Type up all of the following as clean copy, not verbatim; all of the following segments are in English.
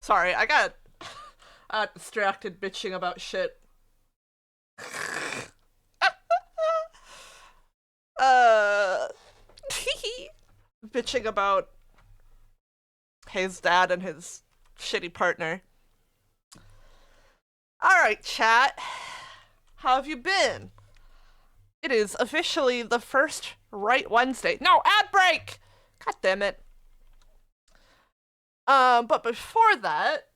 Sorry, I got distracted bitching about shit. uh, bitching about his dad and his shitty partner. All right, chat. How have you been? It is officially the first Wright Wednesday. No, ad break! God damn it. But before that,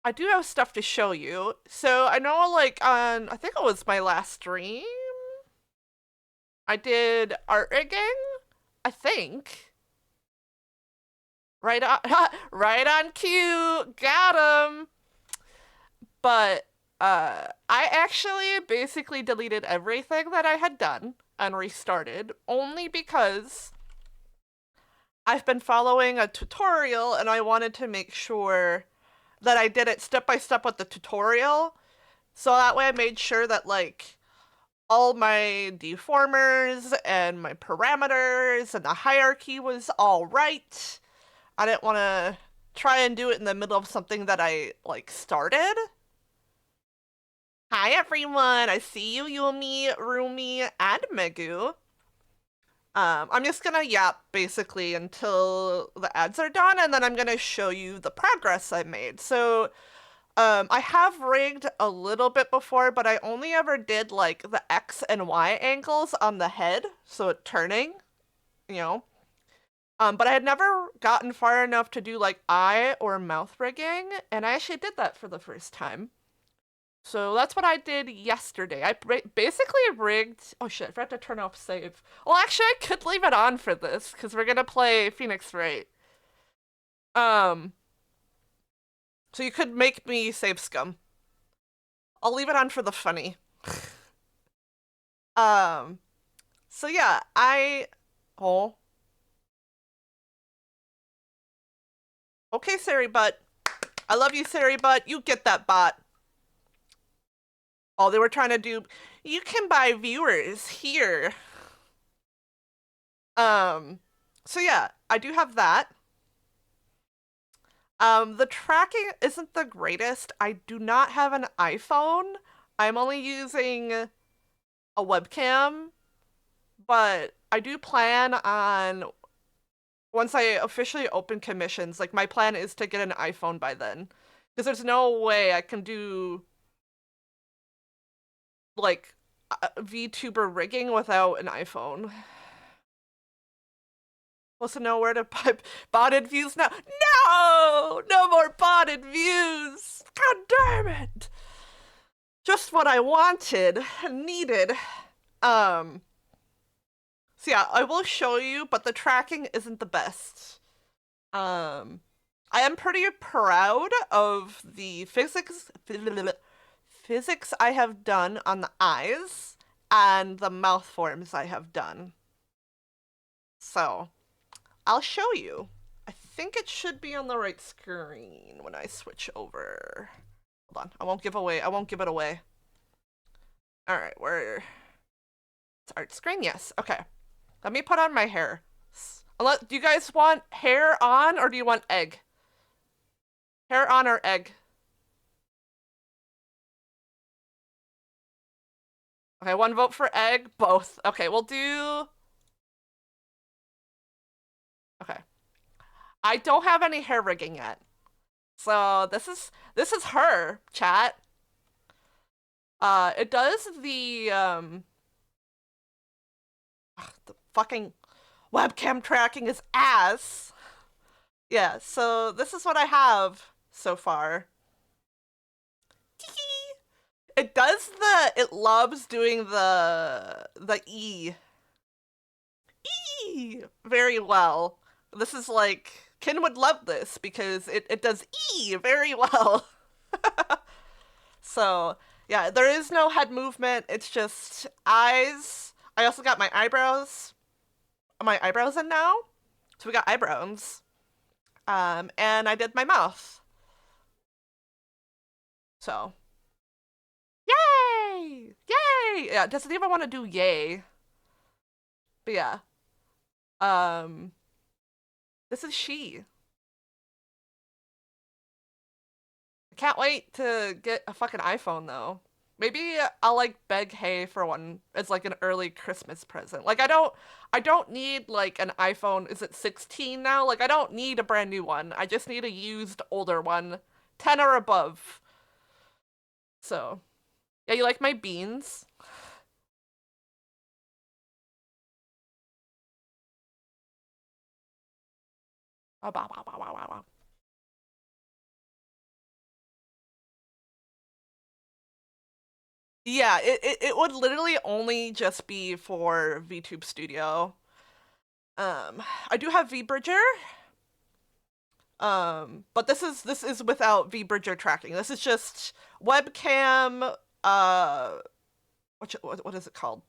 I do have stuff to show you. So I know, like, on, I think it was my last stream, I did art rigging, I think. Right on, right on cue. Got him. But I actually basically deleted everything that I had done and restarted only because I've been following a tutorial and I wanted to make sure that I did it step by step with the tutorial. So that way I made sure that, like, all my deformers and my parameters and the hierarchy was all right. I didn't want to try and do it in the middle of something that I, like, started. Hi everyone, I see you, Yumi, Rumi, and Megu. I'm just gonna yap basically until the ads are done, and then I'm gonna show you the progress I made. So, I have rigged a little bit before, but I only ever did like the X and Y angles on the head, so it turning, you know. But I had never gotten far enough to do like eye or mouth rigging, and I actually did that for the first time. So that's what I did yesterday. I basically rigged. Oh shit! I forgot to turn off save. Well, actually, I could leave it on for this because we're gonna play Phoenix Wright. Um, so you could make me save scum. I'll leave it on for the funny. Um, so yeah, oh, okay, Sari Butt. I love you, Sari Butt. You get that bot. Oh, they were trying to do. You can buy viewers here. Um, so yeah, I do have that. The tracking isn't the greatest. I do not have an iPhone. I'm only using a webcam, but I do plan on, once I officially open commissions, like my plan is to get an iPhone by then. Because there's no way I can do like VTuber rigging without an iPhone. Wants to know where to buy botted views now? No! No more botted views! God damn it! Just what I wanted, needed. Um, so yeah, I will show you, but the tracking isn't the best. I am pretty proud of the physics I have done on the eyes and the mouth forms I have done. So, I'll show you. I think it should be on the right screen when I switch over. Hold on, I won't give it away. All right, where? It's art screen, yes, okay. Let me put on my hair. Do you guys want hair on or do you want egg? Hair on or egg? Okay, one vote for egg, both. Okay, we'll do... Okay. I don't have any hair rigging yet. So this is her, chat. It does the fucking webcam tracking is ass. Yeah, so this is what I have so far. It loves doing the E very well. This is like, Kin would love this because it does E very well. So, yeah, there is no head movement. It's just eyes. I also got my eyebrows in now. So we got eyebrows. And I did my mouth. So, yay! Yay! Yeah, doesn't even want to do yay. But yeah. Um, this is she. Can't wait to get a fucking iPhone though. Maybe I'll like beg Hay for one as like an early Christmas present. Like I don't need like an iPhone, is it 16 now? Like I don't need a brand new one. I just need a used older one, 10 or above. So, yeah, you like my beans? Wow, wow, wow, wow, wow, wow. Yeah, it would literally only just be for VTube Studio. I do have VBridger, but this is without VBridger tracking. This is just webcam. What is it called?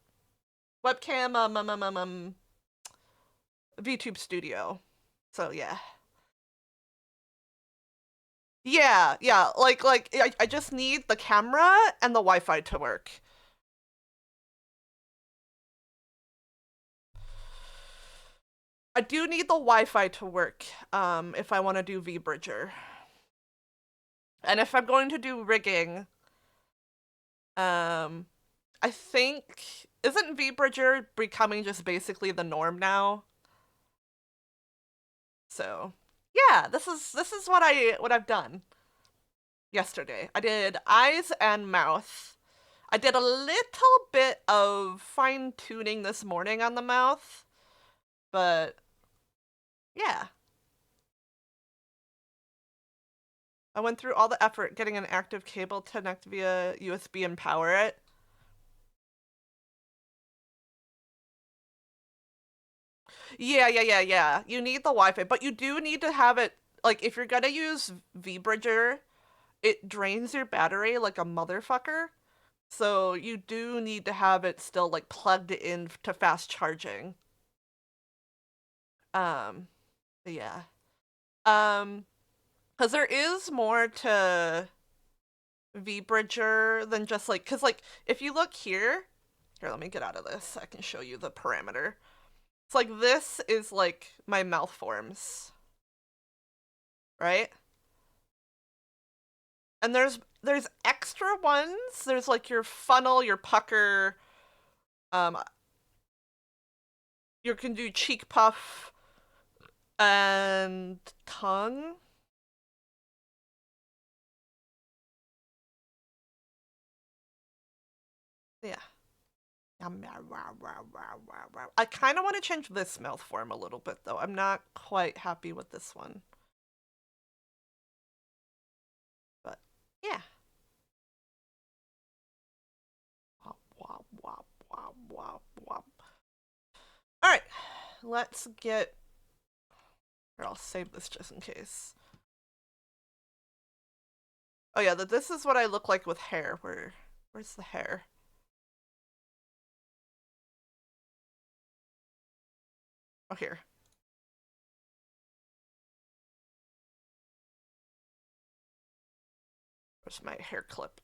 Webcam. VTube Studio. So yeah, yeah. I just need the camera and the Wi-Fi to work. I do need the Wi-Fi to work. If I want to do VBridger, and if I'm going to do rigging, um, I think isn't VBridger becoming just basically the norm now? So, yeah, this is what I've done yesterday. I did eyes and mouth. I did a little bit of fine tuning this morning on the mouth, but yeah, I went through all the effort getting an active cable to connect via USB and power it. Yeah. You need the Wi-Fi, but you do need to have it like if you're gonna use VBridger, it drains your battery like a motherfucker. So you do need to have it still like plugged in to fast charging. Um, yeah. Um, because there is more to VBridger than just like, because like if you look here, let me get out of this. I can show you the parameter. It's like this is like my mouth forms, right? And there's extra ones. There's like your funnel, your pucker, um, you can do cheek puff and tongue. Yeah. I kind of want to change this mouth form a little bit, though. I'm not quite happy with this one. But yeah. Wop, wop, wop, wop, wop, wop. All right. Let's get. Or I'll save this just in case. Oh yeah, this is what I look like with hair. Where's the hair? Oh, here. Where's my hair clip?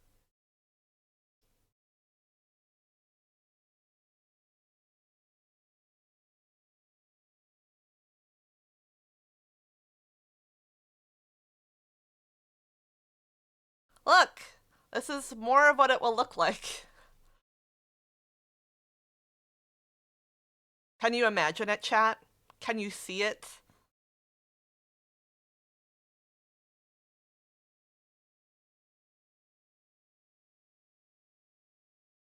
Look! This is more of what it will look like. Can you imagine it, chat? Can you see it?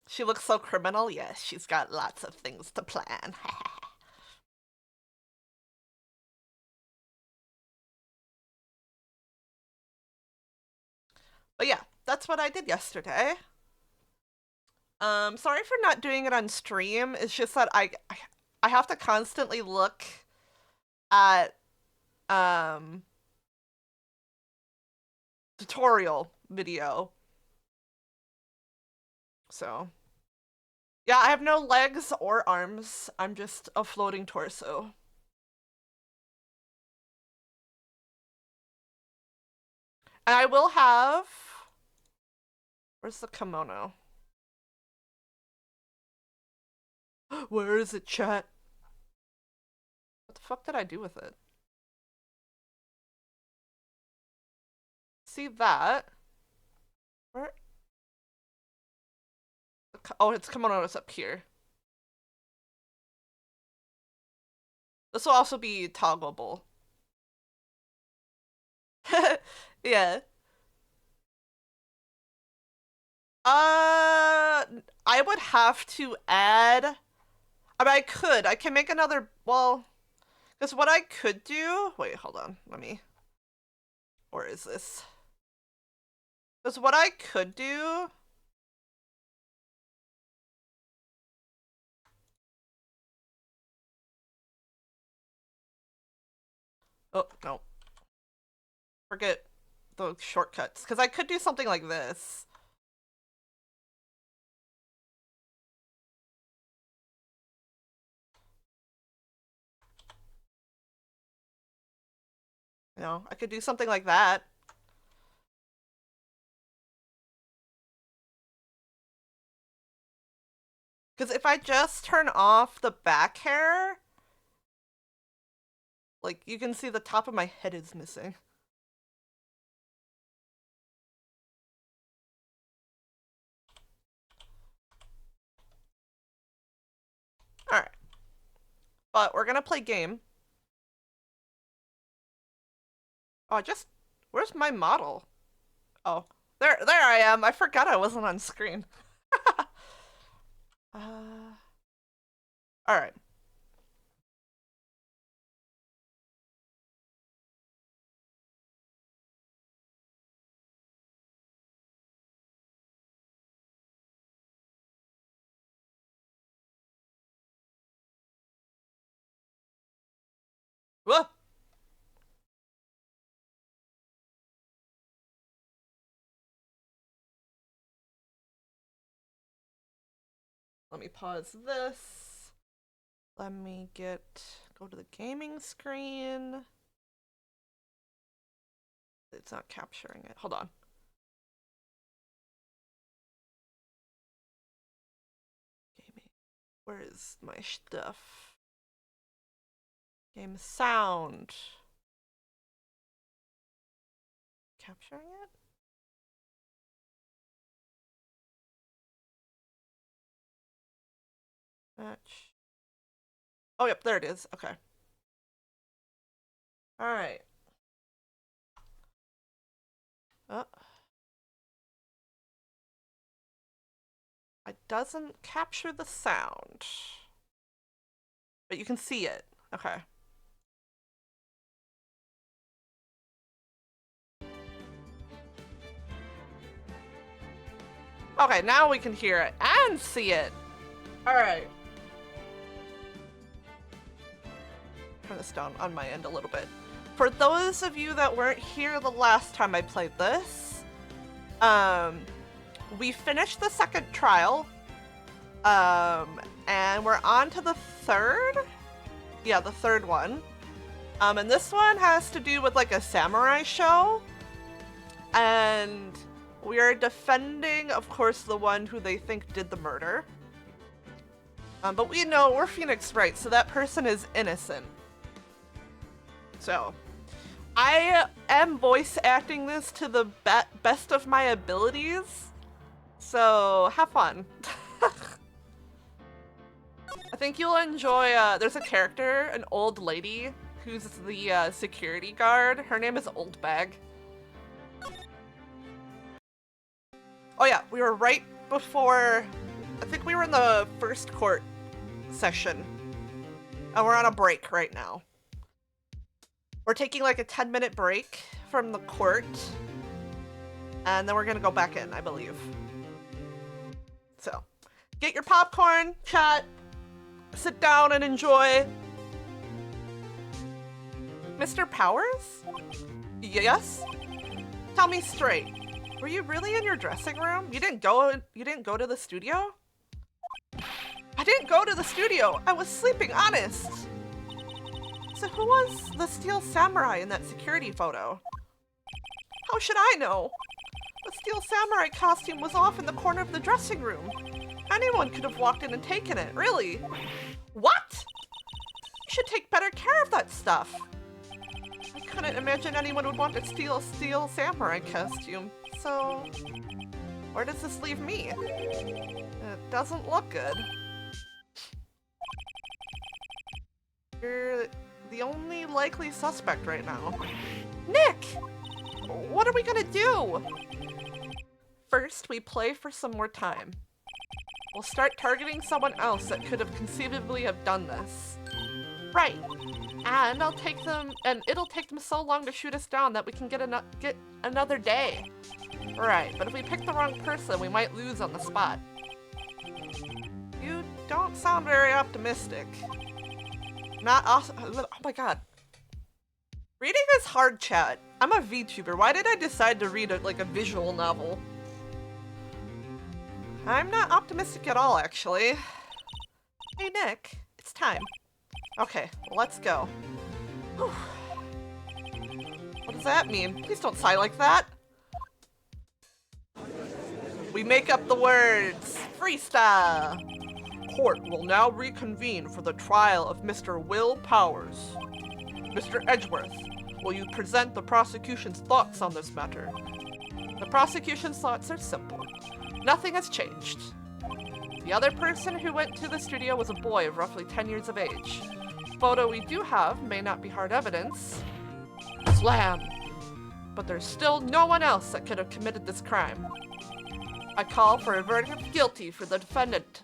She looks so criminal. Yes, she's got lots of things to plan. But yeah, that's what I did yesterday. Sorry for not doing it on stream. It's just that I have to constantly look at um tutorial video. So, yeah, I have no legs or arms. I'm just a floating torso. And I will have where's the kimono? Where is it, chat? What the fuck did I do with it? See that? Where? Oh, it's kimonos up here. This will also be toggleable. Yeah. I would have to add. I mean, I can make another. Well, because what I could do. Wait, hold on. Let me. Where is this? Because what I could do. Oh, no. Forget the shortcuts. Because I could do something like this. You know, I could do something like that. Because if I just turn off the back hair, like, you can see the top of my head is missing. Alright. But we're gonna play game. Oh, where's my model? Oh, there I am. I forgot I wasn't on screen. All right. Whoa. Let me pause this. Let me go to the gaming screen. It's not capturing it. Hold on. Gaming. Where is my stuff? Game sound. Capturing it? Match. Oh, yep, there it is. Okay. All right. It doesn't capture the sound. But you can see it. Okay. Okay, now we can hear it and see it. All right. Turn this down on my end a little bit. For those of you that weren't here the last time I played this, we finished the second trial, and we're on to the third? Yeah, the third one. And this one has to do with like a samurai show, and we are defending, of course, the one who they think did the murder. But we know we're Phoenix Wright, so that person is innocent. So, I am voice acting this to the best of my abilities, so have fun. I think you'll enjoy, there's a character, an old lady, who's the security guard. Her name is Old Bag. Oh yeah, we were right before, I think we were in the first court session, and we're on a break right now. We're taking like a 10-minute break from the court, and then we're gonna go back in, I believe. So, get your popcorn, chat, sit down and enjoy. Mr. Powers? Yes? Tell me straight. Were you really in your dressing room? You didn't go to the studio? I didn't go to the studio. I was sleeping, honest. So who was the steel samurai in that security photo? How should I know? The steel samurai costume was off in the corner of the dressing room. Anyone could have walked in and taken it, really. What? You should take better care of that stuff. I couldn't imagine anyone would want a steel samurai costume, so... Where does this leave me? It doesn't look good. You're the only likely suspect right now. Nick! What are we gonna do? First, we play for some more time. We'll start targeting someone else that could have conceivably have done this. Right. And it'll take them so long to shoot us down that we can get another day. Right, but if we pick the wrong person, we might lose on the spot. You don't sound very optimistic. Oh my god. Reading is hard, chat. I'm a VTuber. Why did I decide to read like a visual novel? I'm not optimistic at all, actually. Hey, Nick. It's time. Okay, well, let's go. Whew. What does that mean? Please don't sigh like that. We make up the words. Freestyle. Court will now reconvene for the trial of Mr. Will Powers. Mr. Edgeworth, will you present the prosecution's thoughts on this matter? The prosecution's thoughts are simple. Nothing has changed. The other person who went to the studio was a boy of roughly 10 years of age. The photo we do have may not be hard evidence. Slam! But there's still no one else that could have committed this crime. I call for a verdict of guilty for the defendant,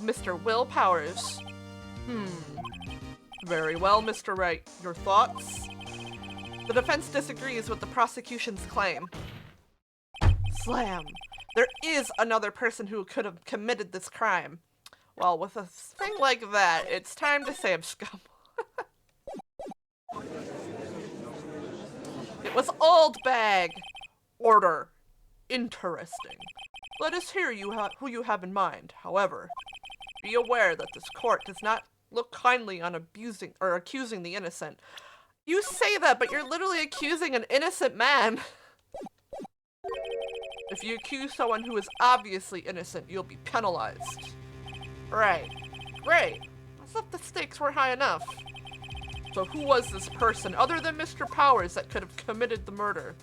Mr. Will Powers. Very well, Mr. Wright. Your thoughts? The defense disagrees with the prosecution's claim. Slam! There is another person who could have committed this crime. Well, with a thing like that, it's time to say I'm scum. It was Old Bag. Order. Interesting. Let us hear who you have in mind. However, be aware that this court does not look kindly on abusing or accusing the innocent. You say that, but you're literally accusing an innocent man. If you accuse someone who is obviously innocent, you'll be penalized. Right. Great. I thought the stakes were high enough. So who was this person, other than Mr. Powers, that could have committed the murder?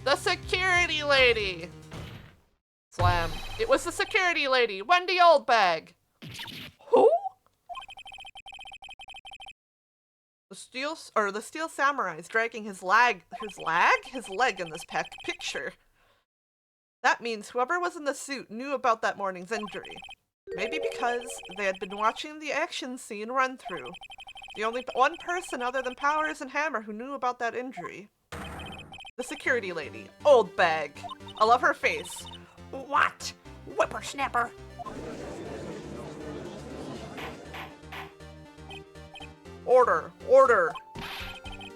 The security lady! Slam. It was the security lady, Wendy Oldbag. Who? The Steel Samurai is dragging his leg in this picture. That means whoever was in the suit knew about that morning's injury. Maybe because they had been watching the action scene run through. The only one person other than Powers and Hammer who knew about that injury. The security lady, Old Bag. I love her face. What? Whippersnapper. Order, order.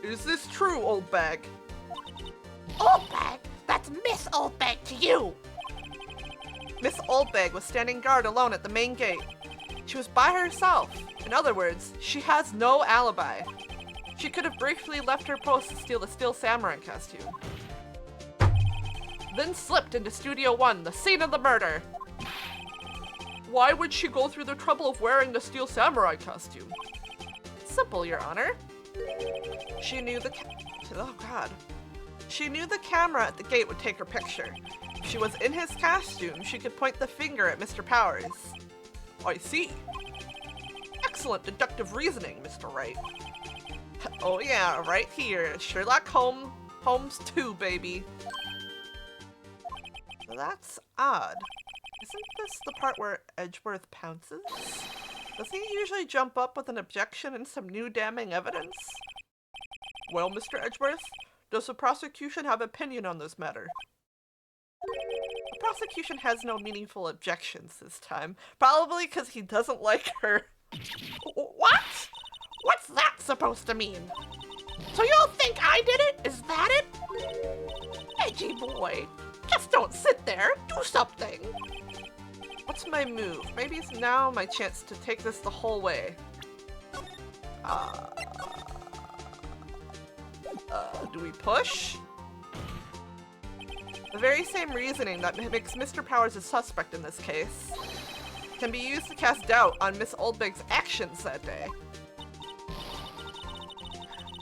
Is this true, Old Bag? Old Bag? That's Miss Old Bag to you. Miss Oldbag was standing guard alone at the main gate. She was by herself. In other words, she has no alibi. She could have briefly left her post to steal the Steel Samurai costume. Then slipped into Studio 1, the scene of the murder. Why would she go through the trouble of wearing the Steel Samurai costume? Simple, Your Honor. She knew She knew the camera at the gate would take her picture. If she was in his costume, she could point the finger at Mr. Powers. I see. Excellent deductive reasoning, Mr. Wright. Oh yeah, right here. Sherlock Holmes 2, baby. That's odd. Isn't this the part where Edgeworth pounces? Doesn't he usually jump up with an objection and some new damning evidence? Well, Mr. Edgeworth, does the prosecution have opinion on this matter? The prosecution has no meaningful objections this time. Probably because he doesn't like her. What? What's that supposed to mean? So you all think I did it? Is that it? Edgy boy. Just don't sit there. Do something. What's my move? Maybe it's now my chance to take this the whole way. Do we push? The very same reasoning that makes Mr. Powers a suspect in this case can be used to cast doubt on Miss Oldbig's actions that day.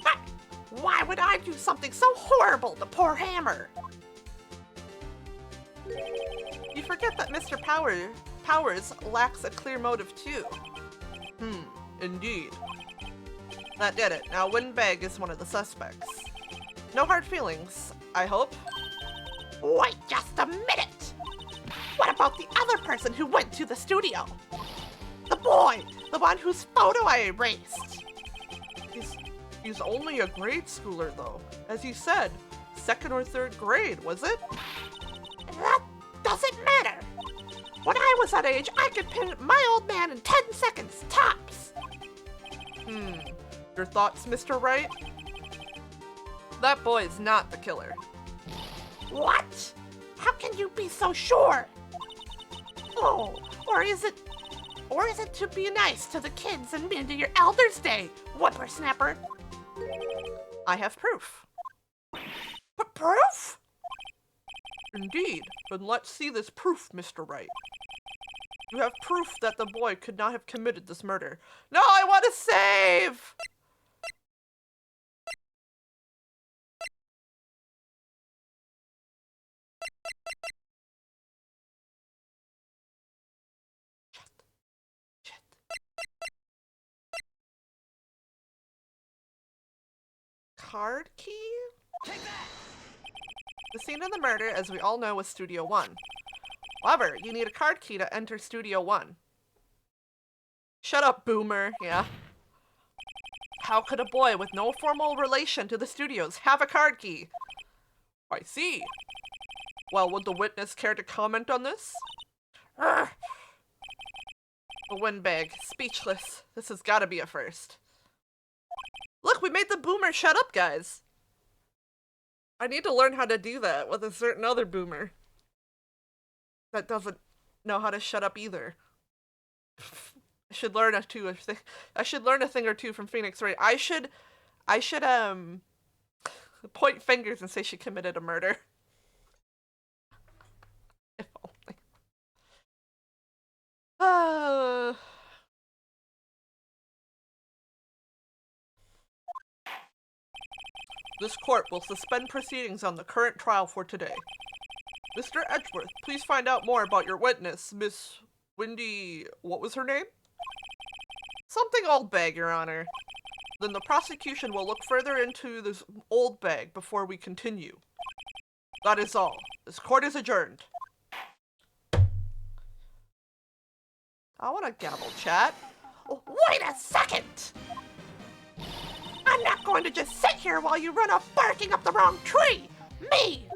But why would I do something so horrible to poor Hammer? You forget that Mr. Powers lacks a clear motive too. Indeed. That did it. Now Windbag is one of the suspects. No hard feelings, I hope. Wait just a minute! What about the other person who went to the studio? The boy! The one whose photo I erased! He's only a grade schooler though. As you said, 2nd or 3rd grade, was it? That doesn't matter! When I was that age, I could pin my old man in 10 seconds, tops! Your thoughts, Mr. Wright? That boy is not the killer. What? How can you be so sure? Oh, or is it to be nice to the kids and into your Elder's Day, whippersnapper? I have proof. But proof? Indeed, and let's see this proof, Mr. Wright. You have proof that the boy could not have committed this murder. No, I want to save! Card key? Take that! The scene of the murder, as we all know, was Studio 1. However, you need a card key to enter Studio 1. Shut up, boomer. Yeah. How could a boy with no formal relation to the studios have a card key? I see. Well, would the witness care to comment on this? Urgh. The windbag. Speechless. This has got to be a first. Look, we made the boomer shut up, guys. I need to learn how to do that with a certain other boomer that doesn't know how to shut up either. I should learn a thing or two from Phoenix Wright. I should point fingers and say she committed a murder. If only. This court will suspend proceedings on the current trial for today. Mr. Edgeworth, please find out more about your witness, Miss Windy... what was her name? Something old bag, Your Honor. Then the prosecution will look further into this old bag before we continue. That is all. This court is adjourned. I want a gavel, chat. Oh, wait a second! I'm not going to just sit here while you run off barking up the wrong tree! Me!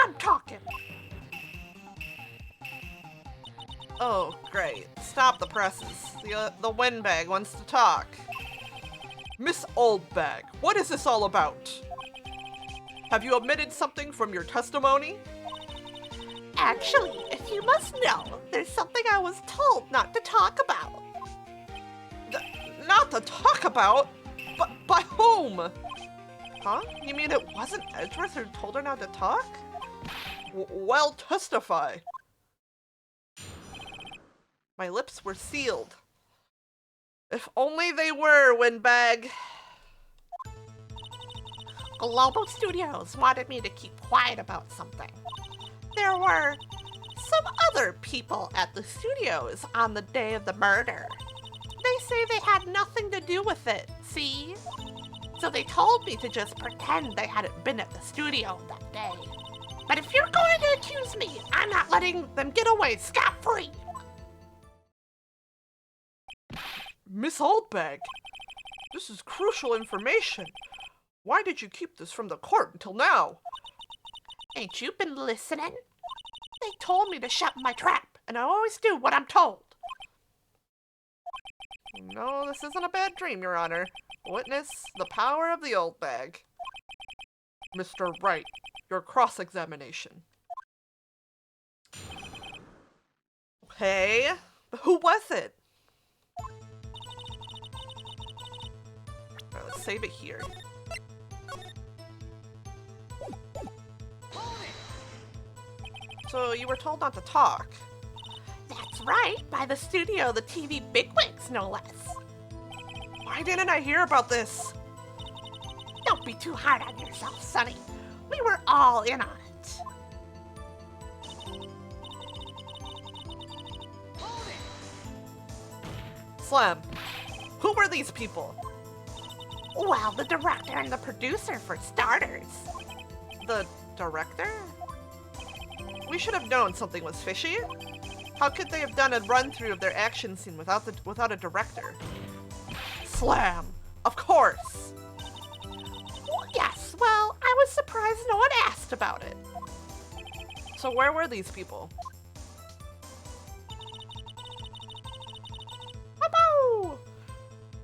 I'm talking! Oh, great. Stop the presses. The windbag wants to talk. Miss Oldbag, what is this all about? Have you omitted something from your testimony? Actually, if you must know, there's something I was told not to talk about. Not to talk about? But by whom? Huh? You mean it wasn't Edgeworth who told her not to talk? Well, testify. My lips were sealed. If only they were, Windbag. Global Studios wanted me to keep quiet about something. There were some other people at the studios on the day of the murder. They say they had nothing to do with it, see? So they told me to just pretend they hadn't been at the studio that day. But if you're going to accuse me, I'm not letting them get away scot-free. Miss Oldbag, this is crucial information. Why did you keep this from the court until now? Ain't you been listening? They told me to shut my trap, and I always do what I'm told. No, this isn't a bad dream, Your Honor. Witness the power of the old bag. Mr. Wright, your cross-examination. Hey, but who was it? Alright, let's save it here. So you were told not to talk. That's right, by the studio, the TV bigwigs, no less. Why didn't I hear about this? Don't be too hard on yourself, Sonny. We were all in on it. Slam, who were these people? Well, the director and the producer, for starters. The director? We should have known something was fishy. How could they have done a run-through of their action scene without a director? Slam! Of course! Yes, well, I was surprised no one asked about it. So where were these people? Hello!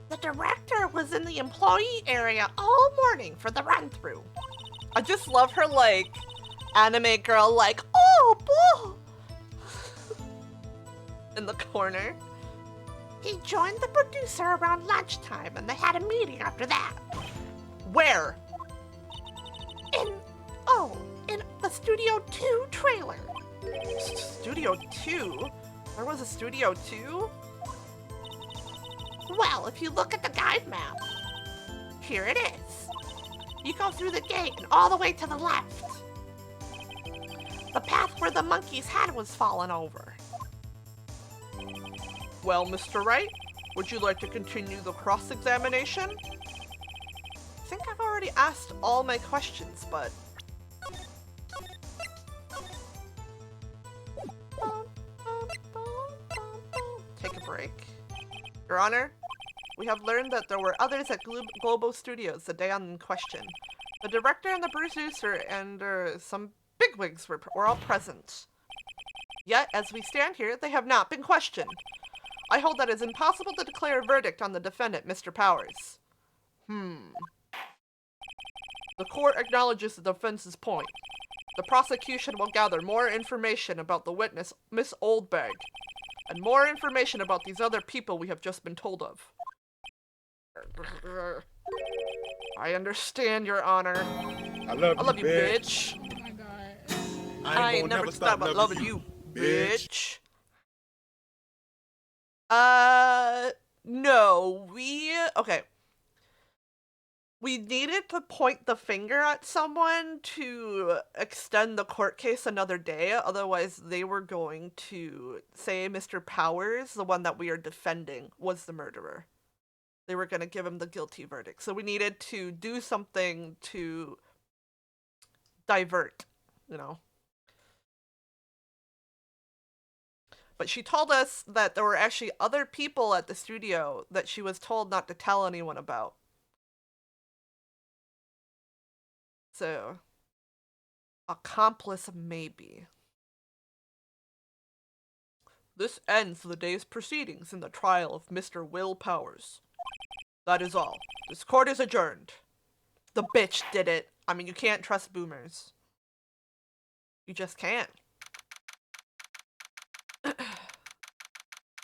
The director was in the employee area all morning for the run-through. I just love her, like, anime girl, like, oh, boy! In the corner. He joined the producer around lunchtime and they had a meeting after that. Where? In the Studio 2 trailer. Studio 2? There was a Studio 2? Well, if you look at the guide map, here it is. You go through the gate and all the way to the left. The path where the monkey's head was fallen over. Well, Mr. Wright, would you like to continue the cross-examination? I think I've already asked all my questions, but... Take a break. Your Honor, we have learned that there were others at Globo Studios the day in question. The director and the producer and some bigwigs were all present. Yet, as we stand here, they have not been questioned. I hold that it is impossible to declare a verdict on the defendant, Mr. Powers. The court acknowledges the defense's point. The prosecution will gather more information about the witness, Miss Oldbag, and more information about these other people we have just been told of. I understand, Your Honor. I love you, bitch. Oh my god. I ain't never stop loving you, bitch. No, okay. We needed to point the finger at someone to extend the court case another day, otherwise they were going to say Mr. Powers, the one that we are defending, was the murderer. They were going to give him the guilty verdict. So we needed to do something to divert, you know. But she told us that there were actually other people at the studio that she was told not to tell anyone about. So, accomplice maybe. This ends the day's proceedings in the trial of Mr. Will Powers. That is all. This court is adjourned. The bitch did it. I mean, you can't trust boomers. You just can't.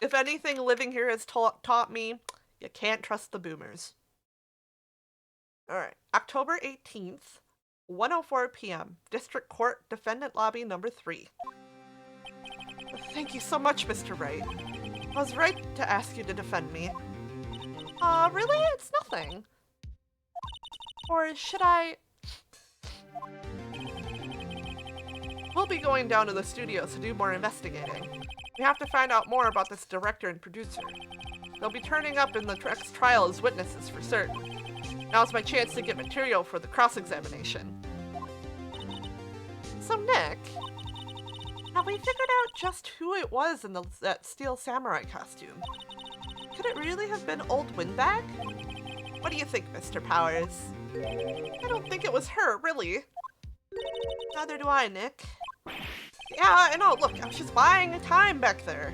If anything living here has taught me, you can't trust the boomers. Alright, October 18th, 1:04 p.m. District Court, Defendant Lobby number 3. Thank you so much, Mr. Wright. I was right to ask you to defend me. Really? It's nothing. Or should I... We'll be going down to the studios to do more investigating. We have to find out more about this director and producer. They'll be turning up in the next trial as witnesses for certain. Now's my chance to get material for the cross-examination. So Nick, have we figured out just who it was in that steel samurai costume? Could it really have been Old Windbag? What do you think, Mr. Powers? I don't think it was her, really. Neither do I, Nick. Yeah, I know, look, I was just buying time back there.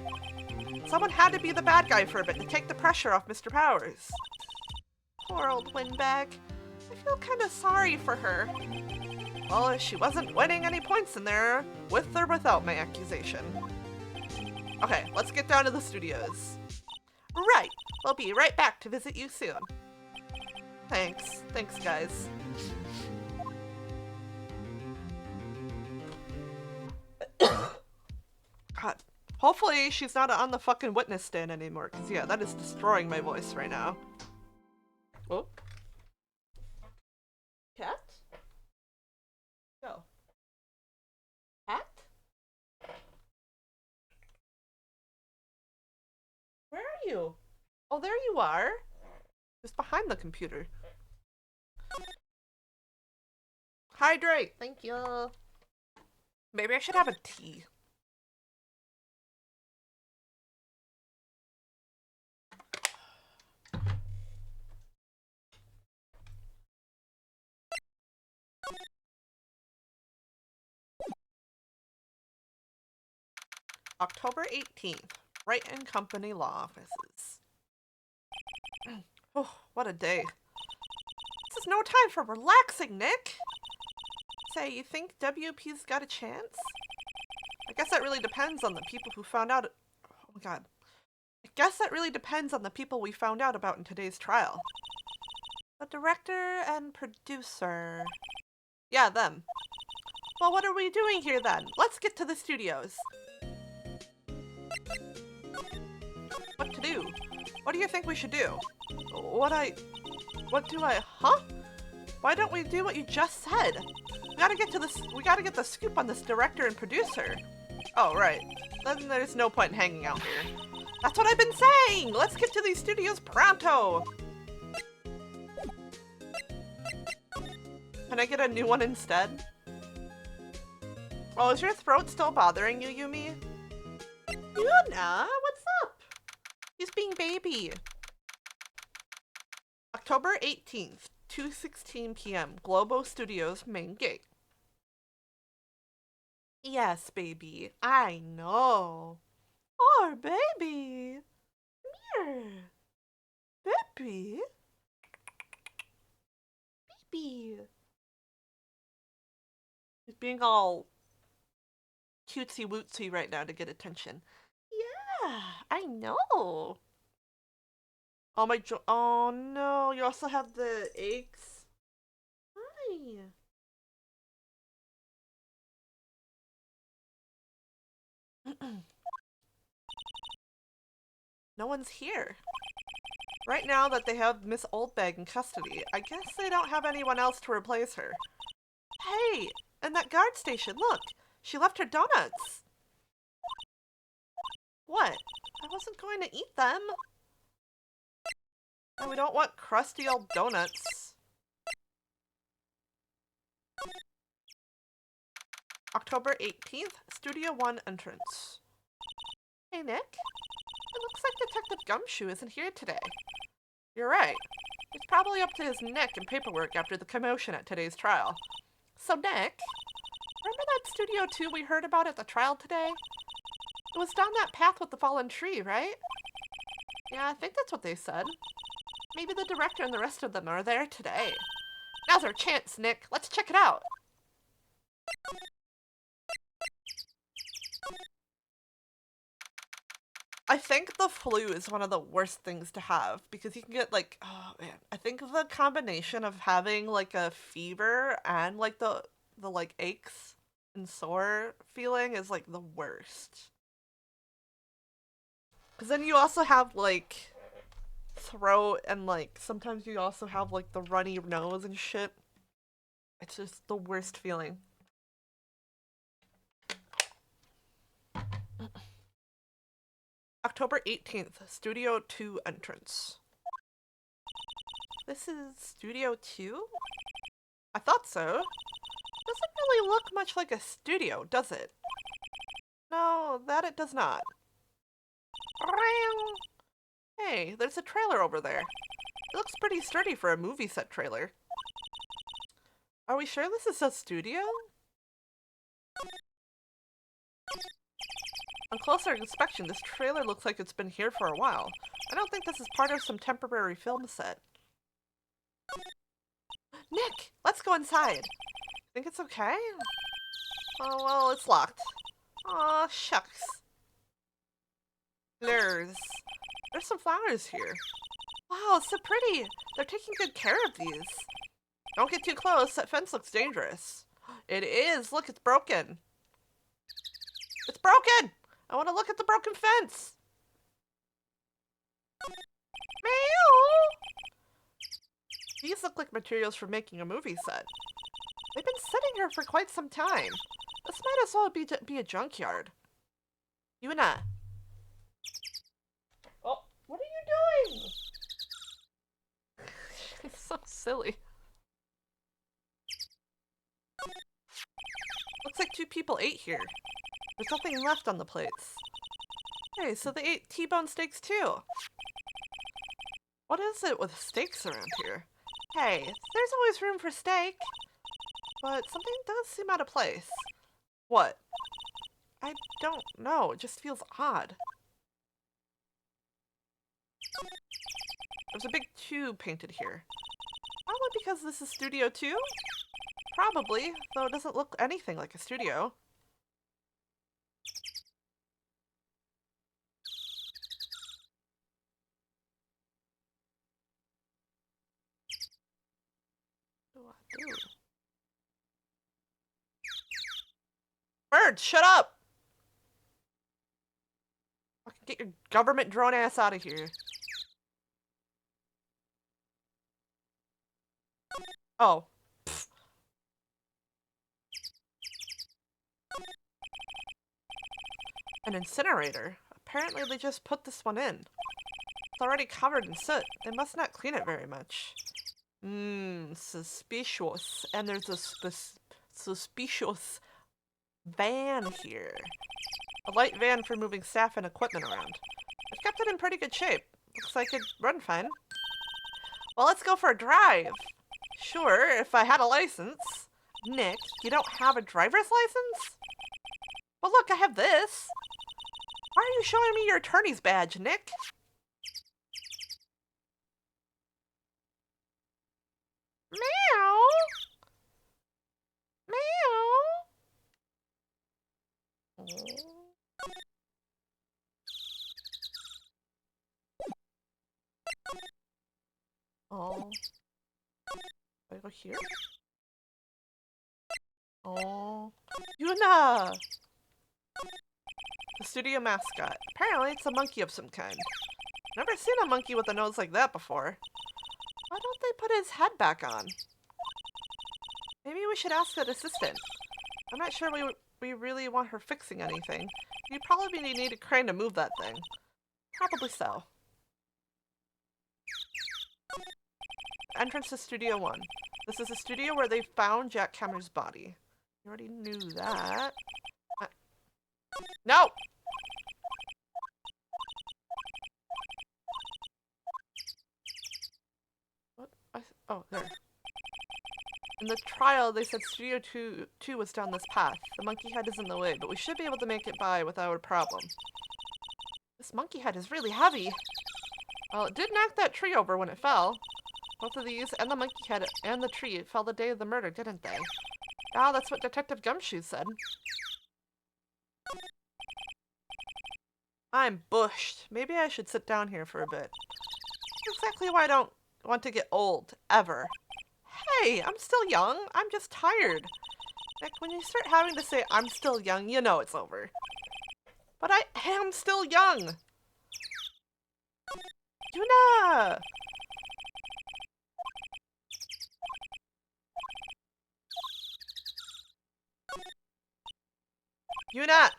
Someone had to be the bad guy for a bit to take the pressure off Mr. Powers. Poor Old Windbag. I feel kind of sorry for her. Well, she wasn't winning any points in there, with or without my accusation. Okay, let's get down to the studios. Right, we'll be right back to visit you soon. Thanks, guys. God, hopefully she's not on the fucking witness stand anymore, because yeah, that is destroying my voice right now. Oh. Cat? Go. Cat? Where are you? Oh, there you are. Just behind the computer. Hydrate. Thank you. Maybe I should have a tea. October 18th. Wright and Company Law Offices. Oh, what a day. This is no time for relaxing, Nick. Say, you think WP's got a chance? I guess that really depends on the people who found out. Oh my god. I guess that really depends on the people we found out about in today's trial. The director and producer. Yeah, them. Well, what are we doing here then? Let's get to the studios. What to do? What do you think we should do? Huh? Why don't we do what you just said? We gotta get the scoop on this director and producer. Oh, right. Then there's no point in hanging out here. That's what I've been saying! Let's get to these studios pronto! Can I get a new one instead? Oh, is your throat still bothering you, Yumi? Yuna, what's up? He's being baby. October 18th, 2:16 p.m. Globo Studios main gate. Yes, baby, I know. Oh, baby. Come here. Baby. Baby. He's being all cutesy wootsy right now to get attention. Yeah, I know. Oh my oh no, you also have the aches. Hi. No one's here. Right now that they have Miss Oldbag in custody, I guess they don't have anyone else to replace her. Hey, and that guard station, look. She left her donuts. What? I wasn't going to eat them. And we don't want crusty old donuts. October 18th, Studio 1 entrance. Hey, Nick. It looks like Detective Gumshoe isn't here today. You're right. He's probably up to his neck in paperwork after the commotion at today's trial. So, Nick, remember that Studio 2 we heard about at the trial today? It was down that path with the fallen tree, right? Yeah, I think that's what they said. Maybe the director and the rest of them are there today. Now's our chance, Nick. Let's check it out. I think the flu is one of the worst things to have because you can get like, oh man, I think the combination of having like a fever and like the like aches and sore feeling is like the worst. Because then you also have like throat and like sometimes you also have like the runny nose and shit. It's just the worst feeling. October 18th, Studio 2 entrance. This is Studio 2? I thought so. Doesn't really look much like a studio, does it? No, that it does not. Hey, there's a trailer over there. It looks pretty sturdy for a movie set trailer. Are we sure this is a studio? On closer inspection, this trailer looks like it's been here for a while. I don't think this is part of some temporary film set. Nick, let's go inside. Think it's okay? Oh, well, it's locked. Aw, shucks. There's some flowers here. Wow, it's so pretty. They're taking good care of these. Don't get too close. That fence looks dangerous. It is. Look, it's broken. It's broken! I want to look at the broken fence. Meow! These look like materials for making a movie set. They've been sitting here for quite some time. This might as well be a junkyard. Yuna. Oh, what are you doing? It's so silly. Looks like 2 people ate here. There's nothing left on the plates. Hey, so they ate T-bone steaks too. What is it with steaks around here? Hey, there's always room for steak. But something does seem out of place. What? I don't know. It just feels odd. There's a big tube painted here. Probably because this is Studio 2? Probably, though it doesn't look anything like a studio. What do I do? Bird, shut up! Fucking get your government drone ass out of here. Oh. Pfft. An incinerator. Apparently they just put this one in. It's already covered in soot. They must not clean it very much. Suspicious. And there's a suspicious van here. A light van for moving staff and equipment around. I've kept it in pretty good shape. Looks like it'd run fine. Well, let's go for a drive. Sure, if I had a license. Nick, you don't have a driver's license? Well, look, I have this. Why are you showing me your attorney's badge, Nick? Meow. Meow. Oh. Do I go here? Oh. Yuna! The studio mascot. Apparently it's a monkey of some kind. Never seen a monkey with a nose like that before. Why don't they put his head back on? Maybe we should ask that assistant. I'm not sure we really want her fixing anything. You probably need a crane to move that thing. Probably so. Entrance to Studio 1. This is a studio where they found Jack Cameron's body. You already knew that. No! What? Oh, there. In the trial, they said Studio 2 was down this path. The monkey head is in the way, but we should be able to make it by without a problem. This monkey head is really heavy. Well, it did knock that tree over when it fell. Both of these, and the monkey head, and the tree, fell the day of the murder, didn't they? Ah, that's what Detective Gumshoe said. I'm bushed. Maybe I should sit down here for a bit. Exactly why I don't want to get old, ever. Hey, I'm still young. I'm just tired. Nick, when you start having to say I'm still young, you know it's over. But I am still young. Yuna! Yuna!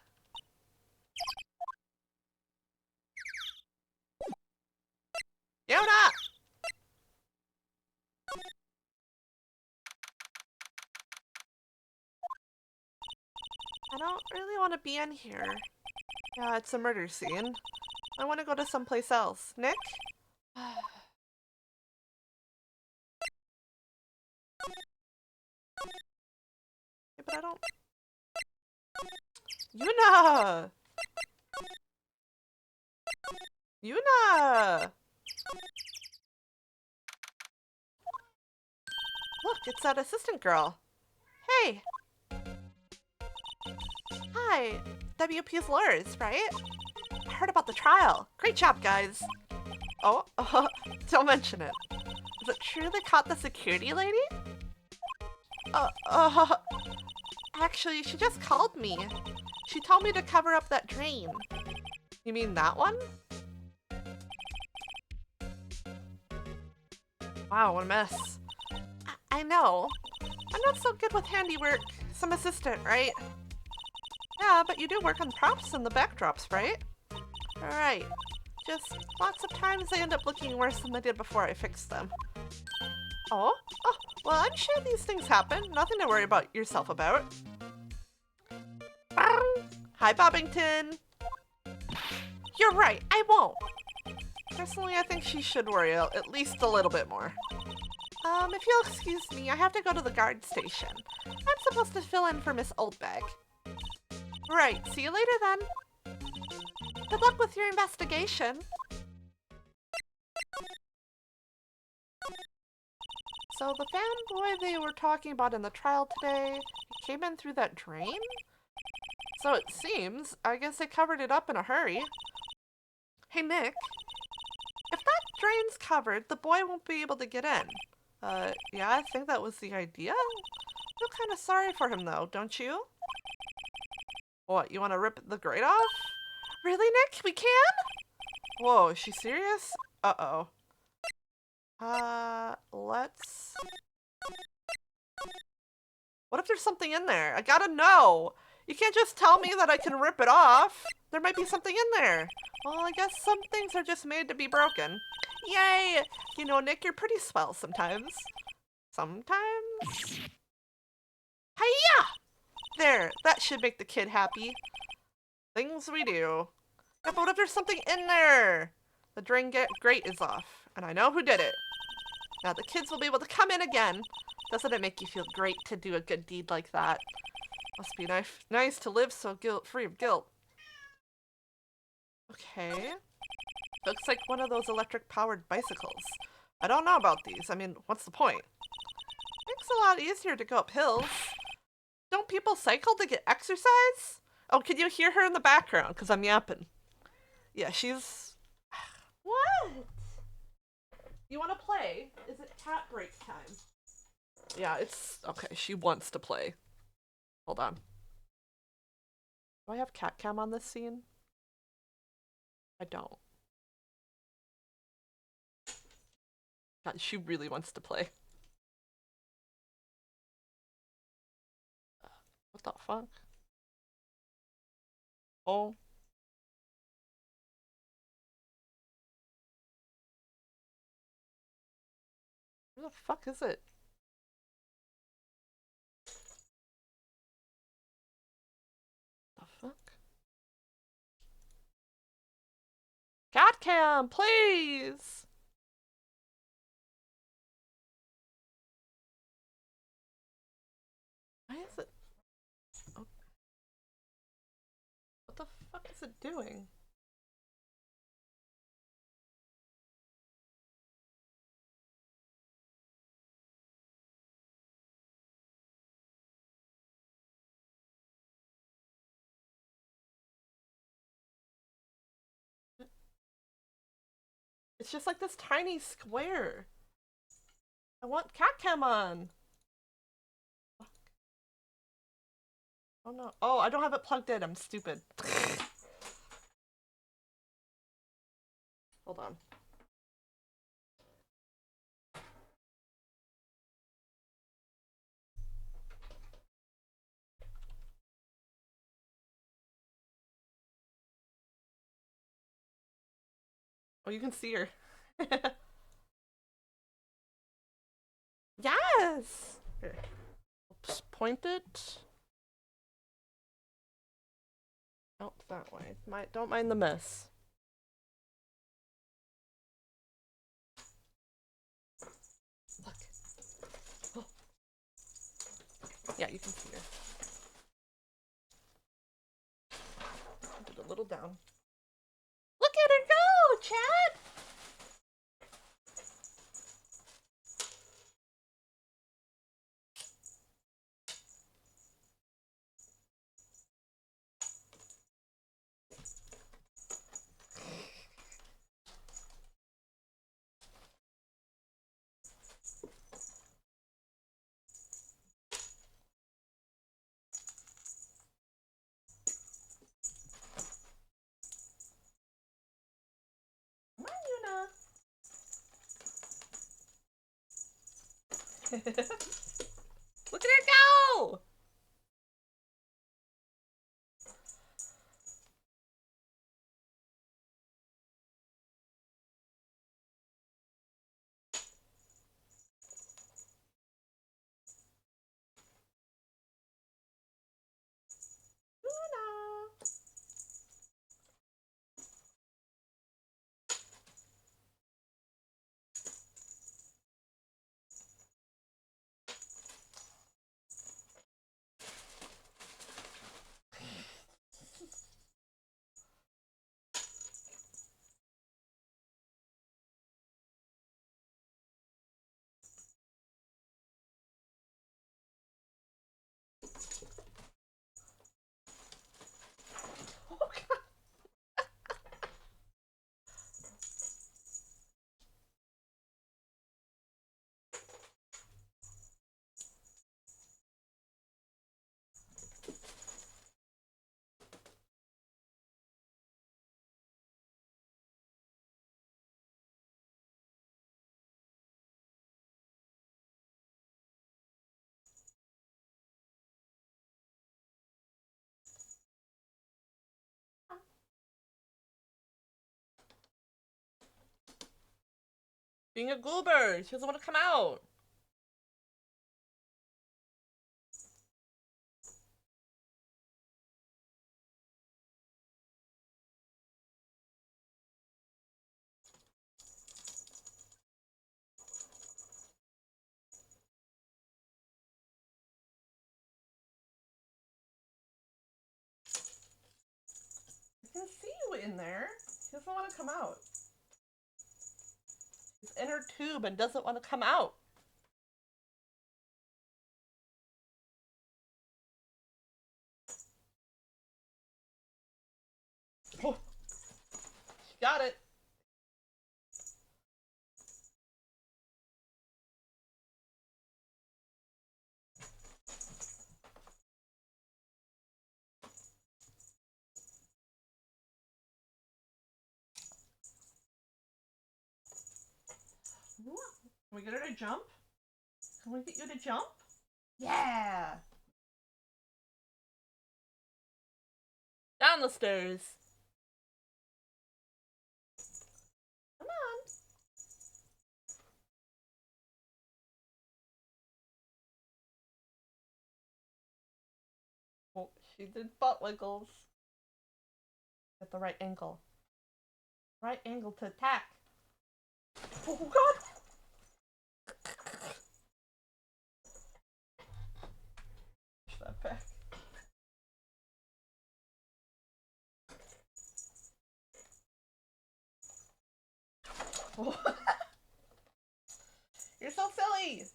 Yuna! I don't really want to be in here. Yeah, it's a murder scene. I want to go to someplace else. Nick? Yeah, but I don't... Yuna! Yuna! Look, it's that assistant girl. Hey! Hi, WP's lawyers, right? I heard about the trial. Great job, guys. Oh, don't mention it. Is it true they caught the security lady? Actually, she just called me. She told me to cover up that drain. You mean that one? Wow, what a mess. I know. I'm not so good with handiwork. Some assistant, right? Yeah, but you do work on props and the backdrops, right? Alright. Just lots of times they end up looking worse than they did before I fixed them. Oh? Oh, well, I'm sure these things happen. Nothing to worry about yourself about. Hi, Bobbington. You're right, I won't. Personally, I think she should worry at least a little bit more. If you'll excuse me, I have to go to the guard station. I'm supposed to fill in for Miss Oldbag. Right, see you later then. Good luck with your investigation. So the fanboy they were talking about in the trial today, he came in through that drain? So it seems. I guess they covered it up in a hurry. Hey, Nick. If that drain's covered, the boy won't be able to get in. Yeah, I think that was the idea. I feel kind of sorry for him, though, don't you? What, you want to rip the grate off? Really, Nick? We can? Whoa, is she serious? Uh-oh. Let's... What if there's something in there? I gotta know! You can't just tell me that I can rip it off. There might be something in there. Well, I guess some things are just made to be broken. Yay! You know, Nick, you're pretty swell sometimes. Sometimes? Hiya! There, that should make the kid happy. Things we do. Yeah, but what if there's something in there? The drain grate is off, and I know who did it. Now the kids will be able to come in again. Doesn't it make you feel great to do a good deed like that? Must be nice to live so free of guilt. Okay. Looks like one of those electric-powered bicycles. I don't know about these. I mean, what's the point? Makes it a lot easier to go up hills. Don't people cycle to get exercise? Oh, can you hear her in the background? Because I'm yapping. Yeah, she's... What? You want to play? Is it cat break time? Yeah, it's... Okay, she wants to play. Hold on. Do I have cat cam on this scene? I don't. God, she really wants to play. What the fuck? Oh. Where the fuck is it? The fuck? Cat cam, please! Why is it? Oh. What the fuck is it doing? It's just like this tiny square. I want cat cam on. Fuck. Oh no. Oh, I don't have it plugged in. I'm stupid. Hold on. Oh, you can see her. Yes! Here. Oops, point it. Oh, that way. Don't mind the mess. Look. Oh. Yeah, you can see her. Put it a little down. Look at her go, Chad! Come on, Yuna. Look at her go! Being a goober. She doesn't want to come out. I can see you in there. She doesn't want to come out. She's in her tube and doesn't want to come out. Oh, she got it. Ooh. Can we get her to jump? Can we get you to jump? Yeah. Down the stairs. Come on. Oh, she did butt wiggles. At the right angle. Right angle to attack. Oh god! Push that back. Oh. You're so silly!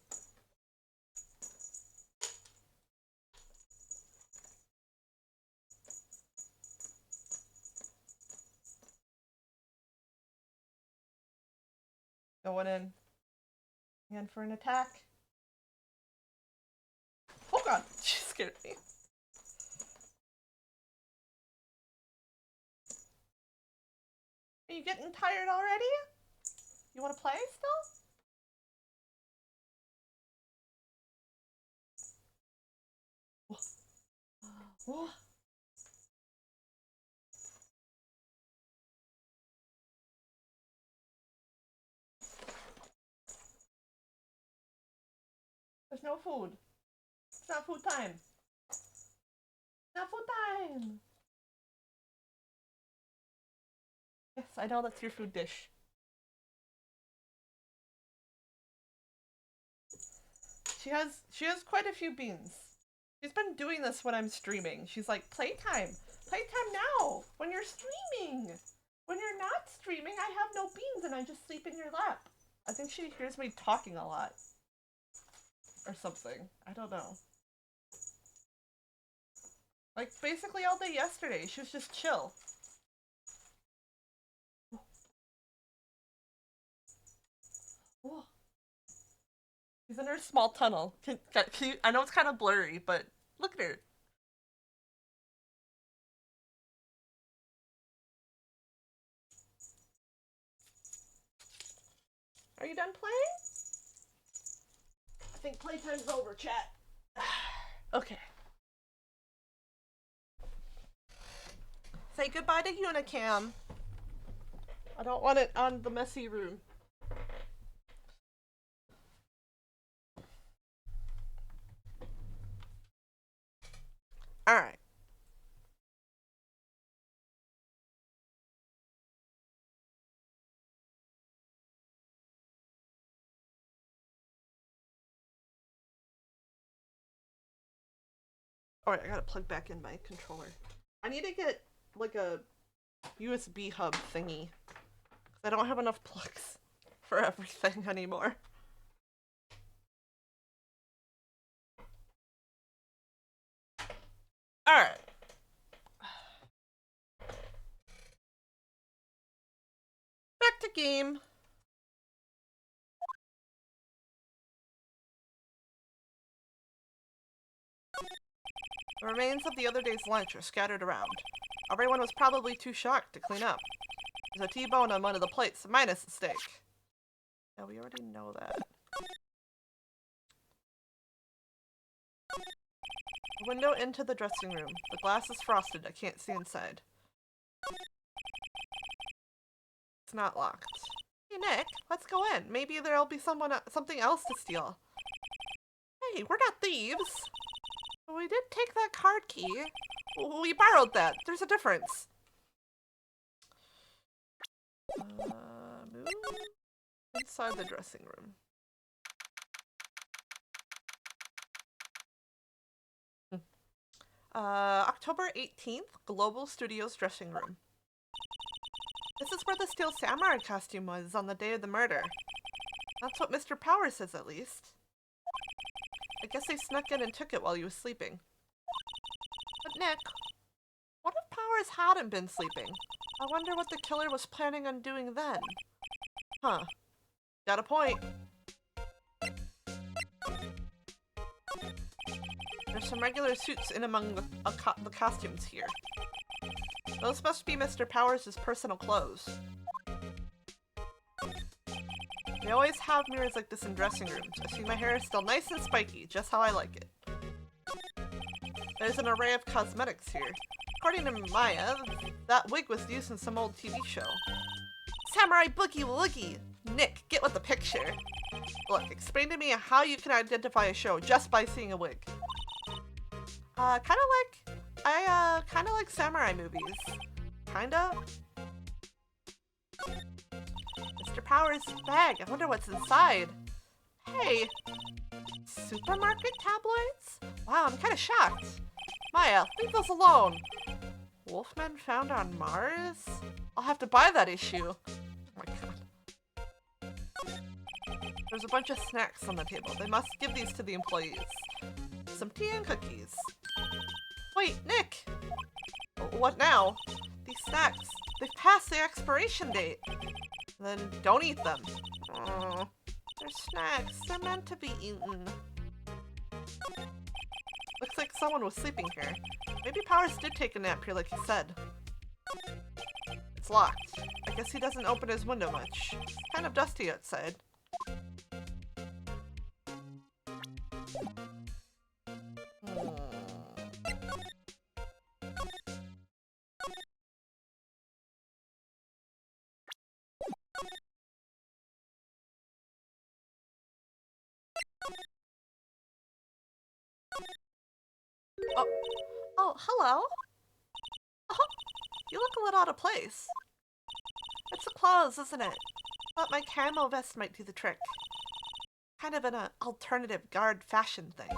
Going in for an attack. Oh god, she scared me. Are you getting tired already? You want to play still? Oh. There's no food. It's not food time. Not food time. Yes, I know that's your food dish. She has quite a few beans. She's been doing this when I'm streaming. She's like, playtime. Playtime now. When you're streaming. When you're not streaming, I have no beans and I just sleep in your lap. I think she hears me talking a lot. Or something. I don't know. Like, basically all day yesterday, she was just chill. Oh. She's in her small tunnel. I know it's kind of blurry, but look at her. Are you done playing? I think playtime's over, chat. Okay. Say goodbye to Unicam. I don't want it on the messy room. Alright. Alright, I gotta plug back in my controller. I need to get, like, a USB hub thingy. I don't have enough plugs for everything anymore. Alright. Back to game. The remains of the other day's lunch are scattered around. Everyone was probably too shocked to clean up. There's a T-bone on one of the plates, minus the steak. Yeah, we already know that. A window into the dressing room. The glass is frosted. I can't see inside. It's not locked. Hey, Nick, let's go in. Maybe there'll be something else to steal. Hey, we're not thieves. We did take that card key. We borrowed that. There's a difference. Move inside the dressing room. October 18th, Global Studios dressing room. This is where the Steel Samurai costume was on the day of the murder. That's what Mr. Power says, at least. I guess they snuck in and took it while he was sleeping. But Nick, what if Powers hadn't been sleeping? I wonder what the killer was planning on doing then. Huh. Got a point. There's some regular suits in among the costumes here. Those must be Mr. Powers' personal clothes. They always have mirrors like this in dressing rooms. I see my hair is still nice and spiky, just how I like it. There's an array of cosmetics here. According to Maya, that wig was used in some old TV show. Samurai Boogie Woogie! Nick, get with the picture. Look, explain to me how you can identify a show just by seeing a wig. I kinda like samurai movies. Kinda? Mr. Powers' bag. I wonder what's inside. Hey! Supermarket tabloids? Wow, I'm kinda shocked. Maya, leave those alone. Wolfman found on Mars? I'll have to buy that issue. Oh my god. There's a bunch of snacks on the table. They must give these to the employees. Some tea and cookies. Wait, Nick! What now? These snacks, they've passed the expiration date. Then don't eat them. They're snacks. They're meant to be eaten. Looks like someone was sleeping here. Maybe Powers did take a nap here like he said. It's locked. I guess he doesn't open his window much. It's kind of dusty outside. Oh, hello. Oh, you look a little out of place. It's the clothes, isn't it? Thought my camo vest might do the trick. Kind of an alternative guard fashion thing.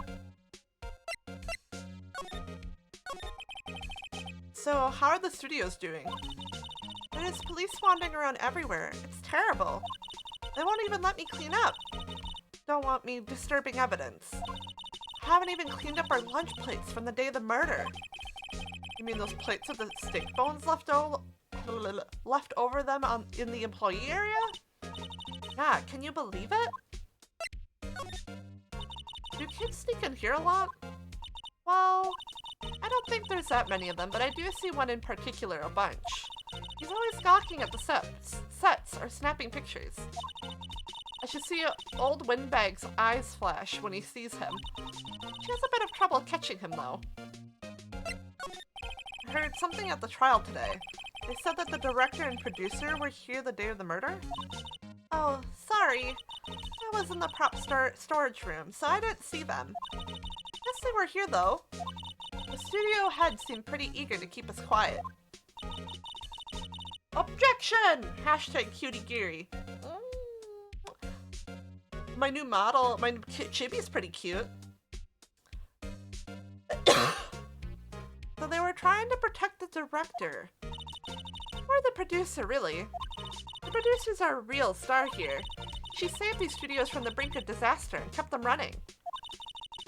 So, how are the studios doing? There's police wandering around everywhere. It's terrible. They won't even let me clean up. Don't want me disturbing evidence. Haven't even cleaned up our lunch plates from the day of the murder. You mean those plates with the steak bones left over them in the employee area? Yeah, can you believe it? Do kids sneak in here a lot? Well, I don't think there's that many of them, but I do see one in particular a bunch. He's always gawking at the sets or snapping pictures. I should see old Windbag's eyes flash when he sees him. She has a bit of trouble catching him, though. I heard something at the trial today. They said that the director and producer were here the day of the murder? Oh, sorry. I was in the prop storage room, so I didn't see them. Guess they were here, though. The studio head seemed pretty eager to keep us quiet. Objection! Hashtag cutie Geary. My new model, my chibi's pretty cute. So they were trying to protect the director. Or the producer, really. The producer's our real star here. She saved these studios from the brink of disaster and kept them running.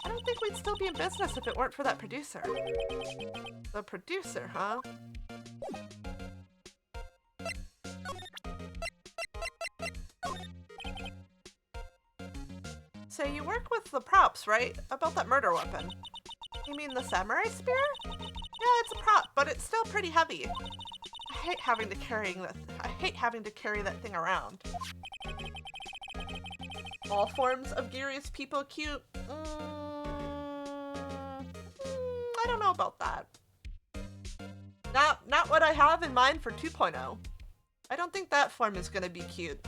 I don't think we'd still be in business if it weren't for that producer. The producer, huh? So you work with the props, right? About that murder weapon. You mean the samurai spear? Yeah, it's a prop, but it's still pretty heavy. I hate having to carry that thing around. All forms of Geary's people cute? I don't know about that. Not what I have in mind for 2.0. I don't think that form is gonna be cute.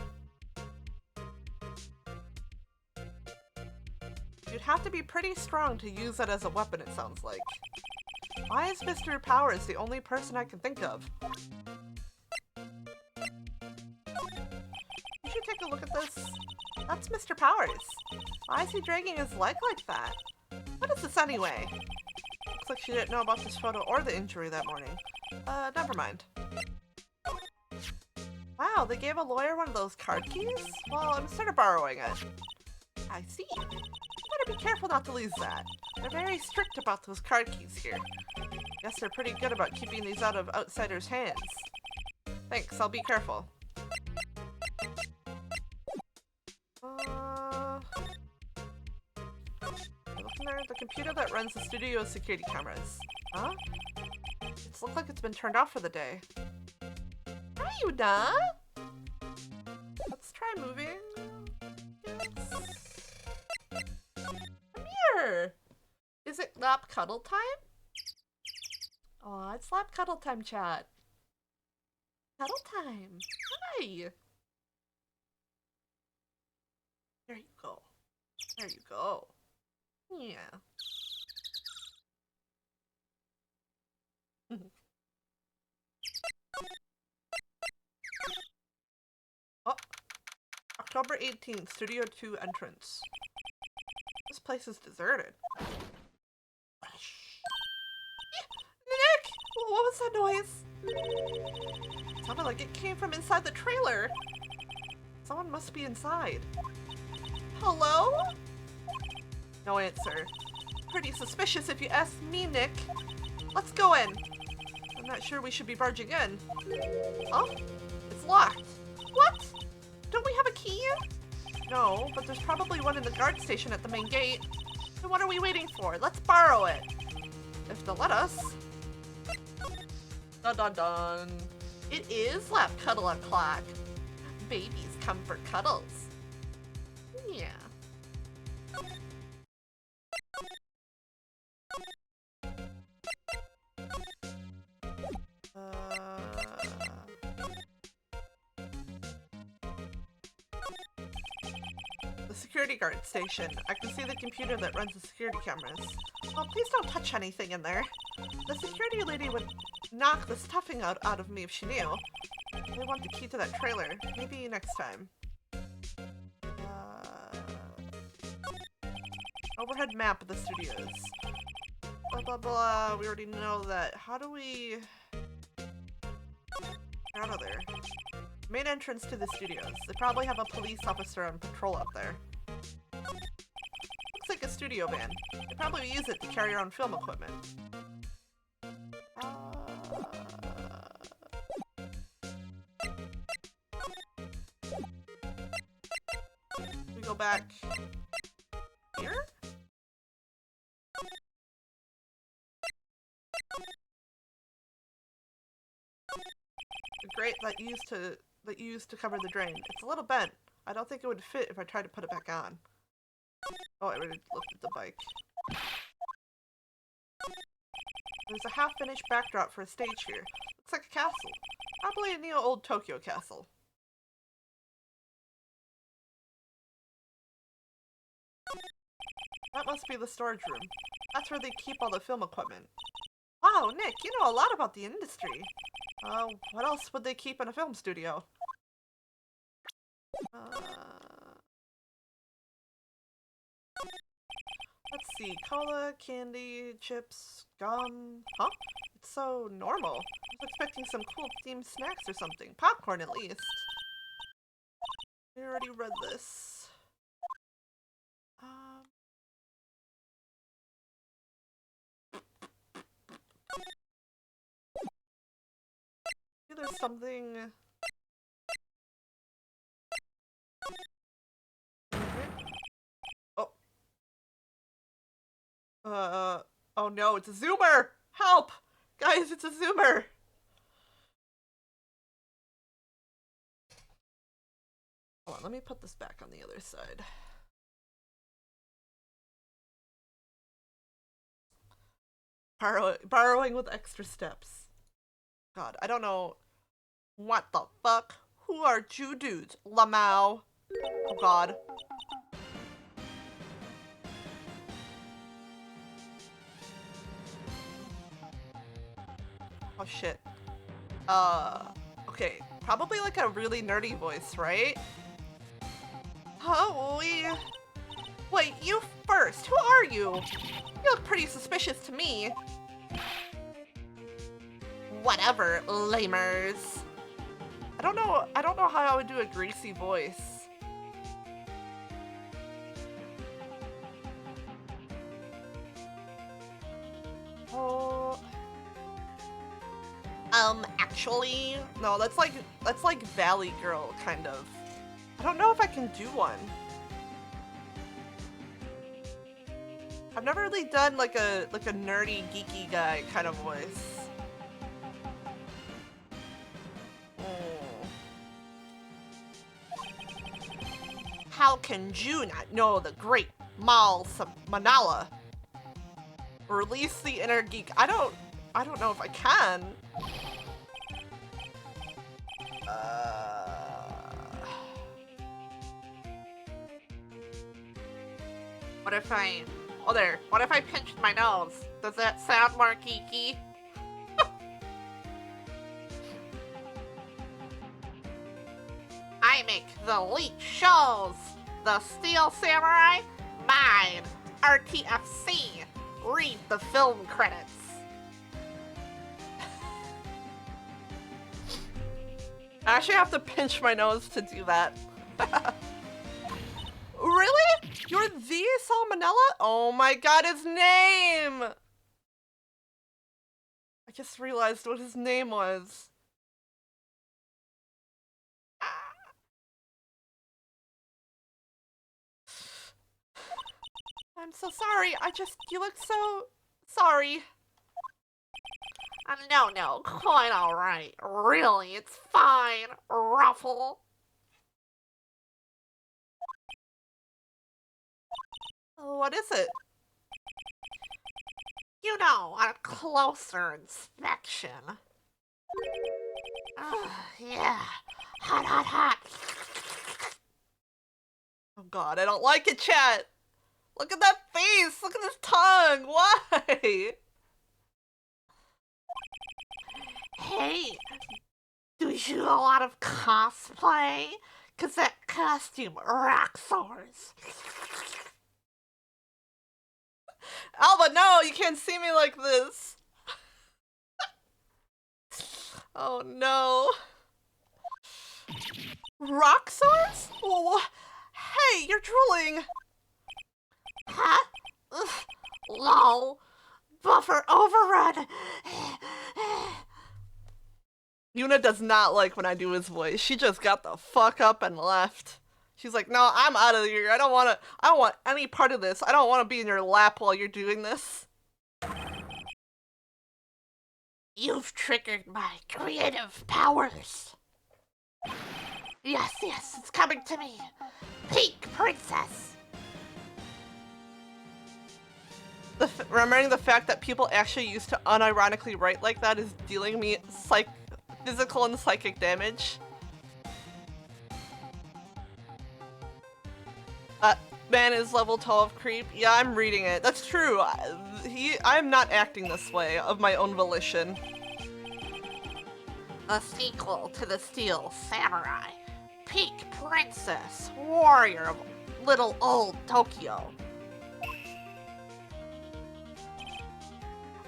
You'd have to be pretty strong to use it as a weapon, it sounds like. Why is Mr. Powers the only person I can think of? You should take a look at this. That's Mr. Powers. Why is he dragging his leg like that? What is this anyway? Looks like she didn't know about this photo or the injury that morning. Never mind. Wow, they gave a lawyer one of those card keys? Well, I'm sort of borrowing it. I see. You better be careful not to lose that. They're very strict about those card keys here. Guess they're pretty good about keeping these out of outsiders' hands. Thanks, I'll be careful. Looking there, the computer that runs the studio's security cameras. Huh? It's looked like it's been turned off for the day. Are you done? Let's try moving. Yes. Come here. Is it lap cuddle time? Aw, it's lap cuddle time, chat. Cuddle time. Hi. There you go. There you go. Yeah. Oh, October 18th, Studio 2 entrance. This place is deserted. Nick! What was that noise? It sounded like it came from inside the trailer. Someone must be inside. Hello? No answer. Pretty suspicious if you ask me, Nick. Let's go in. I'm not sure we should be barging in. Oh, it's locked. What? Don't we have a key? No, but there's probably one in the guard station at the main gate. Then what are we waiting for? Let's borrow it. If they'll let us. Dun dun dun. It is lap cuddle o'clock. Babies come for cuddles. Yeah. The security guard station. I can see the computer that runs the security cameras. Oh, please don't touch anything in there. The security lady would knock the stuffing out of me if she knew. I want the key to that trailer. Maybe next time. Overhead map of the studios. Blah blah blah. We already know that. How do we get out of there? Main entrance to the studios. They probably have a police officer on patrol up there. Looks like a studio van. They probably use it to carry around film equipment. We go back here? The grate that you used to cover the drain. It's a little bent. I don't think it would fit if I tried to put it back on. Oh, I already looked at the bike. There's a half-finished backdrop for a stage here. Looks like a castle. Probably a neo-old Tokyo castle. That must be the storage room. That's where they keep all the film equipment. Wow, Nick, you know a lot about the industry. What else would they keep in a film studio? Let's see. Cola, candy, chips, gum. Huh? It's so normal. I was expecting some cool themed snacks or something. Popcorn, at least. I already read this. Maybe there's something. Oh no, it's a zoomer! Help! Guys, it's a zoomer! Hold on, let me put this back on the other side. Borrowing with extra steps. God, I don't know. What the fuck? Who are you dudes? Lamau. Oh god. Oh shit. Okay. Probably like a really nerdy voice, right? Oh, wait, you first. Who are you? You look pretty suspicious to me. Whatever, lamers. I don't know how I would do a greasy voice. Oh. Actually, no, that's like Valley Girl, kind of. I don't know if I can do one. I've never really done like a nerdy, geeky guy kind of voice. How can you not know the great Manala? Release the inner geek. I don't know if I can. What if I... Oh, there. What if I pinched my nose? Does that sound more geeky? I make the elite shows. The Steel Samurai, mine. RTFC. Read the film credits. I actually have to pinch my nose to do that. Really? You're the Salmonella? Oh my god, his name! I just realized what his name was. I'm so sorry. You look so sorry. No, quite alright. Really, it's fine. Ruffle. What is it? You know, on a closer inspection. Yeah. Hot. Oh god, I don't like it, chat. Look at that face! Look at his tongue! Why? Hey, do you do a lot of cosplay? Cause that costume rocks ours. Alba, no! You can't see me like this! Oh no. Roxars? Oh, hey, you're drooling! Huh? Ugh, lol. Buffer overrun! Yuna does not like when I do his voice. She just got the fuck up and left. She's like, no, I'm out of here. I don't want any part of this. I don't want to be in your lap while you're doing this. You've triggered my creative powers. Yes, it's coming to me. Peak princess. Remembering the fact that people actually used to unironically write like that is dealing me physical and psychic damage. Man is level 12 creep. Yeah, I'm reading it. That's true. I'm not acting this way of my own volition. The sequel to the Steel Samurai. Peak Princess, Warrior of Little Old Tokyo.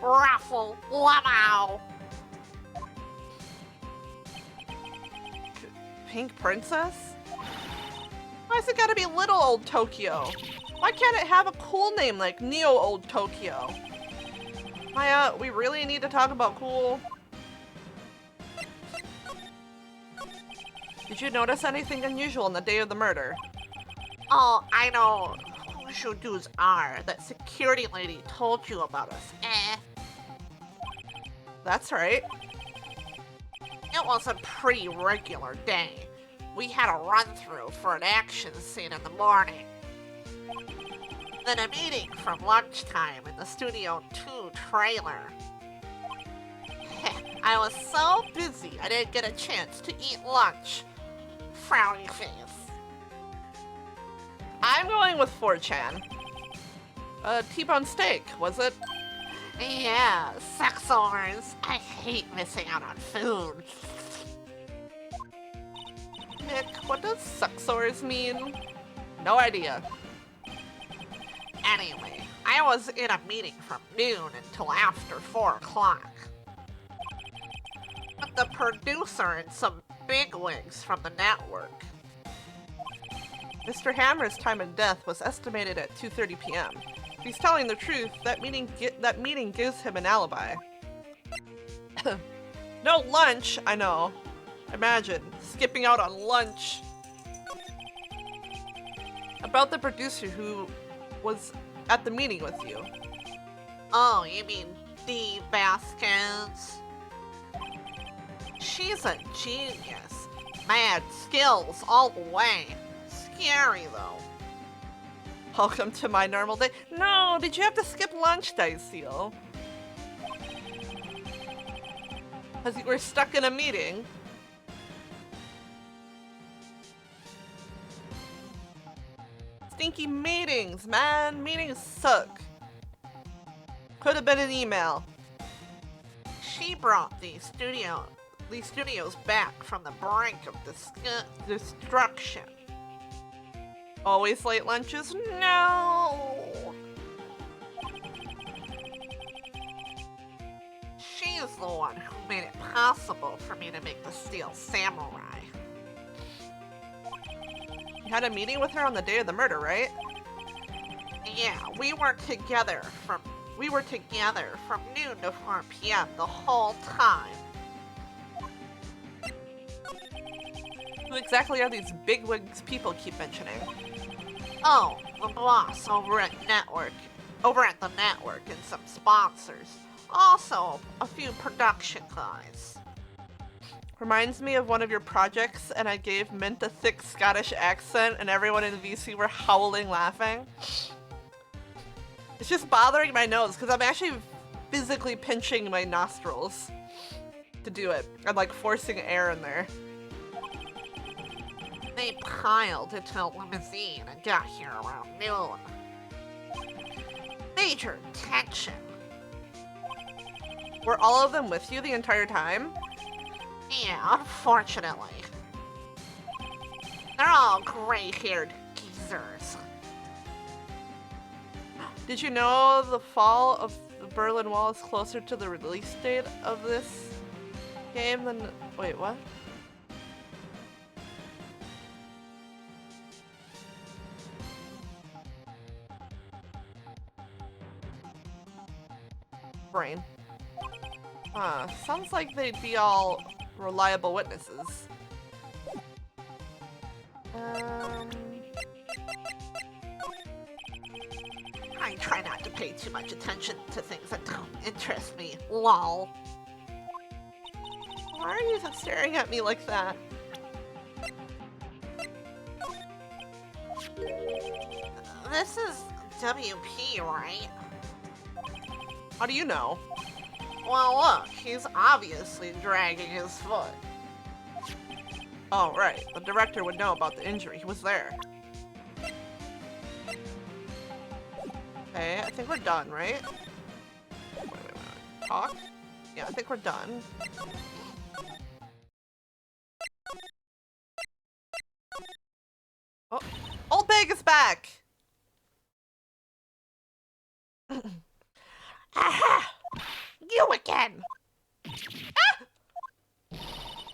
Raffle Lamau. Pink Princess? Why's it gotta be Little Old Tokyo? Why can't it have a cool name like Neo Old Tokyo? Maya, we really need to talk about cool. Did you notice anything unusual on the day of the murder? Oh, I know who Shudu's are. That security lady told you about us. That's right. It was a pretty regular day. We had a run-through for an action scene in the morning. Then a meeting from lunchtime in the Studio 2 trailer. I was so busy I didn't get a chance to eat lunch. Frowny face. I'm going with 4chan. T-bone steak, was it? Yeah, sex overs. I hate missing out on food. Nick, what does sucksores mean? No idea. Anyway, I was in a meeting from noon until after 4 o'clock. With the producer and some bigwigs from the network. Mr. Hammer's time of death was estimated at 2:30 p.m. If he's telling the truth, that meeting gives him an alibi. No lunch, I know. Imagine, skipping out on lunch. About the producer who was at the meeting with you. Oh, you mean Dee Baskins? She's a genius. Mad skills all the way. Scary though. Welcome to my normal day. No, did you have to skip lunch, Diceal? Because you were stuck in a meeting. Stinky meetings, man. Meetings suck. Could have been an email. She brought these studios back from the brink of destruction. Always late lunches? No. She's the one who made it possible for me to make the Steel Samurai. You had a meeting with her on the day of the murder, right? Yeah, we were together from noon to 4 p.m. the whole time. Who exactly are these bigwigs people keep mentioning? Oh, the boss over at the network and some sponsors. Also, a few production guys. Reminds me of one of your projects, and I gave Mint a thick Scottish accent, and everyone in the VC were howling laughing. It's just bothering my nose, because I'm actually physically pinching my nostrils to do it. I'm like forcing air in there. They piled into a limousine and got here around noon. Major tension. Were all of them with you the entire time? Yeah, unfortunately. They're all gray-haired geezers. Did you know the fall of the Berlin Wall is closer to the release date of this game than... Wait, what? Brain. Sounds like they'd be all reliable witnesses. I try not to pay too much attention to things that don't interest me. Lol. Why are you staring at me like that? This is WP, right? How do you know? Well, look, he's obviously dragging his foot. Oh, right. The director would know about the injury. He was there. Okay, I think we're done, right? Wait. Talk? Yeah, I think we're done. Oh, Old Bag is back! Aha! You again! Ah!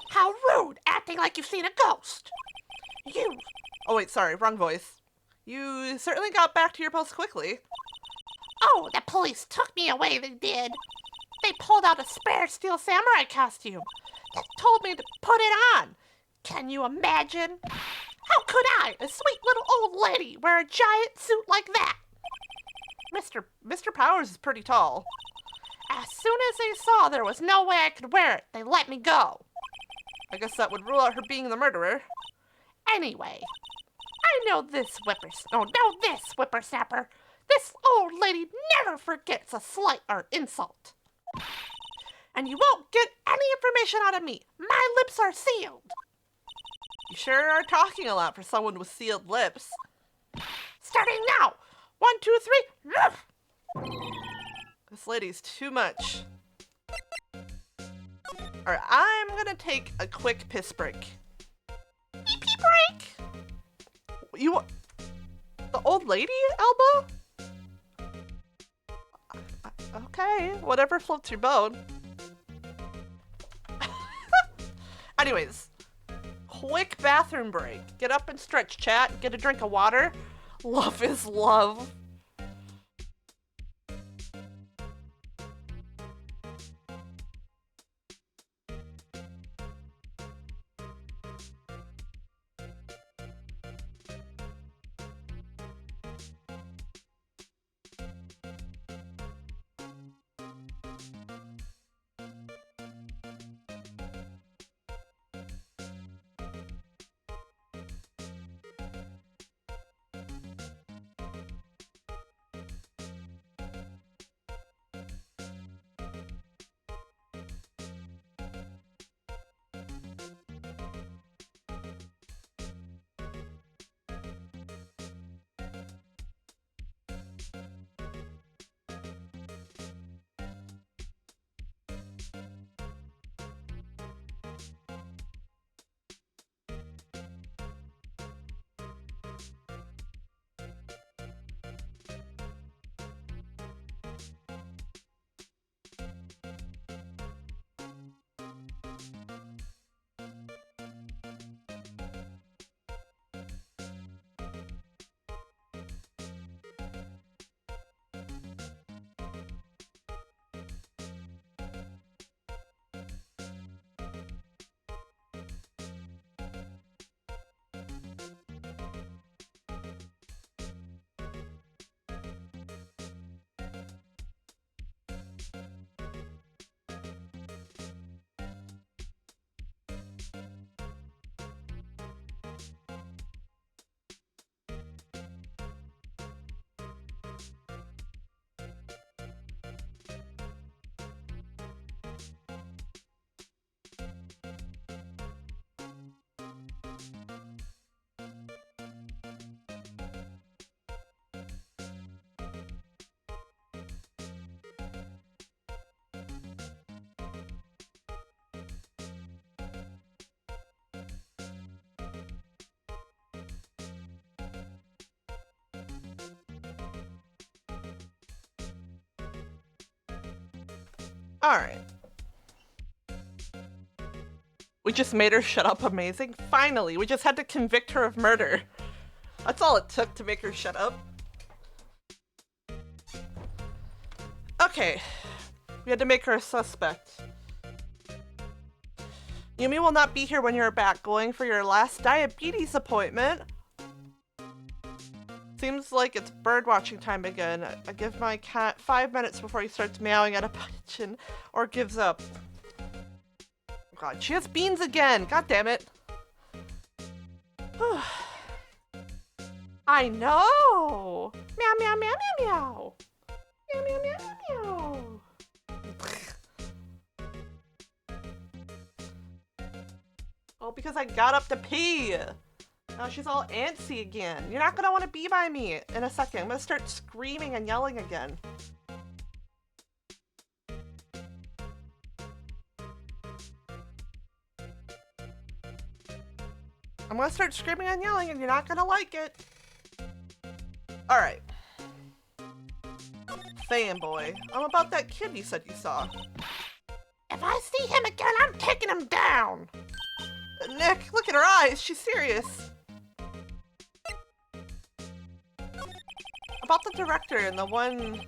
How rude, acting like you've seen a ghost! You! Oh wait, sorry, wrong voice. You certainly got back to your post quickly. Oh, the police took me away, they did. They pulled out a spare Steel Samurai costume. They told me to put it on. Can you imagine? How could I, a sweet little old lady, wear a giant suit like that? Mr. Powers is pretty tall. As soon as they saw there was no way I could wear it, they let me go. I guess that would rule out her being the murderer. Anyway, I know this whippersnapper. This old lady never forgets a slight or insult. And you won't get any information out of me. My lips are sealed. You sure are talking a lot for someone with sealed lips. Starting now. 1, 2, 3. This lady's too much. Alright, I'm gonna take a quick piss break. Pee-pee break! You... The old lady, Elba? Okay, whatever floats your boat. Anyways, quick bathroom break. Get up and stretch, chat. Get a drink of water. Love is love. Alright. We just made her shut up. Amazing. Finally, we just had to convict her of murder. That's all it took to make her shut up. Okay. We had to make her a suspect. Yumi will not be here when you're back. Going for your last diabetes appointment. Seems like it's bird watching time again. I give my cat 5 minutes before he starts meowing at a pigeon or gives up. God, she has beans again. God damn it. I know. Meow, meow, meow, meow, meow. Meow, meow, meow, meow, meow. Oh, because I got up to pee. Now she's all antsy again. You're not gonna want to be by me in a second. I'm gonna start screaming and yelling again. I'm gonna start screaming and yelling and you're not gonna like it. Alright. Fanboy. I'm about that kid you said you saw. If I see him again, I'm taking him down. Nick, look at her eyes. She's serious. About the director and the one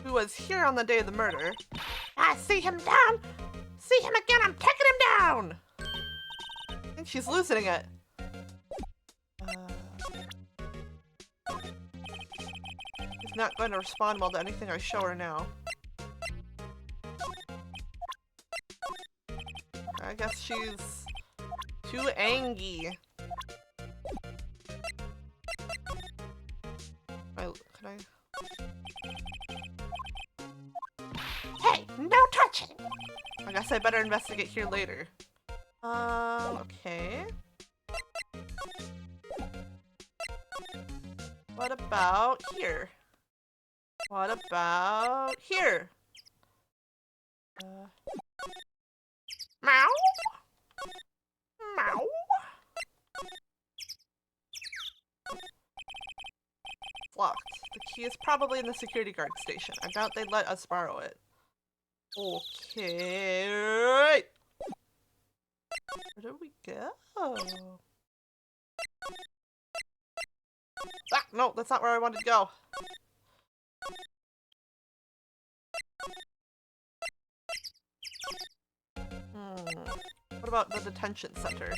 who was here on the day of the murder. I see him down. See him again, I'm taking him down. I think she's losing it. She's not going to respond well to anything I show her now. I guess she's too angry. Can I? Hey, no touching. I guess I better investigate here later. Okay. What about here? What about here? Meow? Meow? It's locked. The key is probably in the security guard station. I doubt they'd let us borrow it. Okay. Where do we go? Ah, no, that's not where I wanted to go. What about the detention center?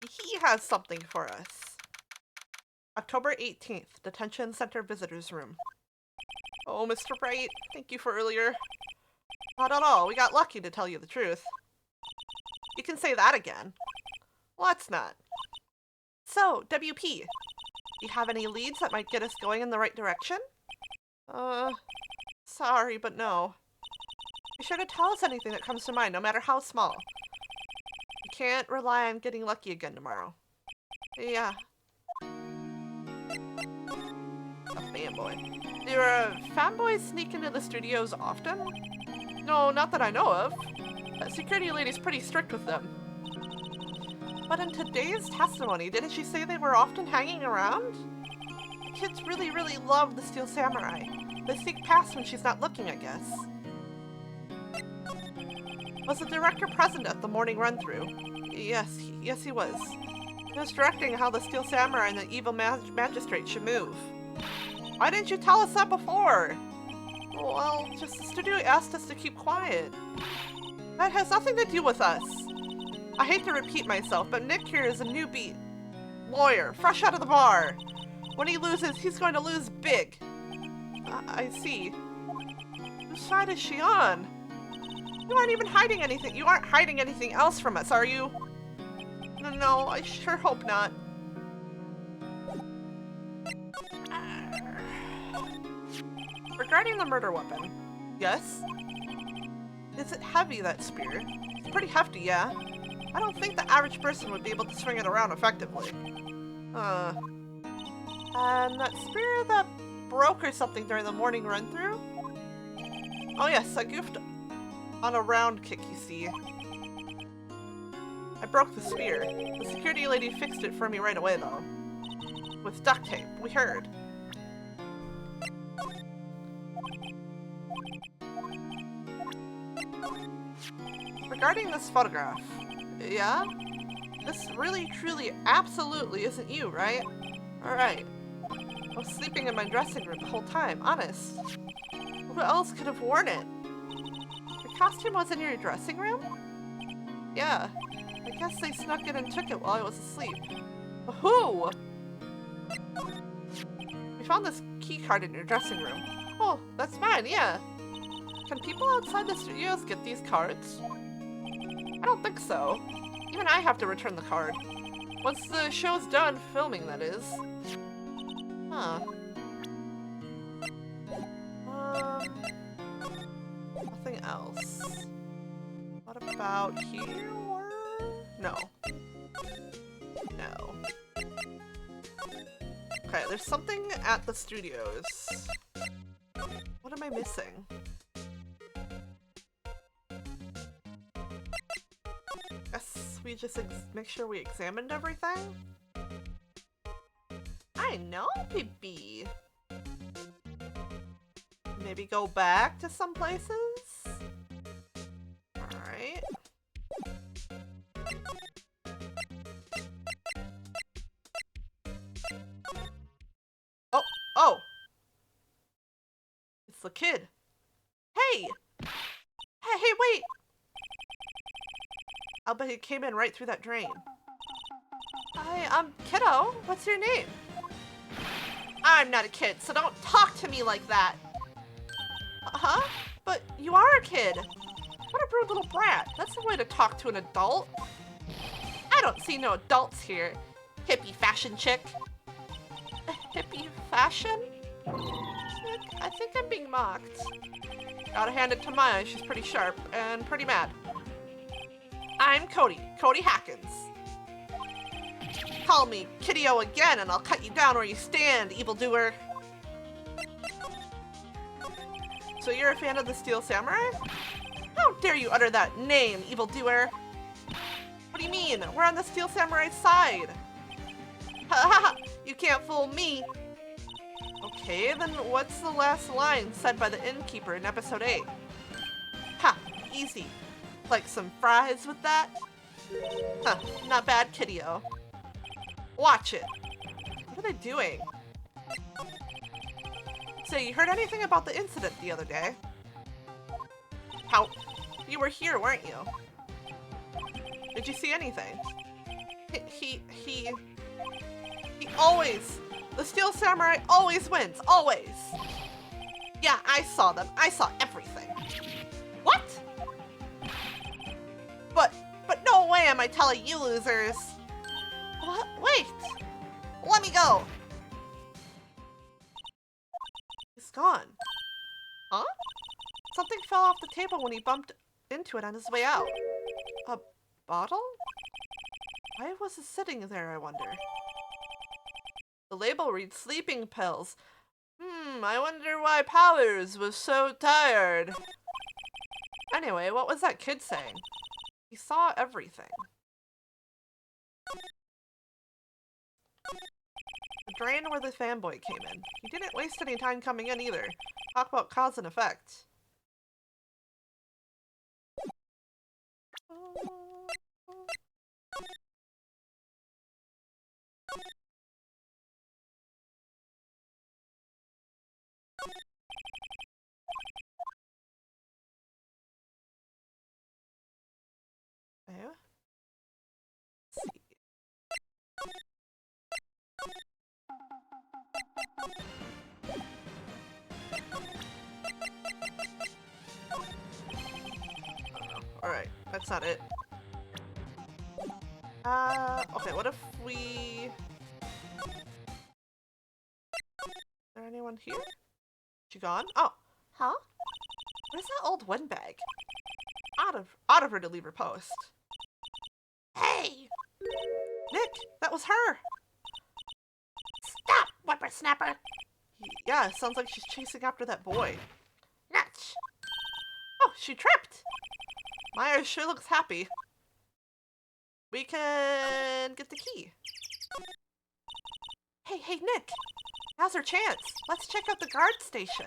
He has something for us. October 18th, detention center visitors room. Oh, Mr. Wright, thank you for earlier. Not at all. We got lucky, to tell you the truth. You can say that again. Let's not. So, WP, you have any leads that might get us going in the right direction? Sorry, but no. Be sure to tell us anything that comes to mind, no matter how small. We can't rely on getting lucky again tomorrow. Yeah. A fanboy. Do fanboys sneak into the studios often? No, not that I know of. That security lady's pretty strict with them. But in today's testimony, didn't she say they were often hanging around? The kids really, really love the Steel Samurai. They sneak past when she's not looking, I guess. Was the director present at the morning run-through? Yes, he was. He was directing how the Steel Samurai and the evil magistrate should move. Why didn't you tell us that before? Well, just the studio asked us to keep quiet. That has nothing to do with us. I hate to repeat myself, but Nick here is a newbie lawyer, fresh out of the bar. When he loses, he's going to lose big. I see. Whose side is she on? You aren't even hiding anything. You aren't hiding anything else from us, are you? No, I sure hope not. Regarding the murder weapon. Yes? Is it heavy, that spear? It's pretty hefty, yeah? I don't think the average person would be able to swing it around effectively. And that spear that broke or something during the morning run-through? Oh yes, I goofed on a round kick, you see. I broke the spear. The security lady fixed it for me right away, though. With duct tape, we heard. Regarding this photograph, yeah? This really, truly, absolutely isn't you, right? Alright. I was sleeping in my dressing room the whole time, honest. Who else could have worn it? Your costume was in your dressing room? Yeah. I guess they snuck it and took it while I was asleep. But who? We found this key card in your dressing room. Oh, that's mine, yeah. Can people outside the studios get these cards? I don't think so. Even I have to return the card. Once the show's done filming, that is. Huh. Nothing else. What about here? No. No. Okay, there's something at the studios. What am I missing? Guess we just make sure we examined everything? I know, baby. Maybe go back to some places? Alright. Oh! It's the kid. Hey! Hey, wait! I'll bet he came in right through that drain. Hi, kiddo, what's your name? I'm not a kid, so don't talk to me like that. Huh? But you are a kid. What a rude little brat. That's the way to talk to an adult. I don't see no adults here. Hippie fashion chick. Hippie fashion? Chick, I think I'm being mocked. Gotta hand it to Maya, she's pretty sharp and pretty mad. I'm Cody Hackins. Call me Kiddio again and I'll cut you down where you stand, evildoer. So you're a fan of the Steel Samurai? How dare you utter that name, evildoer? What do you mean? We're on the Steel Samurai's side. Ha ha ha! You can't fool me. Okay, then what's the last line said by the innkeeper in episode 8? Ha! Easy. Like some fries with that? Huh, not bad, Kiddio. Watch it. What are they doing? Say, you heard anything about the incident the other day? How? You were here, weren't you? Did you see anything? He always, the Steel Samurai always wins, always. Yeah, I saw them. I saw everything. What? But no way am I telling you losers. What? Wait. Let me go. He's gone. Huh? Something fell off the table when he bumped into it on his way out. A bottle? Why was it sitting there, I wonder? The label reads sleeping pills. I wonder why Powers was so tired. Anyway, what was that kid saying? He saw everything. The drain where the fanboy came in. He didn't waste any time coming in either. Talk about cause and effect. Okay. Let's see. Alright, that's not it. Okay, what if we... Is there anyone here? She gone? Oh, huh? Where's that old windbag? Out of her to leave her post. Hey! Nick, that was her! Stop, whippersnapper! Yeah, sounds like she's chasing after that boy. Nuts! Oh, she tripped! Maya sure looks happy. We can get the key. Hey, Nick! Now's our chance. Let's check out the guard station.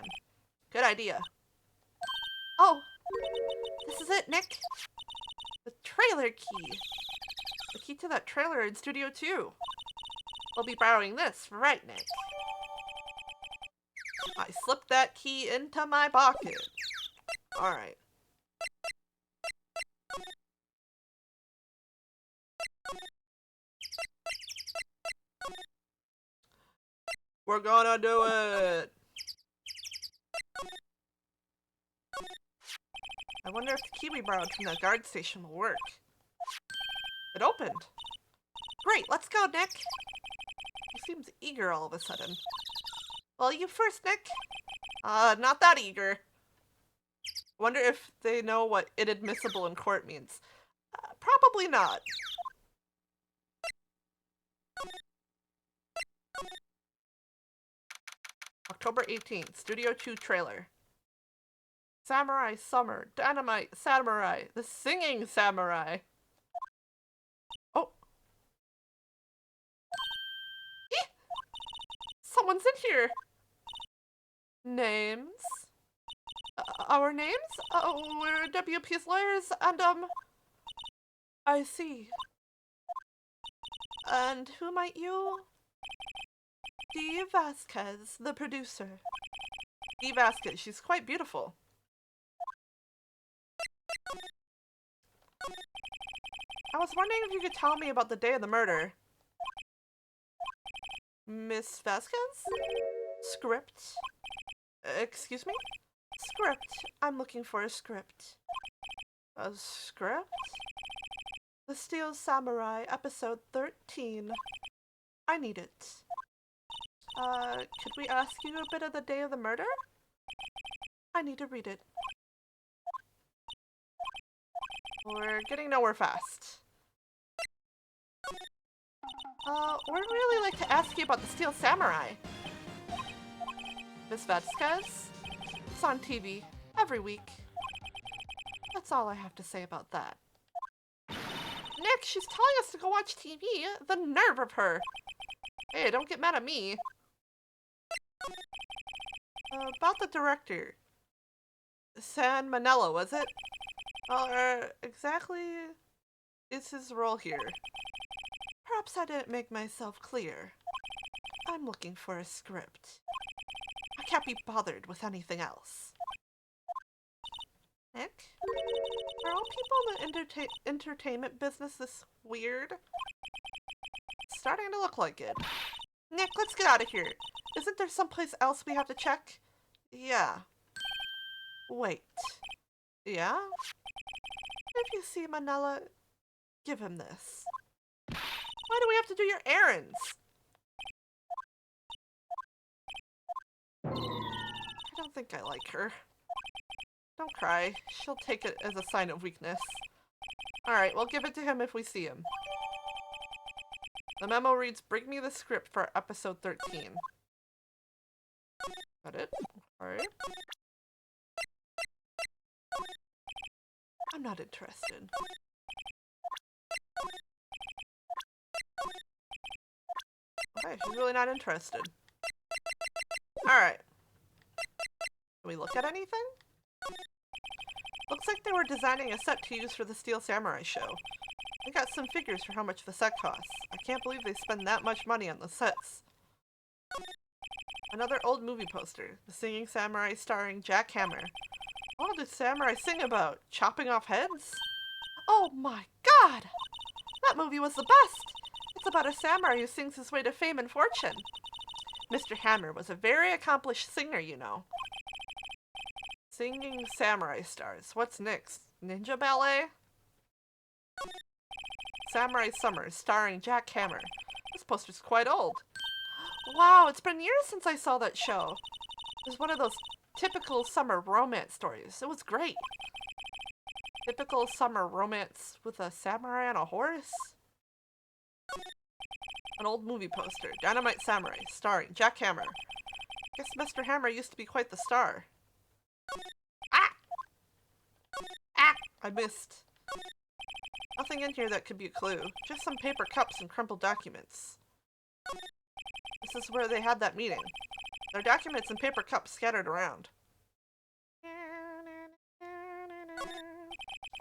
Good idea. Oh, this is it, Nick. The trailer key. The key to that trailer in Studio 2. We'll be borrowing this, right, Nick? I slipped that key into my pocket. Alright. We're gonna do it! I wonder if the key we borrowed from the guard station will work. It opened. Great, let's go, Nick. He seems eager all of a sudden. Well, you first, Nick. Not that eager. Wonder if they know what inadmissible in court means. Probably not. October 18th, Studio 2 trailer. Samurai Summer, Dynamite Samurai, the Singing Samurai. Oh. Eeh! Someone's in here. Names? Our names? We're WP's lawyers, and, I see. And who might you? Dee Vasquez, the producer. Dee Vasquez, she's quite beautiful. I was wondering if you could tell me about the day of the murder. Miss Vasquez? Script? Excuse me? Script. I'm looking for a script. A script? The Steel Samurai, episode 13. I need it. Could we ask you a bit of the day of the murder? I need to read it. We're getting nowhere fast. We'd really like to ask you about the Steel Samurai. Miss Vasquez? It's on TV every week. That's all I have to say about that. Nick, she's telling us to go watch TV. The nerve of her. Hey, don't get mad at me. About the director. San Manella, was it? Exactly is his role here? Perhaps I didn't make myself clear. I'm looking for a script. I can't be bothered with anything else. Nick? Are all people in the entertainment business this weird? It's starting to look like it. Nick, let's get out of here. Isn't there someplace else we have to check? Yeah. Wait. Yeah? If you see Manella, give him this. Why do we have to do your errands? I don't think I like her. Don't cry. She'll take it as a sign of weakness. Alright, we'll give it to him if we see him. The memo reads, bring me the script for episode 13. Got it? Alright. I'm not interested. Okay, she's really not interested. Alright. Can we look at anything? Looks like they were designing a set to use for the Steel Samurai show. I got some figures for how much the set costs. I can't believe they spend that much money on the sets. Another old movie poster. The Singing Samurai starring Jack Hammer. What did samurai sing about? Chopping off heads? Oh my god! That movie was the best! It's about a samurai who sings his way to fame and fortune. Mr. Hammer was a very accomplished singer, you know. Singing samurai stars. What's next? Ninja ballet? Samurai Summer, starring Jack Hammer. This poster's quite old. Wow, it's been years since I saw that show. It was one of those typical summer romance stories. It was great. Typical summer romance with a samurai on a horse? An old movie poster. Dynamite Samurai, starring Jack Hammer. Guess Mr. Hammer used to be quite the star. Ah! Ah! I missed. Nothing in here that could be a clue. Just some paper cups and crumpled documents. This is where they had that meeting. There are documents and paper cups scattered around.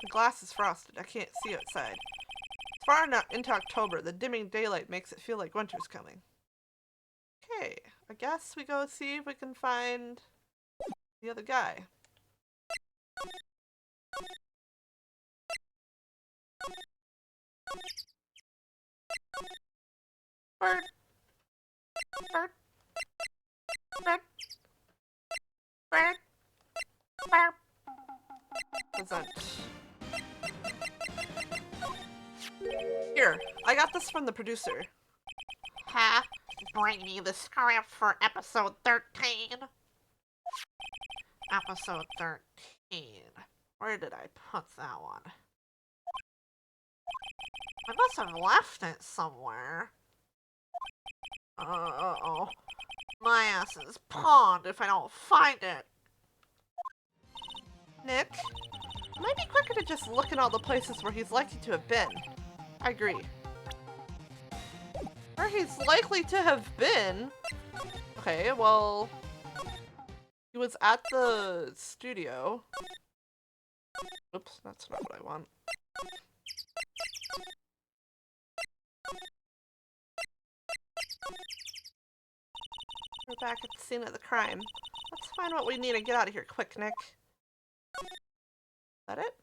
The glass is frosted. I can't see outside. It's far enough into October. The dimming daylight makes it feel like winter's coming. Okay, I guess we go see if we can find the other guy. Bird. Bird. Bird. Bird. Bird. Present. Here, I got this from the producer. Huh? Bring me the script for episode 13. Episode 13. Where did I put that one? I must have left it somewhere. Uh-oh. My ass is pawned if I don't find it. Nick, it might be quicker to just look in all the places where he's likely to have been. I agree. Where he's likely to have been? Okay, well, he was at the studio. Oops, that's not what I want. We're back at the scene of the crime. Let's find what we need and get out of here quick, Nick. Is that it?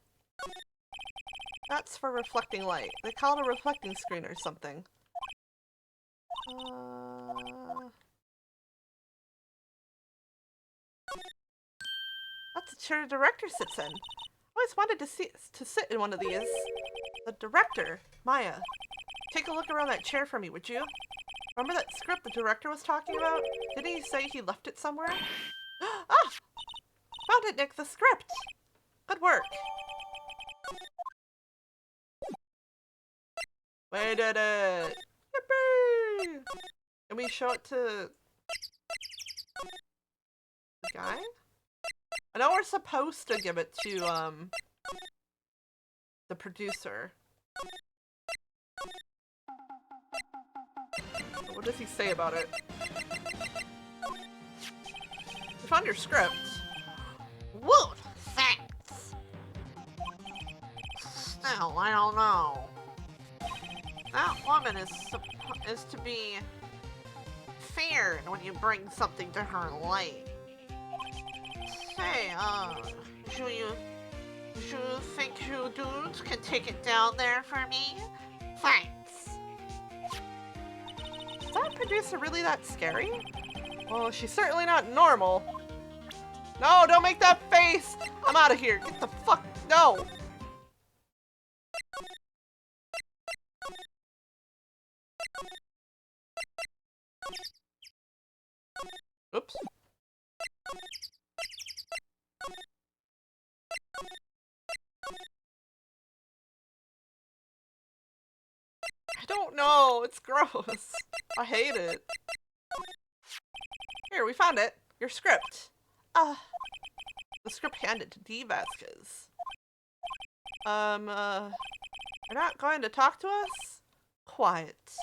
That's for reflecting light. They call it a reflecting screen or something. That's a chair the director sits in. I always wanted to sit in one of these. The director, Maya. Take a look around that chair for me, would you? Remember that script the director was talking about? Didn't he say he left it somewhere? Ah! Found it, Nick, the script! Good work. We did it! Yippee! Can we show it to the guy? I know we're supposed to give it to, the producer. What does he say about it? We found your script. Woo! Thanks. Still, I don't know. That woman is to be feared when you bring something to her light. Say, do you think you dudes can take it down there for me? Thanks. Is that producer really that scary? Well, she's certainly not normal. No, don't make that face! I'm out of here. Get the fuck... No! Oops. I don't know. It's gross. I hate it. Here, we found it. Your script. The script handed to D. Vasquez. You're not going to talk to us? Quiet.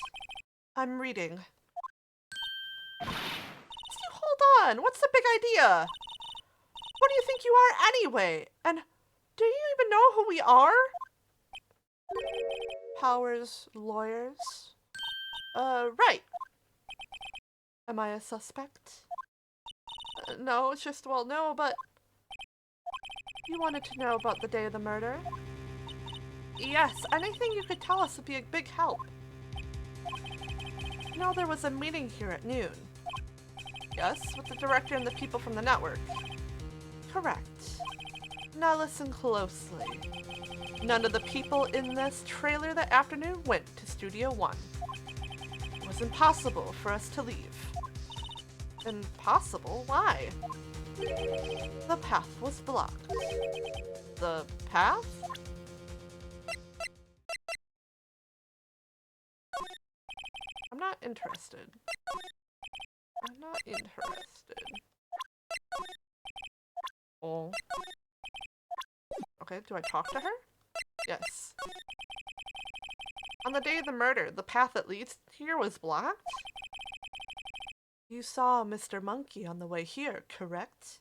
I'm reading. Hold on. What's the big idea? What do you think you are anyway? And do you even know who we are? Powers, lawyers. Right. Am I a suspect? No, it's just, well, no, but... You wanted to know about the day of the murder? Yes, anything you could tell us would be a big help. You know, there was a meeting here at noon. Yes, with the director and the people from the network. Correct. Now listen closely. None of the people in this trailer that afternoon went to Studio One. It was impossible for us to leave. Impossible? Why? The path was blocked. The path? I'm not interested. I'm not interested. Oh. Okay, do I talk to her? Yes. On the day of the murder, the path that leads here was blocked? You saw Mr. Monkey on the way here, correct?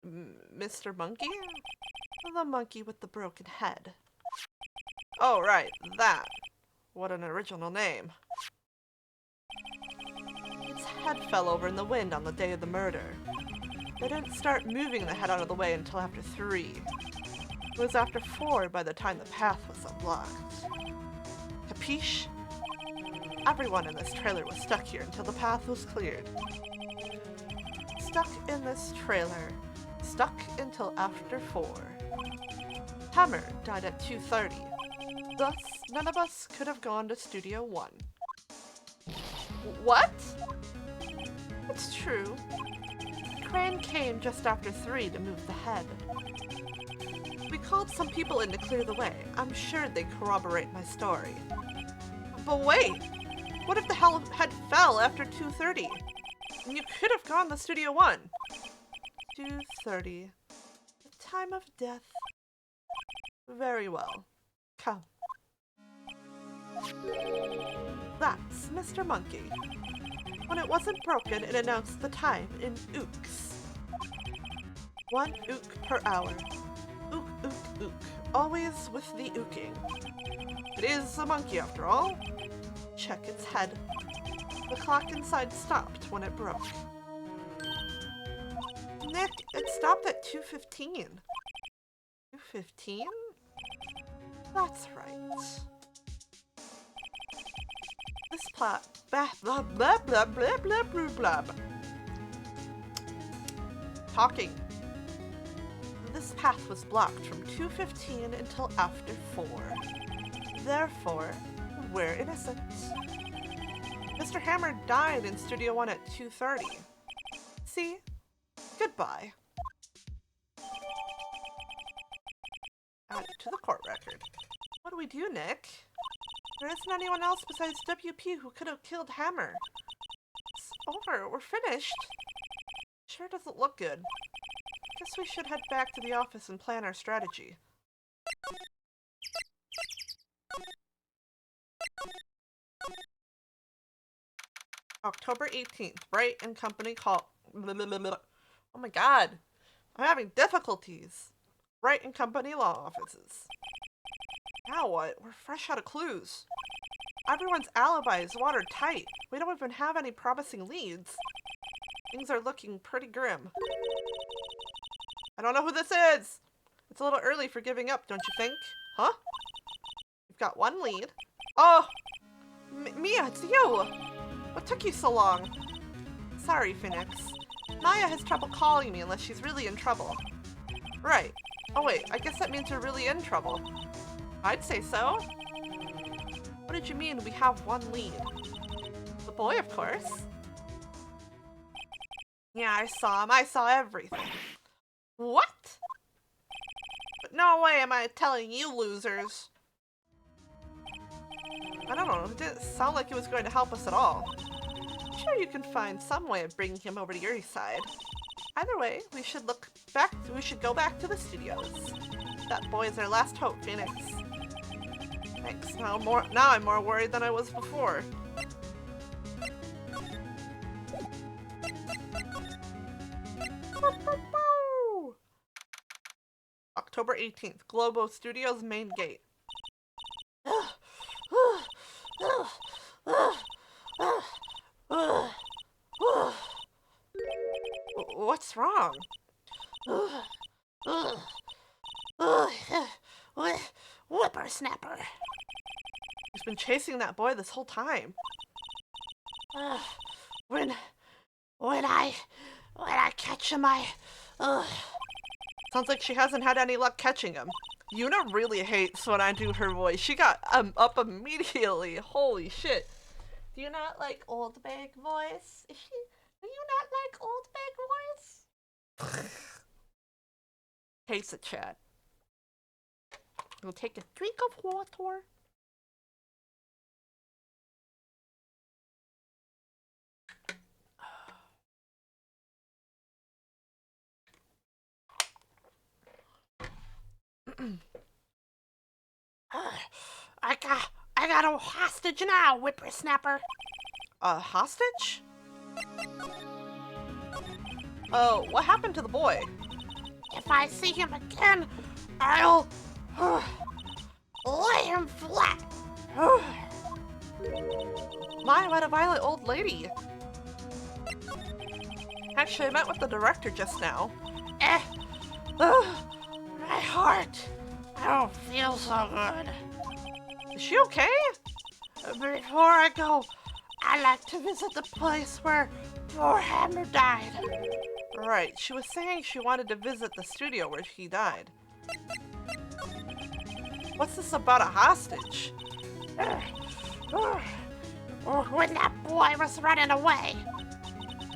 Mr. Monkey? The monkey with the broken head. Oh, right, that. What an original name. Its head fell over in the wind on the day of the murder. They didn't start moving the head out of the way until after 3. It was after 4 by the time the path was unblocked. Capiche? Everyone in this trailer was stuck here until the path was cleared. Stuck in this trailer. Stuck until after 4. Hammer died at 2:30. Thus, none of us could have gone to Studio One. What? It's true. Crane came just after 3 to move the head. We called some people in to clear the way. I'm sure they corroborate my story. But wait! What if the head fell after 2:30? You could have gone to Studio One. 2:30. The time of death. Very well. Come. That's Mr. Monkey. When it wasn't broken, it announced the time in ooks. 1 ook per hour. Ook, ook, ook. Always with the ooking. It is a monkey after all. Check its head. The clock inside stopped when it broke. Nick, it stopped at 2:15. 2:15? That's right. This plot blah blah blah blah blah blah blah blah. Talking. This path was blocked from 2:15 until after 4. Therefore, we're innocent. Mr. Hammer died in Studio One at 2:30. See? Goodbye. Add it to the court record. What do we do, Nick? There isn't anyone else besides WP who could have killed Hammer. It's over. We're finished. Sure doesn't look good. Guess we should head back to the office and plan our strategy. October 18th, Wright and Company call. Oh my god. I'm having difficulties. Wright and Company law offices. Now what? We're fresh out of clues. Everyone's alibi is watertight. We don't even have any promising leads. Things are looking pretty grim. I don't know who this is. It's a little early for giving up, don't you think? Huh? We've got one lead. Oh! Mia, it's you! What took you so long? Sorry, Phoenix. Maya has trouble calling me unless she's really in trouble. Right. Oh wait, I guess that means you're really in trouble. I'd say so. What did you mean we have one lead? The boy, of course. Yeah, I saw him. I saw everything. What? But no way am I telling you losers. I don't know. It didn't sound like it was going to help us at all. Sure, you can find some way of bringing him over to your side. Either way, we should go back to the studios. That boy is our last hope, Phoenix. Thanks. Now I'm more worried than I was before. October 18th, Globo Studios main gate. What's wrong? Whippersnapper. He's been chasing that boy this whole time. When I catch him, Sounds like she hasn't had any luck catching him. Yuna really hates when I do her voice. She got up immediately. Holy shit. Do you not like old bag voice? Do you not like old bag voice? Hates it, Chad. We'll take a drink of water. I got a hostage now, whippersnapper. A hostage? Oh, what happened to the boy? If I see him again, I'll lay him flat. My, what a violent old lady. Actually, I met with the director just now. My heart. I don't feel so good. Is she okay? Before I go, I'd like to visit the place where poor Hammer died. Right, she was saying she wanted to visit the studio where he died. What's this about a hostage? When that boy was running away,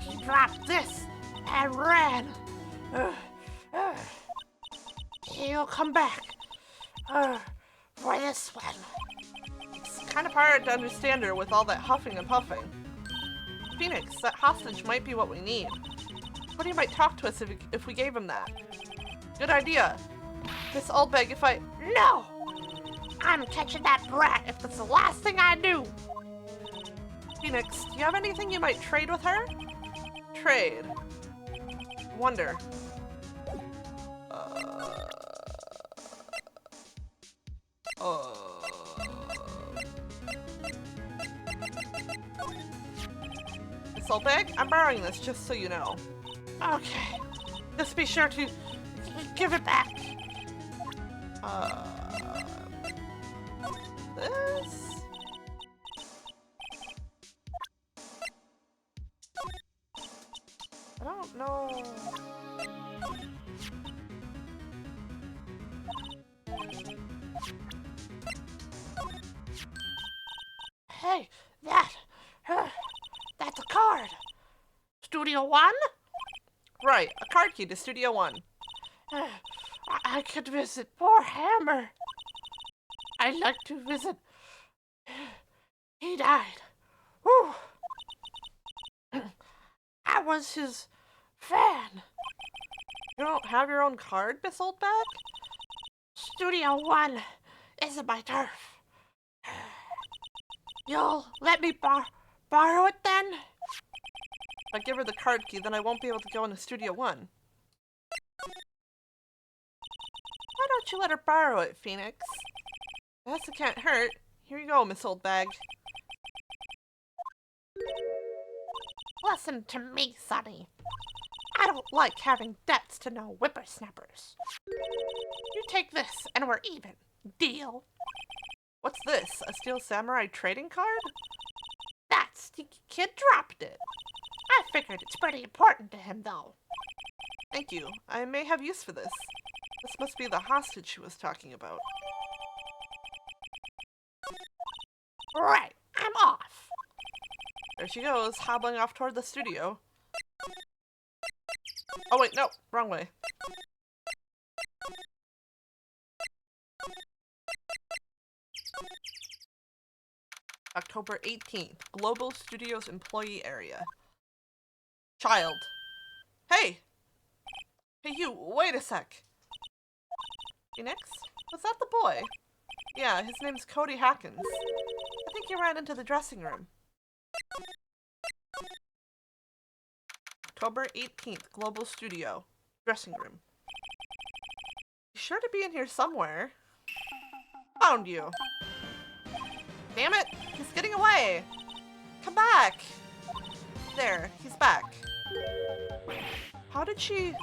he dropped this and ran. He'll come back for this one. It's kind of hard to understand her with all that huffing and puffing. Phoenix, that hostage might be what we need. Cody might talk to us if we gave him that. Good idea. Miss Oldbag, if I... No! I'm catching that brat if that's the last thing I do. Phoenix, do you have anything you might trade with her? Trade. Wonder. Miss Oldbag, I'm borrowing this just so you know. Okay. Just be sure to give it back. This? I don't know. Hey, that's a card. Studio One? Right, a card key to Studio One. I could visit poor Hammer. I'd like to visit He died. Whew. I was his fan. You don't have your own card, Miss Oldbag? Studio One isn't my turf. You'll let me borrow it then? If I give her the card key, then I won't be able to go into Studio One. Why don't you let her borrow it, Phoenix? Guess it can't hurt. Here you go, Miss Oldbag. Listen to me, Sonny. I don't like having debts to no whippersnappers. You take this and we're even. Deal? What's this? A Steel Samurai trading card? That stinky kid dropped it. I figured it's pretty important to him, though. Thank you. I may have use for this. This must be the hostage she was talking about. Right, I'm off. There she goes, hobbling off toward the studio. Oh wait, no, wrong way. October 18th, Global Studios Employee Area. Child. Hey! Hey you, wait a sec. Phoenix? Was that the boy? Yeah, his name's Cody Hawkins. I think he ran into the dressing room. October 18th, Global Studio. Dressing room. He's sure to be in here somewhere. Found you. Damn it! He's getting away! Come back! There, he's back. How did she...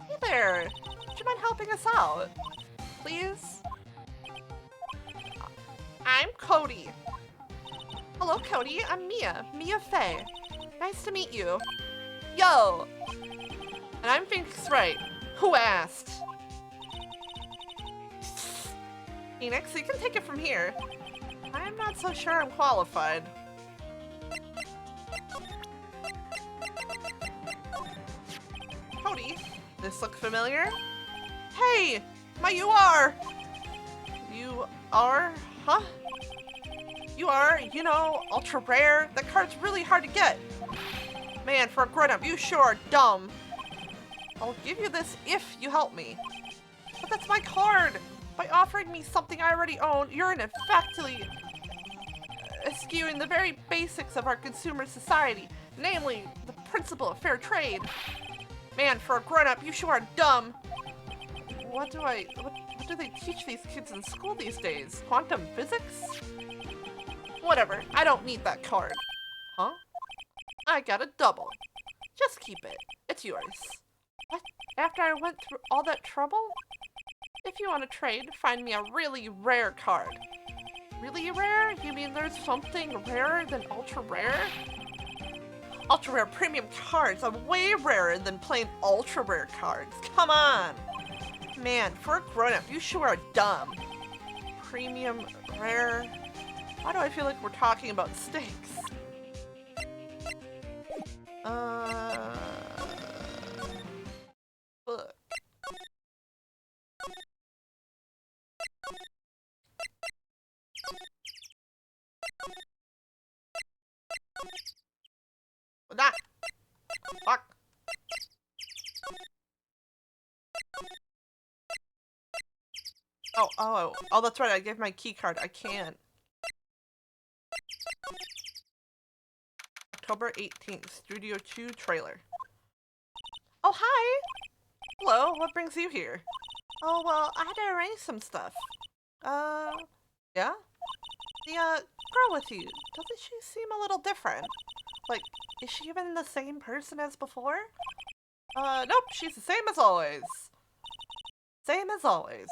Hey there! Would you mind helping us out? Please? I'm Cody. Hello, Cody. I'm Mia. Mia Fey. Nice to meet you. Yo! And I'm Phoenix Wright. Who asked? Phoenix, you can take it from here. I'm not so sure I'm qualified. Cody, this look familiar? Hey! You are! You are? Huh? You are, you know, ultra rare. That card's really hard to get. Man, for a grown-up, you sure are dumb. I'll give you this if you help me. But that's my card! By offering me something I already own, you're in effectively eschewing the very basics of our consumer society, namely the principle of fair trade. Man, for a grown-up, you sure are dumb. What do they teach these kids in school these days? Quantum physics? Whatever, I don't need that card. Huh? I got a double. Just keep it. It's yours. What? After I went through all that trouble? If you want to trade, find me a really rare card. Really rare? You mean there's something rarer than ultra rare? Ultra rare premium cards are way rarer than plain ultra rare cards. Come on! Man, for a grown-up, you sure are dumb. Premium rare? Why do I feel like we're talking about steaks? Look. Nah. Fuck. Oh, that's right, I gave my key card. I can't. October 18th, Studio 2 trailer. Oh, hi! Hello, what brings you here? Oh, well, I had to arrange some stuff. Yeah? The, girl with you, doesn't she seem a little different? Like, is she even the same person as before? Nope, she's the same as always. Same as always.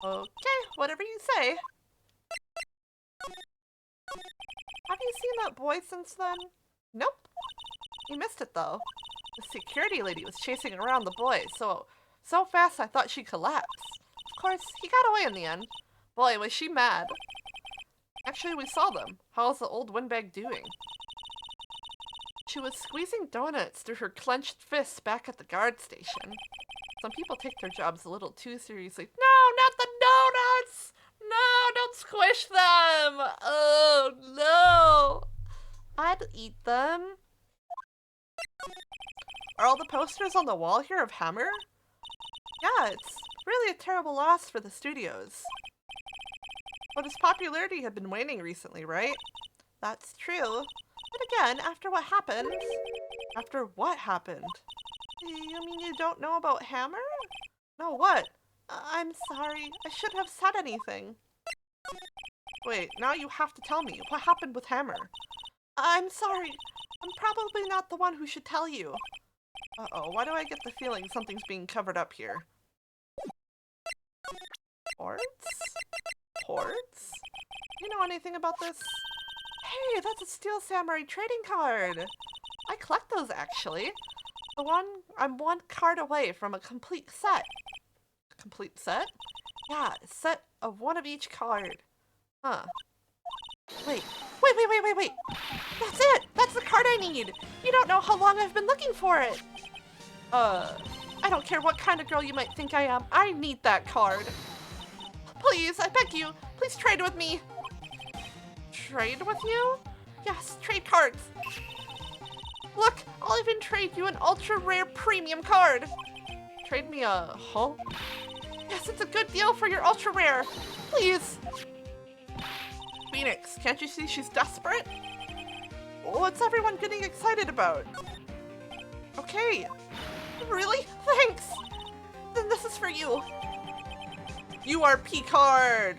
Okay, whatever you say. Have you seen that boy since then? Nope. You missed it, though. The security lady was chasing around the boy, so fast I thought she'd collapse. Of course, he got away in the end. Boy, was she mad. Actually, we saw them. How's the old windbag doing? She was squeezing donuts through her clenched fists back at the guard station. Some people take their jobs a little too seriously. No, not the donuts! No, don't Don't squish them! Oh no! I'd eat them. Are all the posters on the wall here of Hammer? Yeah, it's really a terrible loss for the studios. But his popularity had been waning recently, right? That's true. But again, after what happened... After what happened? You mean you don't know about Hammer? No, what? I'm sorry. I shouldn't have said anything. Wait, now you have to tell me. What happened with Hammer? I'm sorry. I'm probably not the one who should tell you. Uh-oh, why do I get the feeling something's being covered up here? Ports? Ports? You know anything about this? Hey, that's a Steel Samurai trading card! I collect those, actually. I'm one card away from a complete set. Complete set? Yeah, a set of one of each card. Huh. Wait. That's it! That's the card I need! You don't know how long I've been looking for it! I don't care what kind of girl you might think I am. I need that card. Please, I beg you, please trade with me. Trade with you? Yes, trade cards. Look, I'll even trade you an ultra rare premium card. Trade me a, huh? Yes, it's a good deal for your ultra rare. Please. Phoenix, can't you see she's desperate? What's everyone getting excited about? Okay. Really? Thanks. Then this is for you. URP card.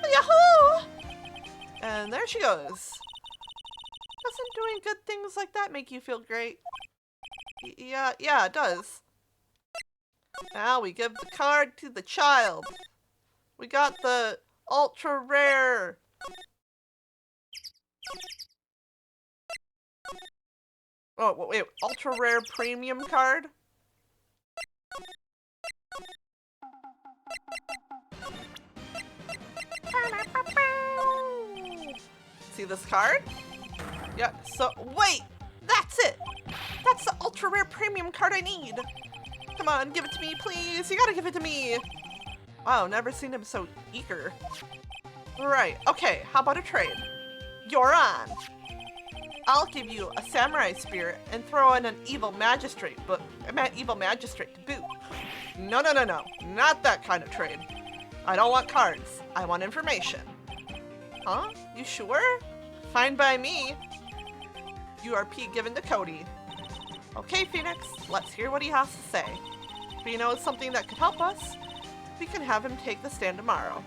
Yahoo! And there she goes. Doesn't doing good things like that make you feel great? Yeah, it does. Now we give the card to the child. We got the ultra rare. Oh, wait, ultra rare premium card? See this card? Yeah, so, wait! That's it! That's the ultra rare premium card I need! Come on, give it to me, please! You gotta give it to me! Wow, never seen him so eager. Right, okay, how about a trade? You're on! I'll give you a samurai spirit and throw in an evil magistrate, but I meant evil magistrate to boot. No, not that kind of trade. I don't want cards, I want information. Huh? You sure? Fine by me. URP given to Cody. Okay, Phoenix, let's hear what he has to say. If he knows something that could help us, we can have him take the stand tomorrow.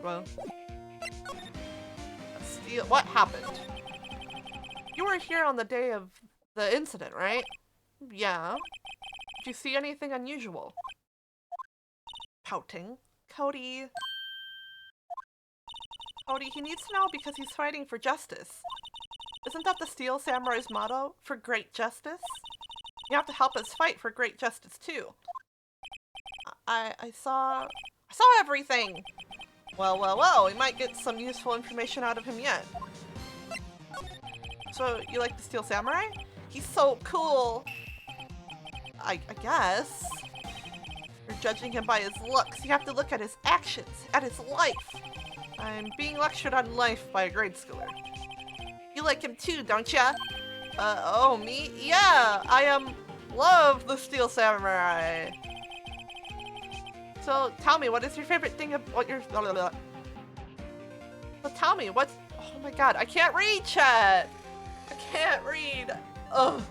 Well, what happened? You were here on the day of the incident, right? Yeah. Did you see anything unusual? Pouting. Cody, he needs to know because he's fighting for justice. Isn't that the Steel Samurai's motto? For great justice? You have to help us fight for great justice too. I saw everything. Well, we might get some useful information out of him yet. So, you like the Steel Samurai? He's so cool. I guess. You're judging him by his looks. You have to look at his actions, at his life. I'm being lectured on life by a grade schooler. You like him too, don't ya? Oh, me? Yeah, I love the Steel Samurai. So, tell me, what is your favorite thing of what your... So tell me, what's... Oh my god, I can't read, chat! I can't read. Ugh.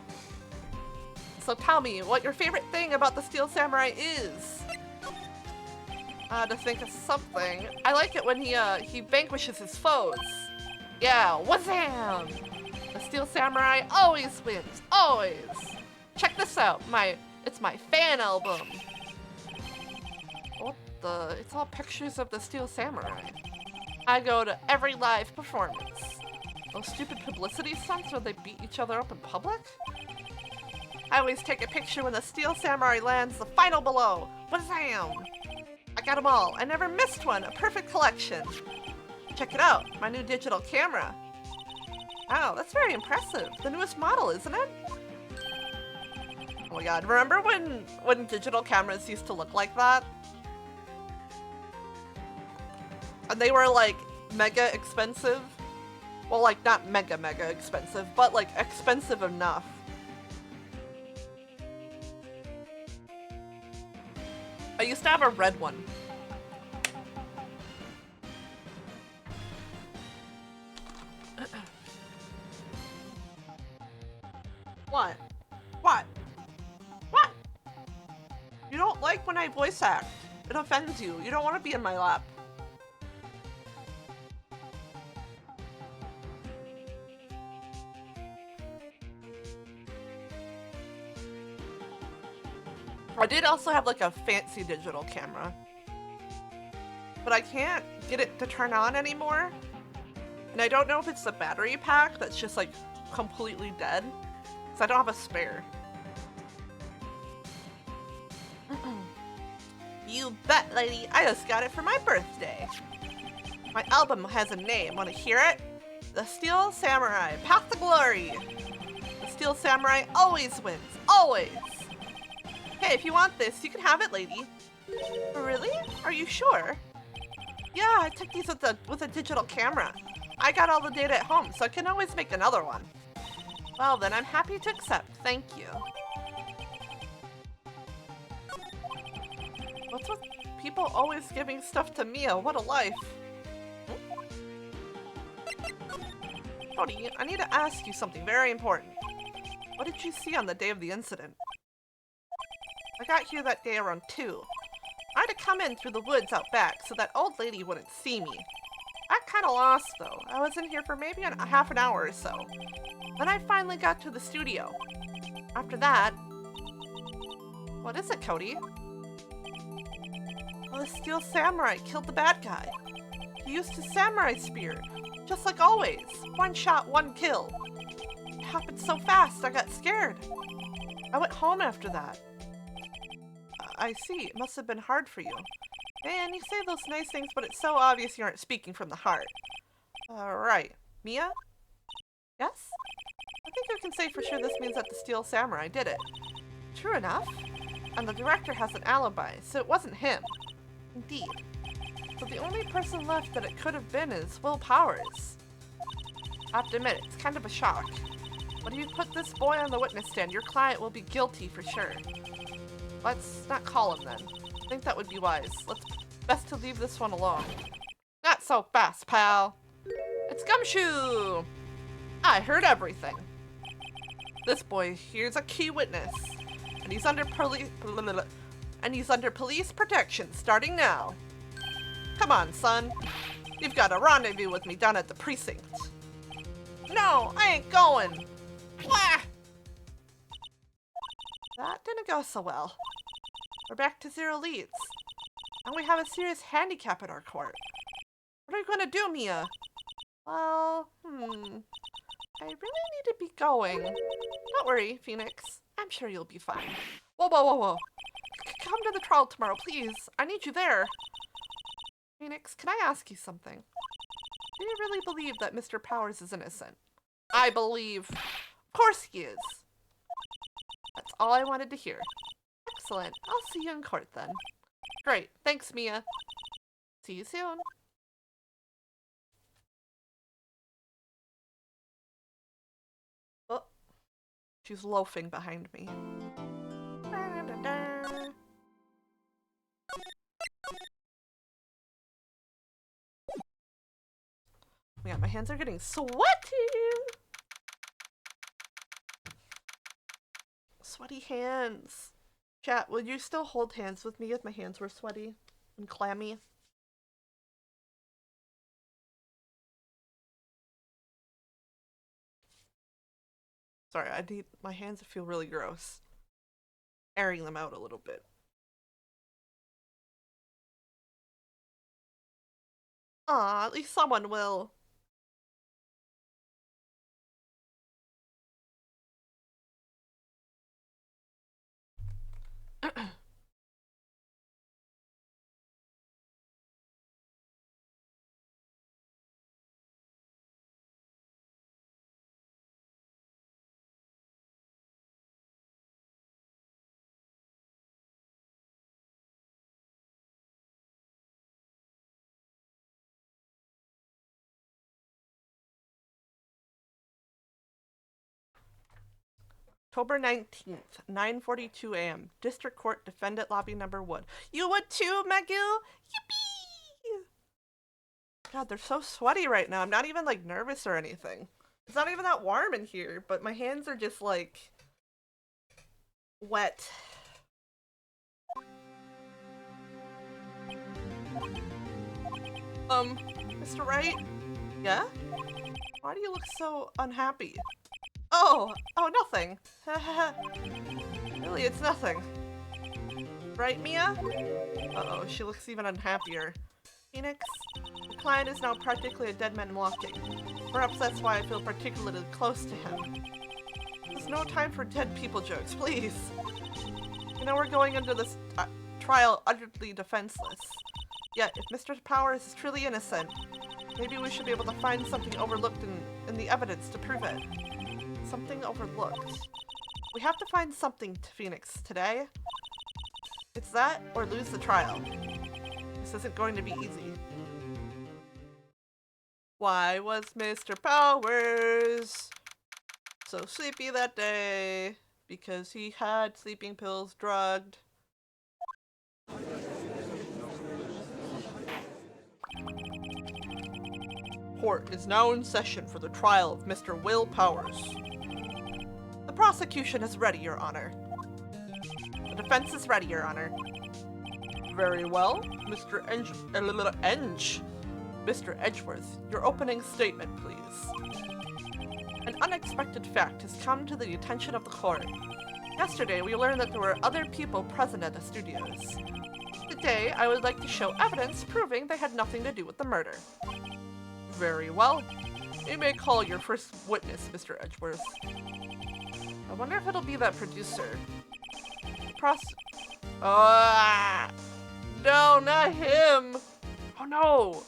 So tell me, what your favorite thing about the Steel Samurai is? To think of something. I like it when he vanquishes his foes. Yeah, wazam! The Steel Samurai always wins, always! Check this out, it's my fan album. What the? It's all pictures of the Steel Samurai. I go to every live performance. Those stupid publicity stunts where they beat each other up in public? I always take a picture when the Steel Samurai lands the final blow. Wazam! I got them all. I never missed one. A perfect collection. Check it out. My new digital camera. Wow, that's very impressive. The newest model, isn't it? Oh my god. Remember when digital cameras used to look like that? And they were like mega expensive. Well, like not mega expensive, but like expensive enough. I used to have a red one. What? What? What? You don't like when I voice act. It offends you. You don't want to be in my lap. I did also have like a fancy digital camera, but I can't get it to turn on anymore. And I don't know if it's the battery pack that's just like completely dead, because I don't have a spare. You bet, lady. I just got it for my birthday. My album has a name. Want to hear it? The Steel Samurai, Path to Glory. The Steel Samurai always wins. Always. Hey, if you want this, you can have it, lady. Really? Are you sure? Yeah, I took these with a digital camera. I got all the data at home, so I can always make another one. Well, then I'm happy to accept. Thank you. What's with people always giving stuff to Mia? What a life. Cody, I need to ask you something very important. What did you see on the day of the incident? I got here that day around 2. I had to come in through the woods out back so that old lady wouldn't see me. I got kinda lost though. I was in here for maybe a half an hour or so. Then I finally got to the studio. After that... What is it, Cody? Well, the Steel Samurai killed the bad guy. He used his samurai spear. Just like always. One shot, one kill. It happened so fast, I got scared. I went home after that. I see. It must have been hard for you. Man, you say those nice things, but it's so obvious you aren't speaking from the heart. Right. Mia? Yes? I think I can say for sure this means that the Steel Samurai did it. True enough. And the director has an alibi, so it wasn't him. Indeed. So the only person left that it could have been is Will Powers. I have to admit, it's kind of a shock. But if you put this boy on the witness stand, your client will be guilty for sure. Let's not call him then. I think that would be wise. Best to leave this one alone. Not so fast, pal. It's Gumshoe! I heard everything. This boy here's a key witness. And he's under police protection starting now. Come on, son. You've got a rendezvous with me down at the precinct. No, I ain't going. Wah! That didn't go so well. We're back to 0 leads. And we have a serious handicap in our court. What are you gonna do, Mia? Well, I really need to be going. Don't worry, Phoenix. I'm sure you'll be fine. Whoa, whoa, whoa, whoa. Come to the trial tomorrow, please. I need you there. Phoenix, can I ask you something? Do you really believe that Mr. Powers is innocent? I believe. Of course he is. That's all I wanted to hear. Excellent. I'll see you in court then. Great. Thanks, Mia. See you soon. Oh, she's loafing behind me. Yeah, my hands are getting sweaty. Sweaty hands. Chat, would you still hold hands with me if my hands were sweaty and clammy? Sorry, my hands feel really gross. Airing them out a little bit. Aw, at least someone will. October 19th, 9:42 a.m. District Court, Defendant Lobby Number 1. You would too, Magoo? Yippee! God, they're so sweaty right now. I'm not even, like, nervous or anything. It's not even that warm in here, but my hands are just, like, wet. Mr. Wright? Yeah? Why do you look so unhappy? Oh, nothing. Really, it's nothing. Right, Mia? Uh-oh, she looks even unhappier. Phoenix, the client is now practically a dead man walking. Perhaps that's why I feel particularly close to him. There's no time for dead people jokes, please. You know we're going into this trial utterly defenseless. Yet, if Mr. Powers is truly innocent, maybe we should be able to find something overlooked in the evidence to prove it. Something overlooked. We have to find something to Phoenix today. It's that or lose the trial. This isn't going to be easy. Why was Mr. Powers so sleepy that day? Because he had sleeping pills drugged. Court is now in session for the trial of Mr. Will Powers. The prosecution is ready, Your Honor. The defense is ready, Your Honor. Very well, Mr. Mr. Edgeworth, your opening statement, please. An unexpected fact has come to the attention of the court. Yesterday, we learned that there were other people present at the studios. Today, I would like to show evidence proving they had nothing to do with the murder. Very well. You may call your first witness, Mr. Edgeworth. I wonder if it'll be that producer. No, not him! Oh no!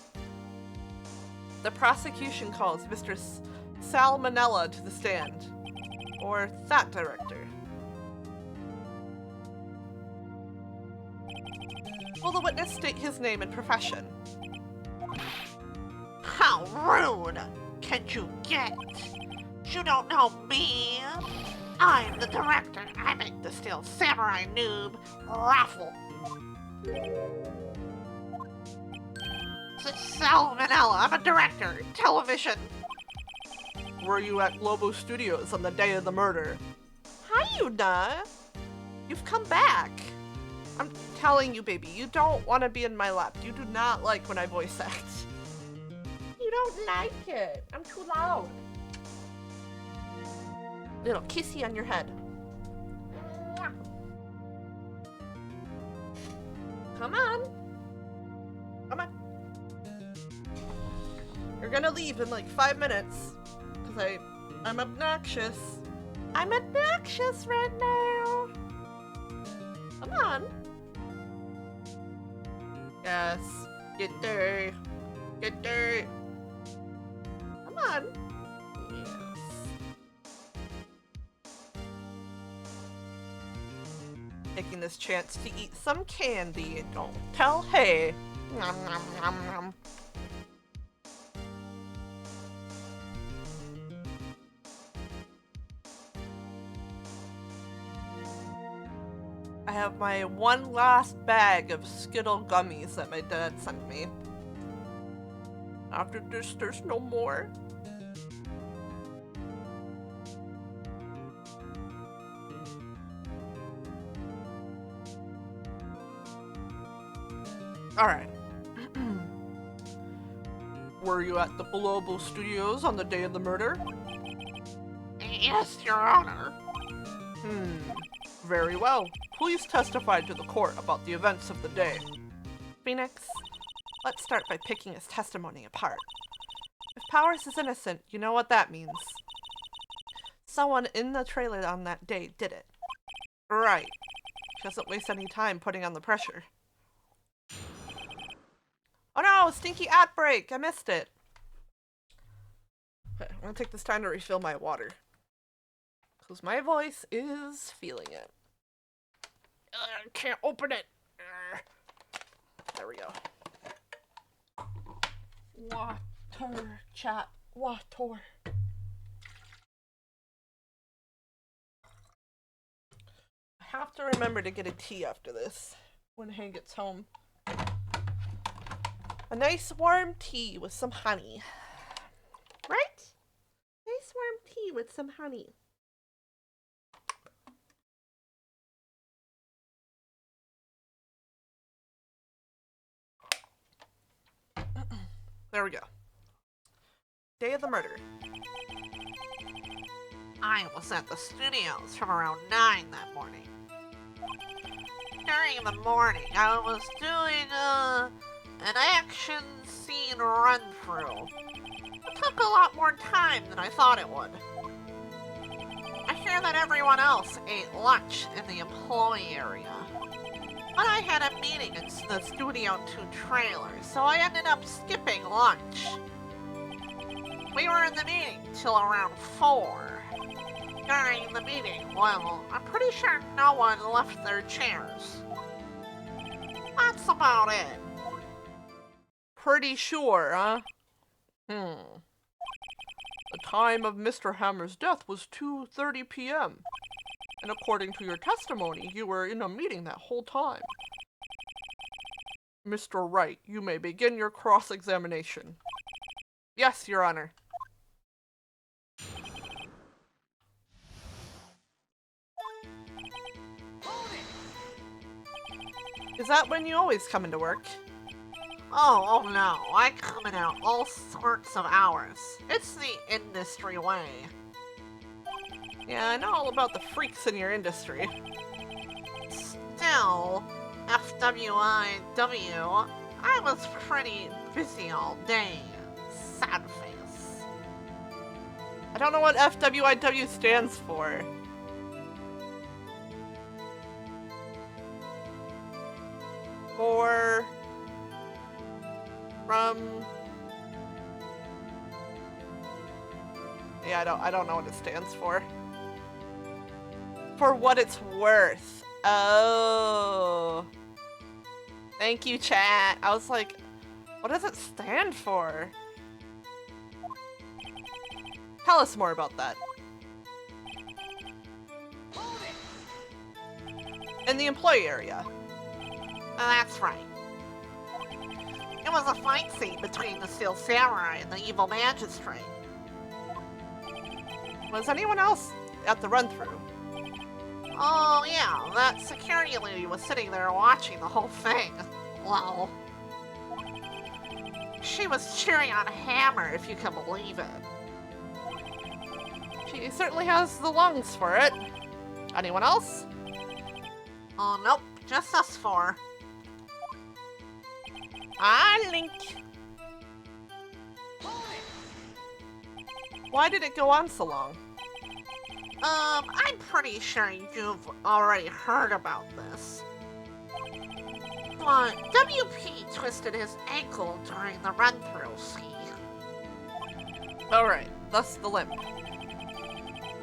The prosecution calls Mr. Salmonella to the stand. Or that director. Will the witness state his name and profession? How rude! Can't you get? You don't know me. I'm the director. I make the Steel Samurai noob raffle. Salmonella, I'm a director. Television. Were you at Globo Studios on the day of the murder? Hi, Una. You've come back. I'm telling you, baby, you don't want to be in my lap. You do not like when I voice act. You don't like it. I'm too loud. Little kissy on your head. Come on. Come on. You're gonna leave in like 5 minutes. Because I'm obnoxious. I'm obnoxious right now. Come on. Yes. Get there. Get there. Come on. Yes. Taking this chance to eat some candy and don't tell hey. Nom, nom, nom, nom. I have my one last bag of Skittle gummies that my dad sent me. After this, there's no more. Alright. Were you at the Globo Studios on the day of the murder? Yes, Your Honor. Very well. Please testify to the court about the events of the day. Phoenix, let's start by picking his testimony apart. If Powers is innocent, you know what that means. Someone in the trailer on that day did it. Right. She doesn't waste any time putting on the pressure. Oh no! Stinky ad break! I missed it! Okay, I'm gonna take this time to refill my water. Because my voice is feeling it. I can't open it! There we go. Water, chat. Water. to remember to get a tea after this when Hank gets home. A nice warm tea with some honey. Right? Nice warm tea with some honey. There we go. Day of the murder. I was at the studios from around 9 that morning. During the morning, I was doing an action scene run-through. It took a lot more time than I thought it would. I hear that everyone else ate lunch in the employee area. But I had a meeting in the Studio 2 trailer, so I ended up skipping lunch. We were in the meeting till around 4. During the meeting, well, I'm pretty sure no one left their chairs. That's about it. Pretty sure, huh? The time of Mr. Hammer's death was 2:30 p.m. And according to your testimony, you were in a meeting that whole time. Mr. Wright, you may begin your cross-examination. Yes, Your Honor. Is that when you always come into work? Oh no, I come in out all sorts of hours. It's the industry way. Yeah, I know all about the freaks in your industry. Still, FWIW, I was pretty busy all day. Sad face. I don't know what FWIW stands for. Yeah, I don't know what it stands for. For what it's worth. Oh. Thank you, chat. I was like, what does it stand for? Tell us more about that. In the employee area. That's right. It was a fight scene between the Steel Samurai and the evil magistrate. Was anyone else at the run-through? Oh yeah, that security lady was sitting there watching the whole thing. Lol. She was cheering on Hammer, if you can believe it. She certainly has the lungs for it. Anyone else? Oh nope, just us 4. Ah, Link. Why did it go on so long? I'm pretty sure you've already heard about this. But WP twisted his ankle during the run-through scene. Alright, thus the limp.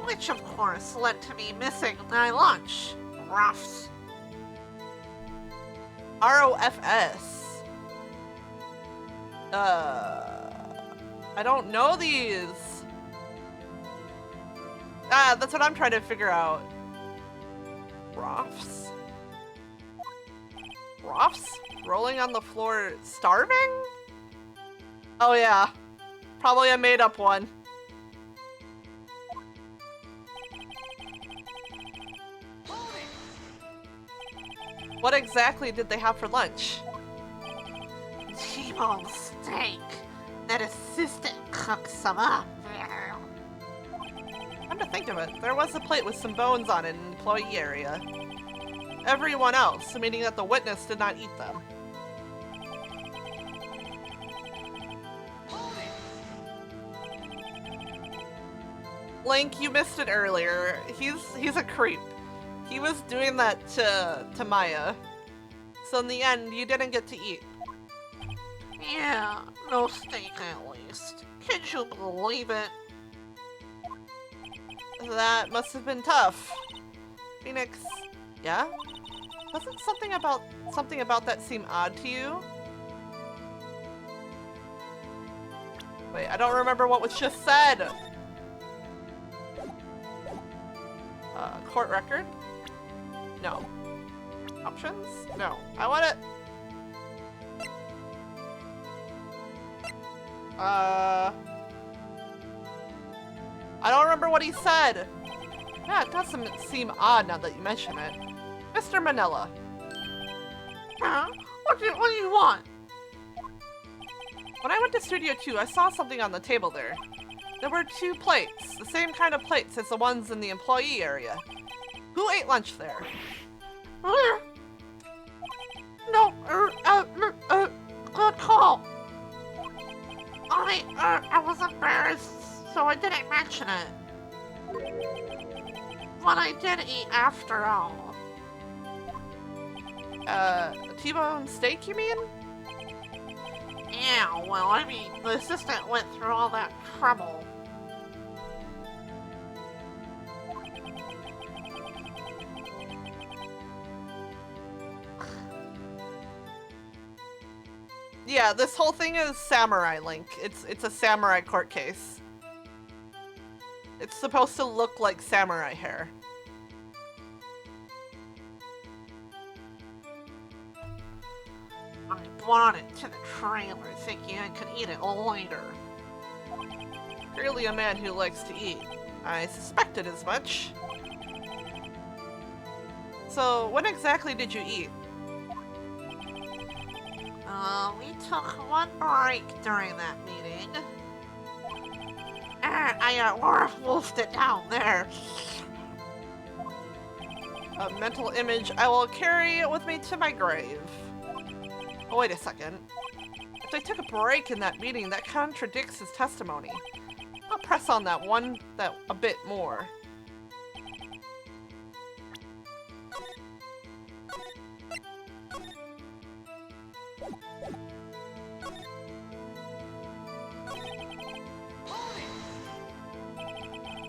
Which of course led to me missing my lunch. Ruffs. ROFS. I don't know these. Ah, that's what I'm trying to figure out. Rofs? Rofs? Rolling on the floor, starving? Oh yeah, probably a made-up one. What exactly did they have for lunch? T-bone steak. That assistant cooked some up. Come to think of it, there was a plate with some bones on it in the employee area. Everyone else, meaning that the witness did not eat them. Link, you missed it earlier. He's a creep. He was doing that to Maya. So in the end, you didn't get to eat. Yeah, no steak at least. Can you believe it? That must have been tough. Phoenix, yeah? Doesn't something about that seem odd to you? Wait, I don't remember what was just said. Court record? No. Options? No. I want it. I don't remember what he said. Yeah, it doesn't seem odd now that you mention it. Mr. Manila. Huh? What do you want? When I went to Studio 2, I saw something on the table there. There were 2 plates, the same kind of plates as the ones in the employee area. Who ate lunch there? No, good call. I was embarrassed, so I didn't mention it. But I did eat after all. A T-bone steak, you mean? Yeah, well, I mean, the assistant went through all that trouble. Yeah, this whole thing is Samurai Link. It's a samurai court case. It's supposed to look like samurai hair. I brought it to the trailer thinking I could eat it later. Clearly a man who likes to eat. I suspected as much. So, when exactly did you eat? We took one break during that meeting. I wolfed it down there. A mental image I will carry with me to my grave. Oh, wait a second. If they took a break in that meeting, that contradicts his testimony. I'll press on that one a bit more.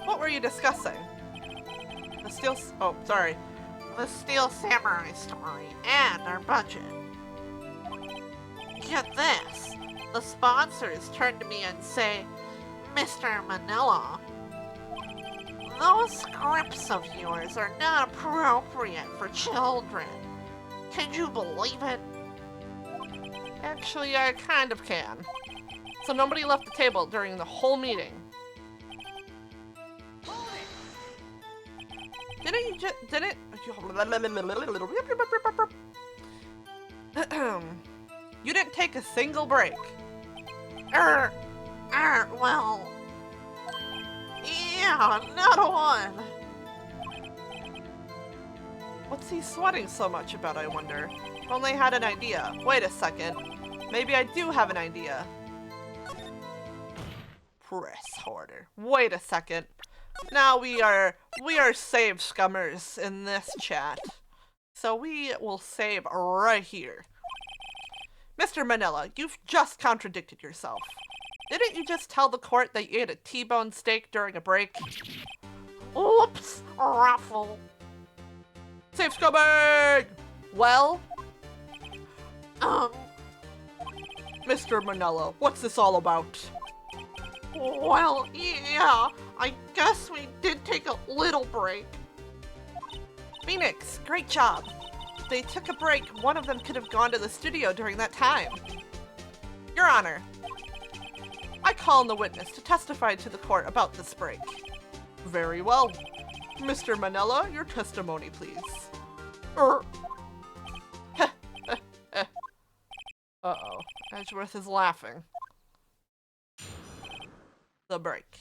What were you discussing? The steel... Oh, sorry. The Steel Samurai story and our budget. Get this. The sponsors turn to me and say, Mr. Manila, those scripts of yours are not appropriate for children. Can you believe it? Actually, I kind of can. So nobody left the table during the whole meeting. Didn't you just... Didn't... You didn't take a single break. Well... Yeah, not a one. What's he sweating so much about, I wonder? If only I had an idea. Wait a second. Maybe I do have an idea. Press harder. Wait a second. Now we are save scummers in this chat. So we will save right here. Mr. Manila, you've just contradicted yourself. Didn't you just tell the court that you ate a T-bone steak during a break? Oops, Raffle. Save scumming! Well? Mr. Manila, what's this all about? Well, yeah, I guess we did take a little break. Phoenix, great job. If they took a break, one of them could have gone to the studio during that time. Your Honor, I call on the witness to testify to the court about this break. Very well. Mr. Manila, your testimony, please. Uh-oh. Edgeworth is laughing. The break.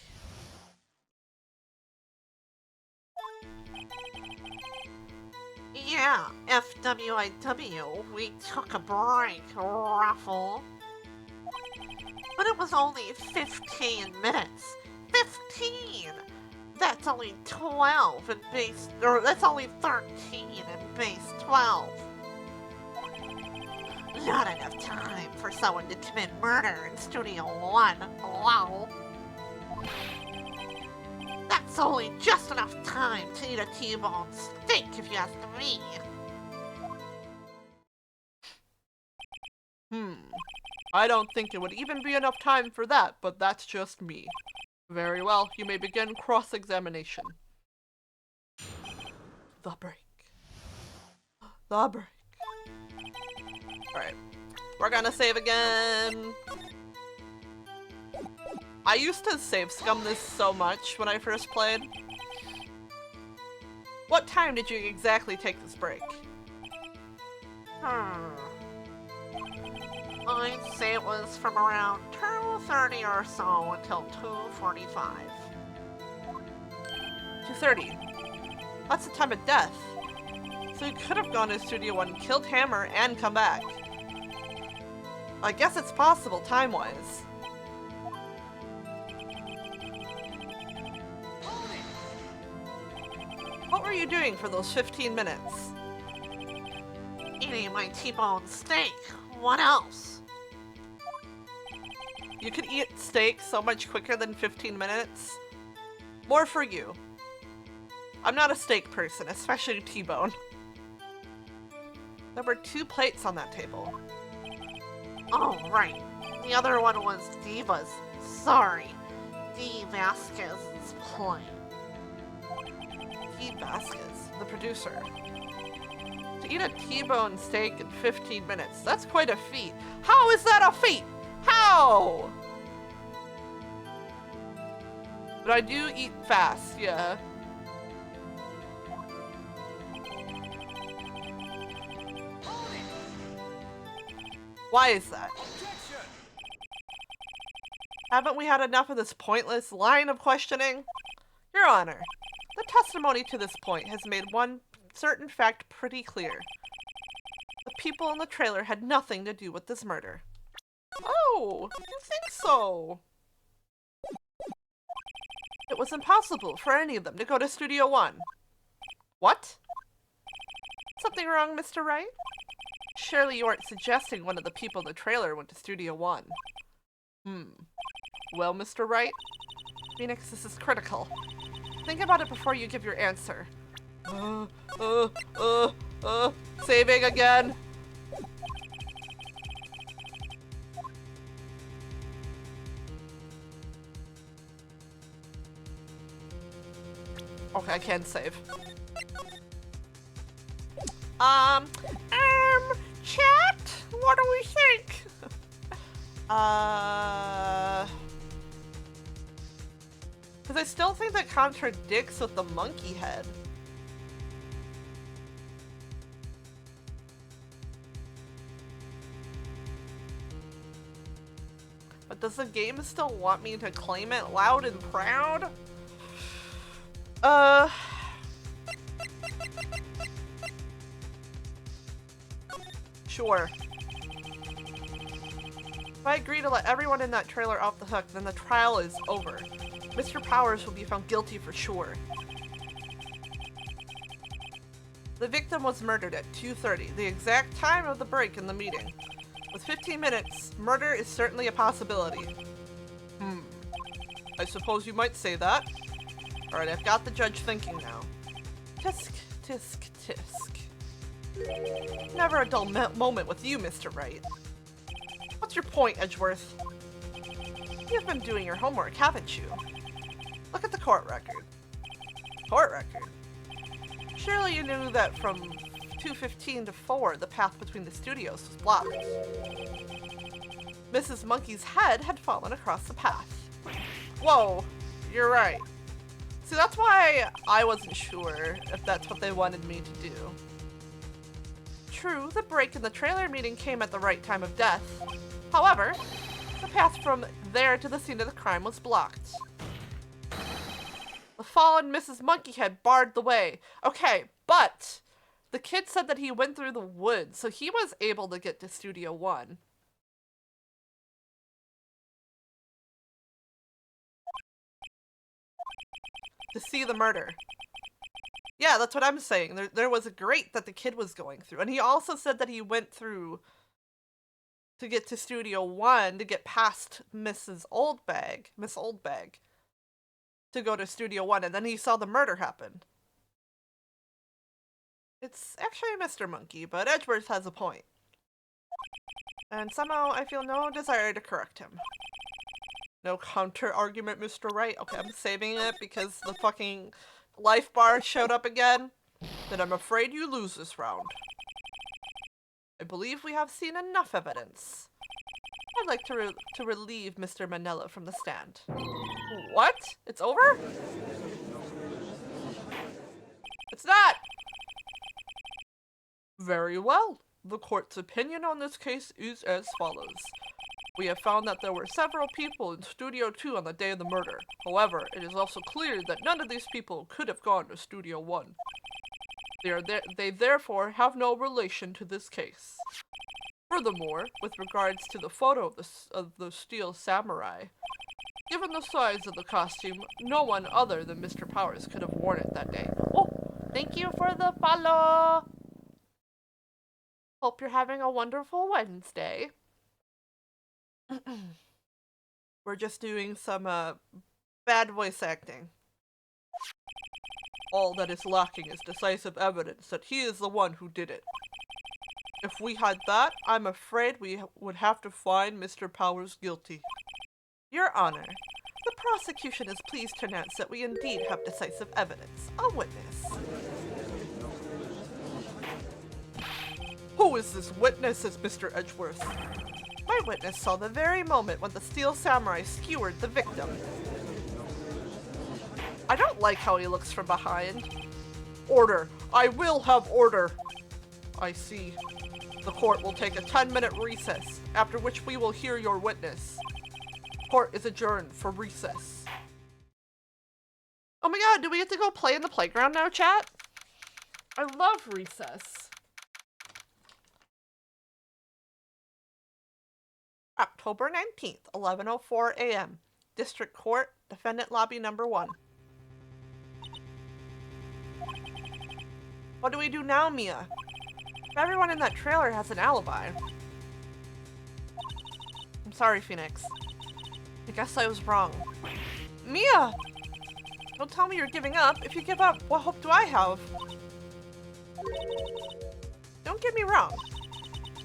Yeah, FWIW, we took a break, Raffle. But it was only 15 minutes. 15! That's only 12 in base, or that's only 13 in base 12. Not enough time for someone to commit murder in Studio 1, lol. That's only just enough time to eat a T-bone steak, if you ask me. I don't think it would even be enough time for that, but that's just me. Very well, you may begin cross-examination. The break. The break. Alright. We're gonna save again. I used to save scum this so much when I first played. What time did you exactly take this break? I'd say it was from around 2:30 or so until 2:45. 2:30. That's the time of death. So you could have gone to Studio 1, killed Hammer, and come back. I guess it's possible time-wise. What were you doing for those 15 minutes? Eating my T-bone steak. What else? You could eat steak so much quicker than 15 minutes. More for you. I'm not a steak person, especially T-bone. There were 2 plates on that table. Oh, right. The other one was Diva's. Sorry. D. Vasquez's plate. T. Vasquez, the producer. To eat a T-bone steak in 15 minutes, that's quite a feat. How is that a feat? How? But I do eat fast, yeah. Why is that? Haven't we had enough of this pointless line of questioning? Your Honor, the testimony to this point has made one certain fact pretty clear. The people in the trailer had nothing to do with this murder. Oh, you think so? It was impossible for any of them to go to Studio 1. What? Something wrong, Mr. Wright? Surely you aren't suggesting one of the people in the trailer went to Studio 1. Well, Mr. Wright? Phoenix, this is critical. Think about it before you give your answer. Saving again. Okay, I can save. Chat? What do we think? Because I still think that contradicts with the monkey head. But does the game still want me to claim it loud and proud? Sure. If I agree to let everyone in that trailer off the hook, then the trial is over. Mr. Powers will be found guilty for sure. The victim was murdered at 2:30, the exact time of the break in the meeting. With 15 minutes, murder is certainly a possibility. I suppose you might say that. Alright, I've got the judge thinking now. Tisk, tisk, tisk. Never a dull moment with you, Mr. Wright. What's your point, Edgeworth? You've been doing your homework, haven't you? Look at the court record. Court record? Surely you knew that from 2:15 to 4, the path between the studios was blocked. Mrs. Monkey's head had fallen across the path. Whoa, you're right. See, that's why I wasn't sure if that's what they wanted me to do. True, the break in the trailer meeting came at the right time of death. However, the path from there to the scene of the crime was blocked. The fallen Mrs. Monkeyhead barred the way. Okay, but the kid said that he went through the woods, so he was able to get to Studio 1. To see the murder. Yeah, that's what I'm saying. There was a grate that the kid was going through. And he also said that he went through to get to Studio 1 to get past Miss Oldbag, to go to Studio 1, and then he saw the murder happen. It's actually Mr. Monkey, but Edgeworth has a point. And somehow I feel no desire to correct him. No counter-argument, Mr. Wright. Okay, I'm saving it because the fucking life bar showed up again. Then I'm afraid you lose this round. I believe we have seen enough evidence. I'd like to relieve Mr. Manella from the stand. What? It's over? It's not! Very well. The court's opinion on this case is as follows. We have found that there were several people in Studio 2 on the day of the murder. However, it is also clear that none of these people could have gone to Studio 1. They therefore have no relation to this case. Furthermore, with regards to the photo of the steel samurai, given the size of the costume, no one other than Mr. Powers could have worn it that day. Oh, thank you for the follow! Hope you're having a wonderful Wednesday. We're just doing some bad voice acting. All that is lacking is decisive evidence that he is the one who did it. If we had that, I'm afraid we would have to find Mr. Powers guilty. Your Honor, the prosecution is pleased to announce that we indeed have decisive evidence. A witness. Who is this witness? Is Mr. Edgeworth. My witness saw the very moment when the steel samurai skewered the victim. I don't like how he looks from behind. Order. I will have order. I see. The court will take a 10-minute recess, after which we will hear your witness. Court is adjourned for recess. Oh my god, do we get to go play in the playground now, chat? I love recess. October 19th, 11:04 a.m. District Court, Defendant Lobby Number 1. What do we do now, Mia? Everyone in that trailer has an alibi. I'm sorry, Phoenix. I guess I was wrong. Mia! Don't tell me you're giving up. If you give up, what hope do I have? Don't get me wrong.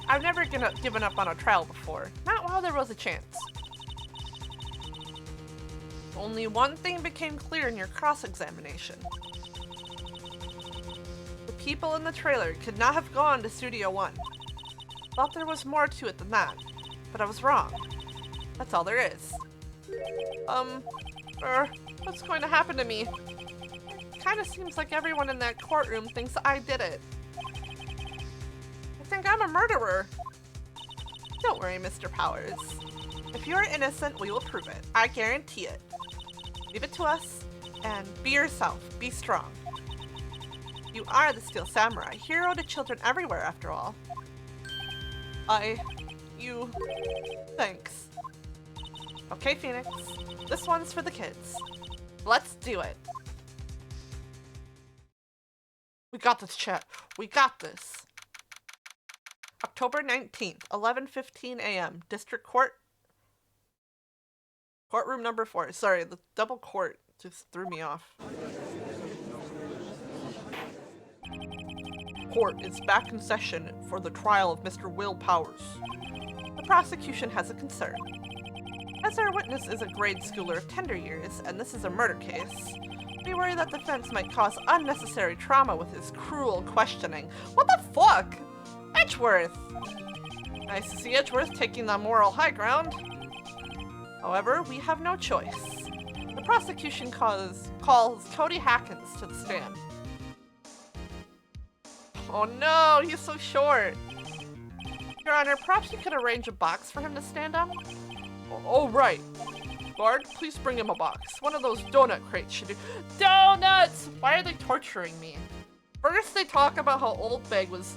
I've never given up on a trial before. Not while there was a chance. Only one thing became clear in your cross-examination. The people in the trailer could not have gone to Studio 1. Thought there was more to it than that, but I was wrong. That's all there is. What's going to happen to me? Kinda seems like everyone in that courtroom thinks I did it. I think I'm a murderer. Don't worry, Mr. Powers. If you're innocent, we will prove it. I guarantee it. Leave it to us, and be yourself. Be strong. You are the Steel Samurai, hero to children everywhere, after all. Thanks. Okay, Phoenix. This one's for the kids. Let's do it. We got this, chat. We got this. October 19th, 11:15 a.m. District Court. Courtroom number 4. Sorry, the double court just threw me off. Court is back in session for the trial of Mr. Will Powers. The prosecution has a concern. As our witness is a grade schooler of tender years, and this is a murder case, we worry that the defense might cause unnecessary trauma with his cruel questioning. What the fuck? Edgeworth! Nice to see Edgeworth taking the moral high ground. However, we have no choice. The prosecution calls Cody Hackins to the stand. Oh no, he's so short. Your Honor, perhaps you could arrange a box for him to stand on? Oh, right. Guard, please bring him a box. One of those donut crates should do. Donuts! Why are they torturing me? First they talk about how Old Bag was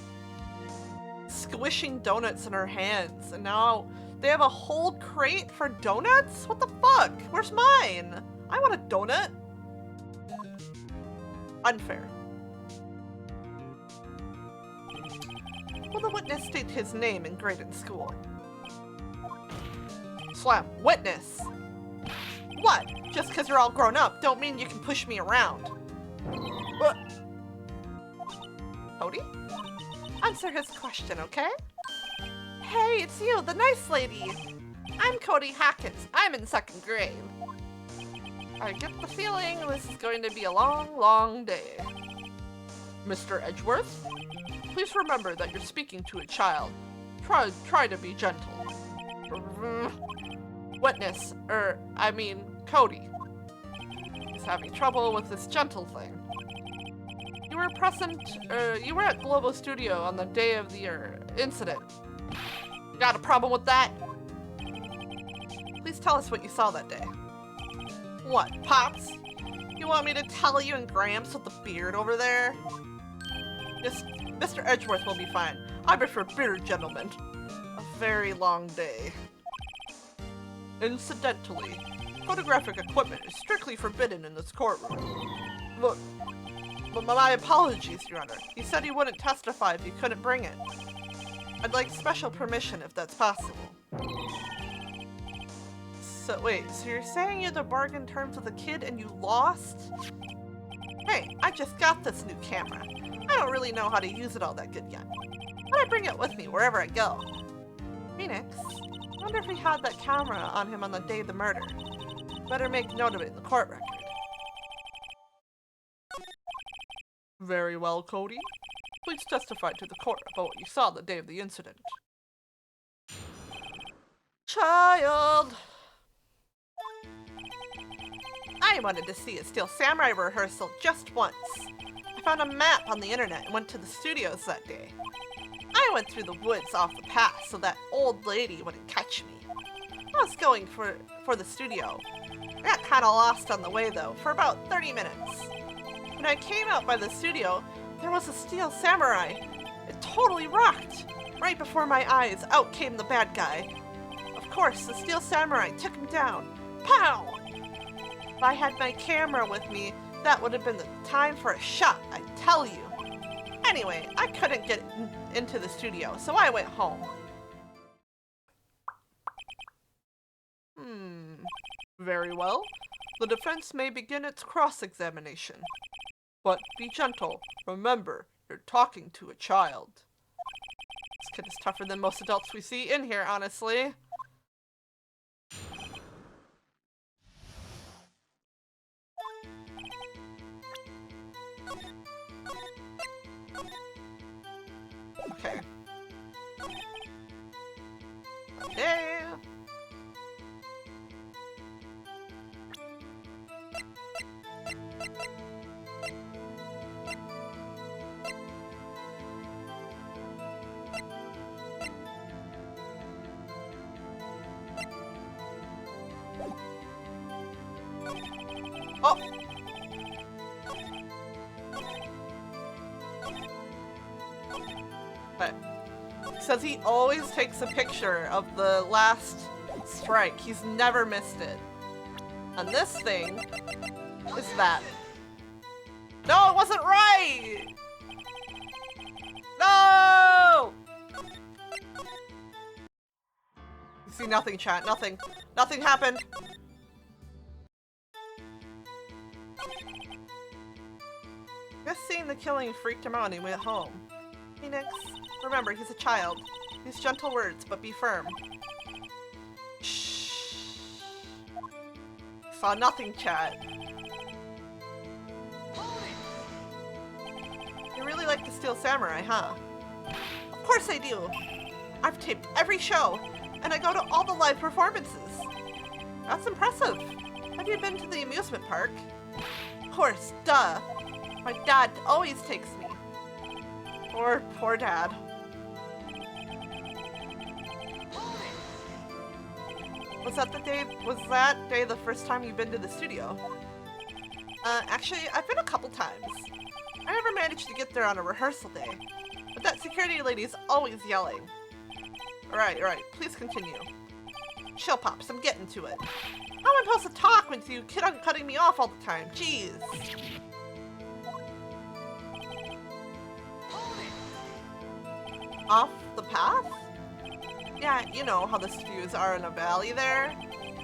squishing donuts in her hands, and now they have a whole crate for donuts? What the fuck? Where's mine? I want a donut. Unfair. Will the witness state his name and grade in school? Slam. Witness! What? Just because you're all grown up don't mean you can push me around. What? Cody? Answer his question, okay? Hey, it's you, the nice lady. I'm Cody Hackins. I'm in 2nd grade. I get the feeling this is going to be a long, long day. Mr. Edgeworth, please remember that you're speaking to a child. Try to be gentle. Witness, Cody. He's having trouble with this gentle thing. You were at Global Studio on the day of the incident. Got a problem with that? Please tell us what you saw that day. What, Pops? You want me to tell you and Gramps with the beard over there? Mr. Edgeworth will be fine. I prefer bearded gentlemen. A very long day. Incidentally, photographic equipment is strictly forbidden in this courtroom. Look, my apologies, Your Honor. He said he wouldn't testify if you couldn't bring it. I'd like special permission if that's possible. So you're saying you had to bargain terms with a kid and you lost? Hey, I just got this new camera. I don't really know how to use it all that good yet, but I bring it with me wherever I go. Phoenix, I wonder if he had that camera on him on the day of the murder. Better make note of it in the court record. Very well, Cody. Please testify to the court about what you saw the day of the incident. Child! I wanted to see a Steel Samurai rehearsal just once. I found a map on the internet and went to the studios that day. I went through the woods off the path so that old lady wouldn't catch me. I was going for the studio. I got kinda lost on the way though, for about 30 minutes. When I came out by the studio, there was a Steel Samurai. It totally rocked. Right before my eyes, out came the bad guy. Of course, the Steel Samurai took him down. Pow! If I had my camera with me, that would have been the time for a shot, I tell you. Anyway, I couldn't get into the studio, so I went home. Very well. The defense may begin its cross-examination. But be gentle. Remember, you're talking to a child. This kid is tougher than most adults we see in here, honestly. Okay. Okay. Oh! Okay. Says he always takes a picture of the last strike. He's never missed it. And this thing is that. No, it wasn't right! No! You see nothing, chat. Nothing. Nothing happened. Just seeing the killing freaked him out and he went home. Phoenix, remember, he's a child. Use gentle words, but be firm. Shh. Saw nothing, chat. You really like the Steel Samurai, huh? Of course I do. I've taped every show, and I go to all the live performances. That's impressive. Have you been to the amusement park? Of course, duh. My dad always takes me. Poor dad. Was that day the first time you've been to the studio? Actually, I've been a couple times. I never managed to get there on a rehearsal day, but that security lady's always yelling. Right, please continue. Chill, Pops, I'm getting to it. How am I supposed to talk with you kid on cutting me off all the time? Jeez. Off the path? Yeah, you know how the views are in a valley there.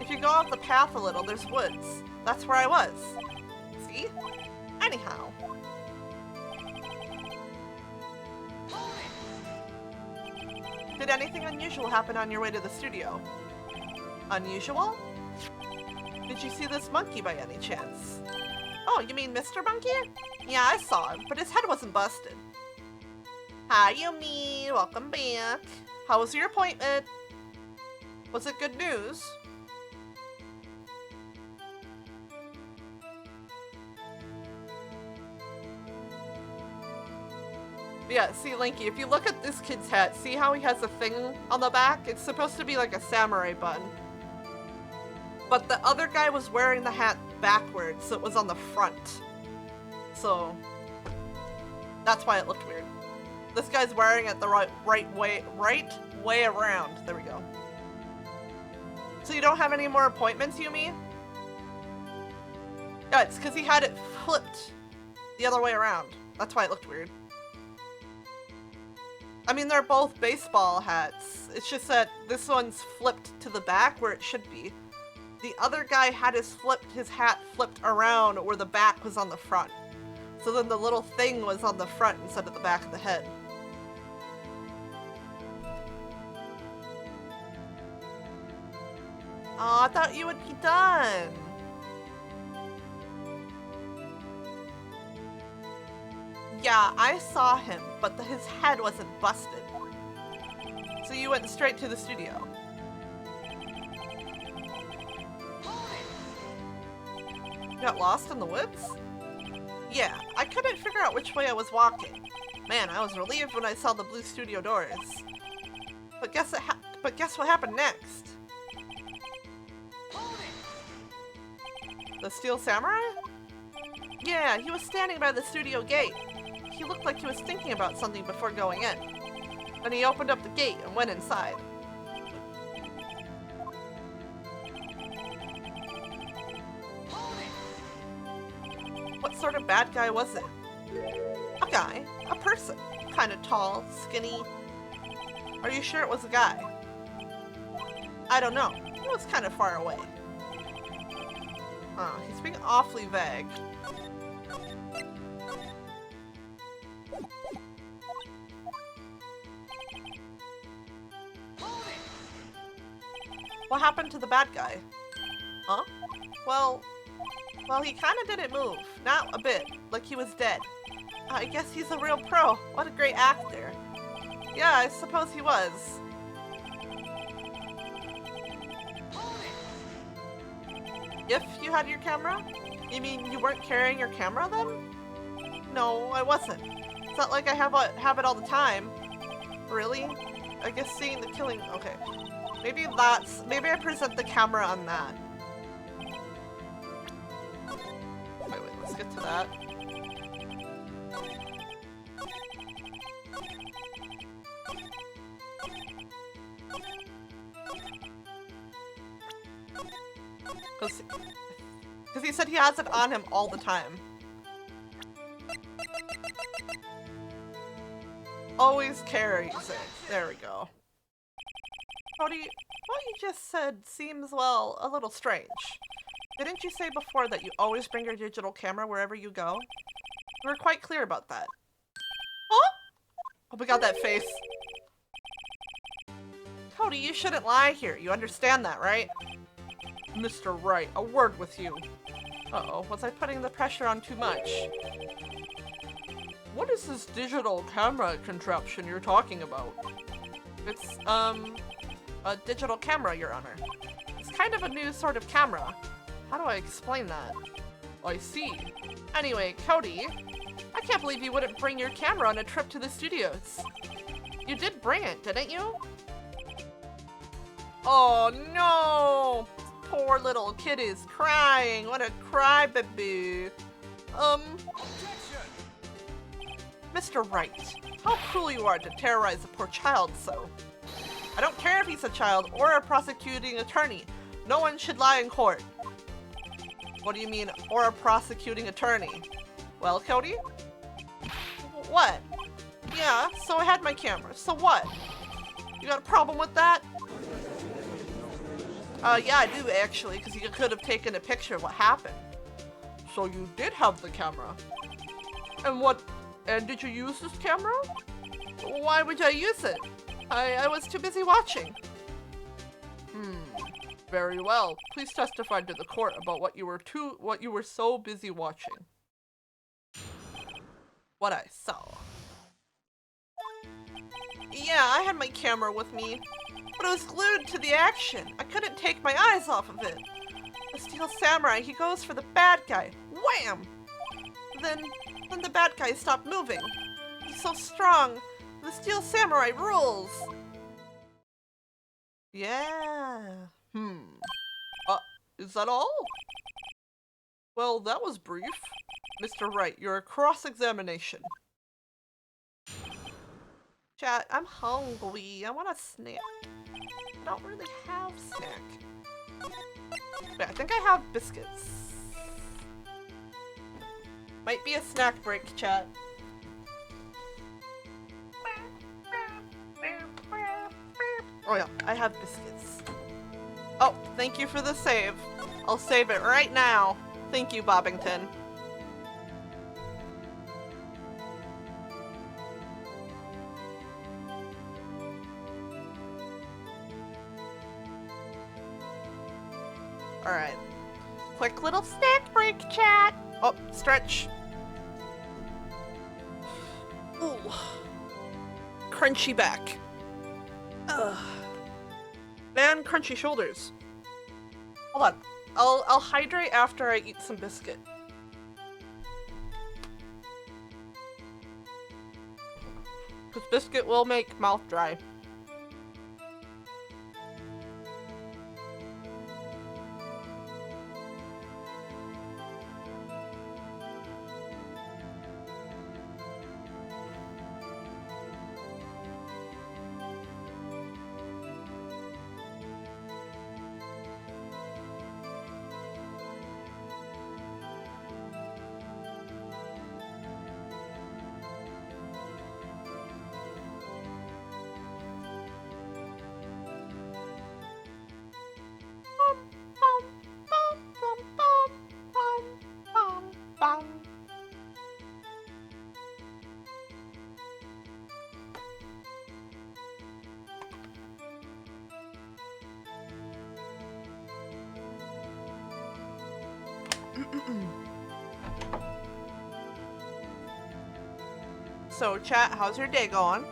If you go off the path a little, there's woods. That's where I was. See? Anyhow. Did anything unusual happen on your way to the studio? Unusual? Did you see this monkey by any chance? Oh, you mean Mr. Monkey? Yeah, I saw him, but his head wasn't busted. Hi, Yumi. Welcome back. How was your appointment? Was it good news? Yeah, see, Linky, if you look at this kid's hat, see how he has a thing on the back? It's supposed to be like a samurai bun. But the other guy was wearing the hat backwards, so it was on the front. So, that's why it looked weird. This guy's wearing it the right way around. There we go. So you don't have any more appointments, Yumi? Yeah, it's because he had it flipped the other way around. That's why it looked weird. I mean, they're both baseball hats. It's just that this one's flipped to the back where it should be. The other guy had his hat flipped around where the back was on the front. So then the little thing was on the front instead of the back of the head. Oh, I thought you would be done. Yeah, I saw him, but his head wasn't busted. So you went straight to the studio. You got lost in the woods? Yeah, I couldn't figure out which way I was walking. Man, I was relieved when I saw the blue studio doors. But guess what happened next? The Steel Samurai? Yeah, he was standing by the studio gate. He looked like he was thinking about something before going in. Then he opened up the gate and went inside. What sort of bad guy was it? A guy. A person. Kind of tall, skinny. Are you sure it was a guy? I don't know. He was kind of far away. He's being awfully vague. What happened to the bad guy? Huh? Well, he kind of didn't move. Not a bit. Like he was dead. I guess he's a real pro. What a great actor. Yeah, I suppose he was. If you had your camera? You mean you weren't carrying your camera then? No, I wasn't. It's not like I have it all the time. Really? I guess seeing the killing... Okay. Maybe I present the camera on that. Wait, let's get to that. Because he said he has it on him all the time. Always carries it. There we go. Cody, what you just said seems, well, a little strange. Didn't you say before that you always bring your digital camera wherever you go? You were quite clear about that. Huh? Oh my god, that face. Cody, you shouldn't lie here. You understand that, right? Mr. Wright, a word with you. Uh-oh, was I putting the pressure on too much? What is this digital camera contraption you're talking about? It's, a digital camera, Your Honor. It's kind of a new sort of camera. How do I explain that? I see. Anyway, Cody, I can't believe you wouldn't bring your camera on a trip to the studios. You did bring it, didn't you? Oh no! Poor little kid is crying. What a crybaby. Mr. Wright, how cruel you are to terrorize a poor child so. I don't care if he's a child or a prosecuting attorney. No one should lie in court. What do you mean, or a prosecuting attorney? Well, Cody? What? Yeah, so I had my camera. So what? You got a problem with that? Yeah, I do actually, because you could have taken a picture of what happened. So you did have the camera. And did you use this camera? Why would I use it? I was too busy watching. Very well. Please testify to the court about what you were so busy watching. What I saw. Yeah, I had my camera with me, but it was glued to the action. I couldn't take my eyes off of it. The Steel Samurai, he goes for the bad guy. Wham! Then the bad guy stopped moving. He's so strong. The Steel Samurai rules. Yeah. Is that all? Well, that was brief. Mr. Wright, you're cross-examination. Chat, I'm hungry. I want a snack. I don't really have snack. Wait, I think I have biscuits. Might be a snack break, chat. Oh yeah, I have biscuits. Oh, thank you for the save. I'll save it right now. Thank you, Bobbington. Alright. Quick little snack break, chat. Oh, stretch. Ooh. Crunchy back. Ugh. And crunchy shoulders. Hold on. I'll hydrate after I eat some biscuit. Because biscuit will make mouth dry. So, chat, how's your day going?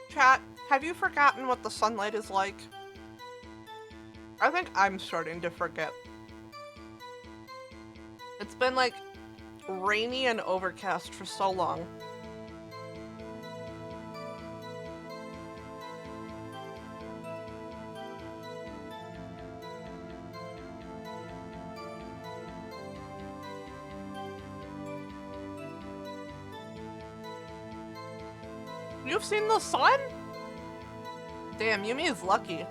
Chat, have you forgotten what the sunlight is like? I think I'm starting to forget. It's been like rainy and overcast for so long. You've seen the sun? Damn, Yumi is lucky.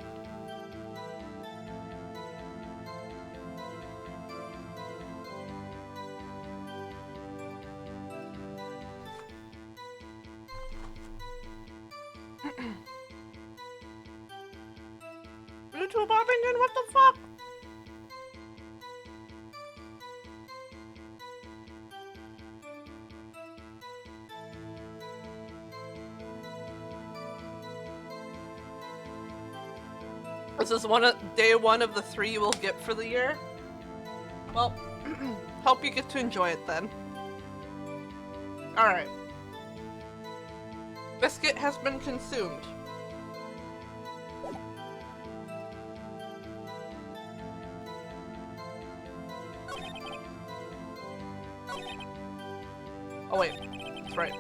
YouTube Bobbington, what the fuck? This is day one of the 3 you will get for the year. Well, hope you get to enjoy it then. Alright. Biscuit has been consumed. Oh wait, that's right.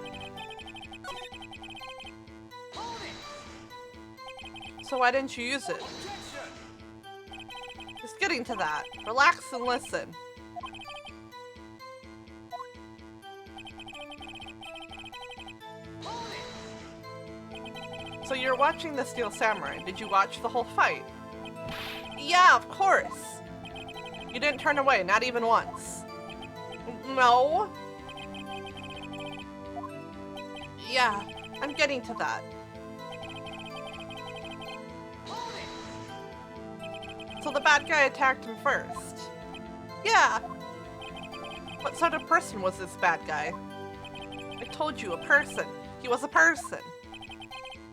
So why didn't you use it? Just getting to that. Relax and listen. So you're watching the Steel Samurai. Did you watch the whole fight? Yeah, of course. You didn't turn away, not even once. No. Yeah, I'm getting to that. So the bad guy attacked him first. Yeah. What sort of person was this bad guy? I told you, a person. He was a person.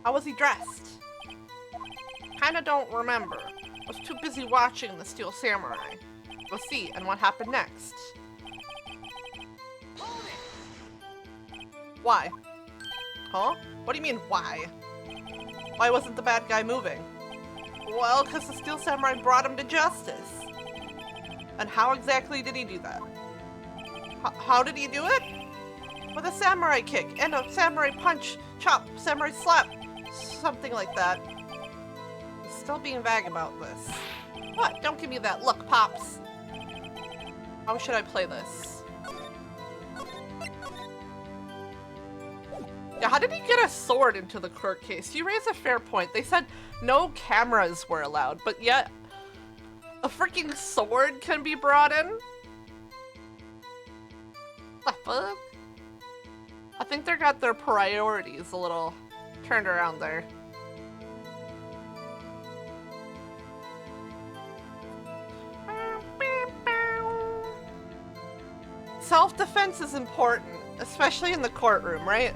How was he dressed? Kinda don't remember. I was too busy watching the Steel Samurai. We'll see, and what happened next? Why? Huh? What do you mean, why? Why wasn't the bad guy moving? Well, because the Steel Samurai brought him to justice. And how exactly did he do that? How did he do it? With a samurai kick and a samurai punch, chop, samurai slap, something like that. He's still being vague about this. What? Don't give me that look, Pops. How should I play this? Yeah, how did he get a sword into the court case? You raise a fair point. They said no cameras were allowed, but yet a freaking sword can be brought in? The fuck? I think they got their priorities a little turned around there. Self-defense is important, especially in the courtroom, right?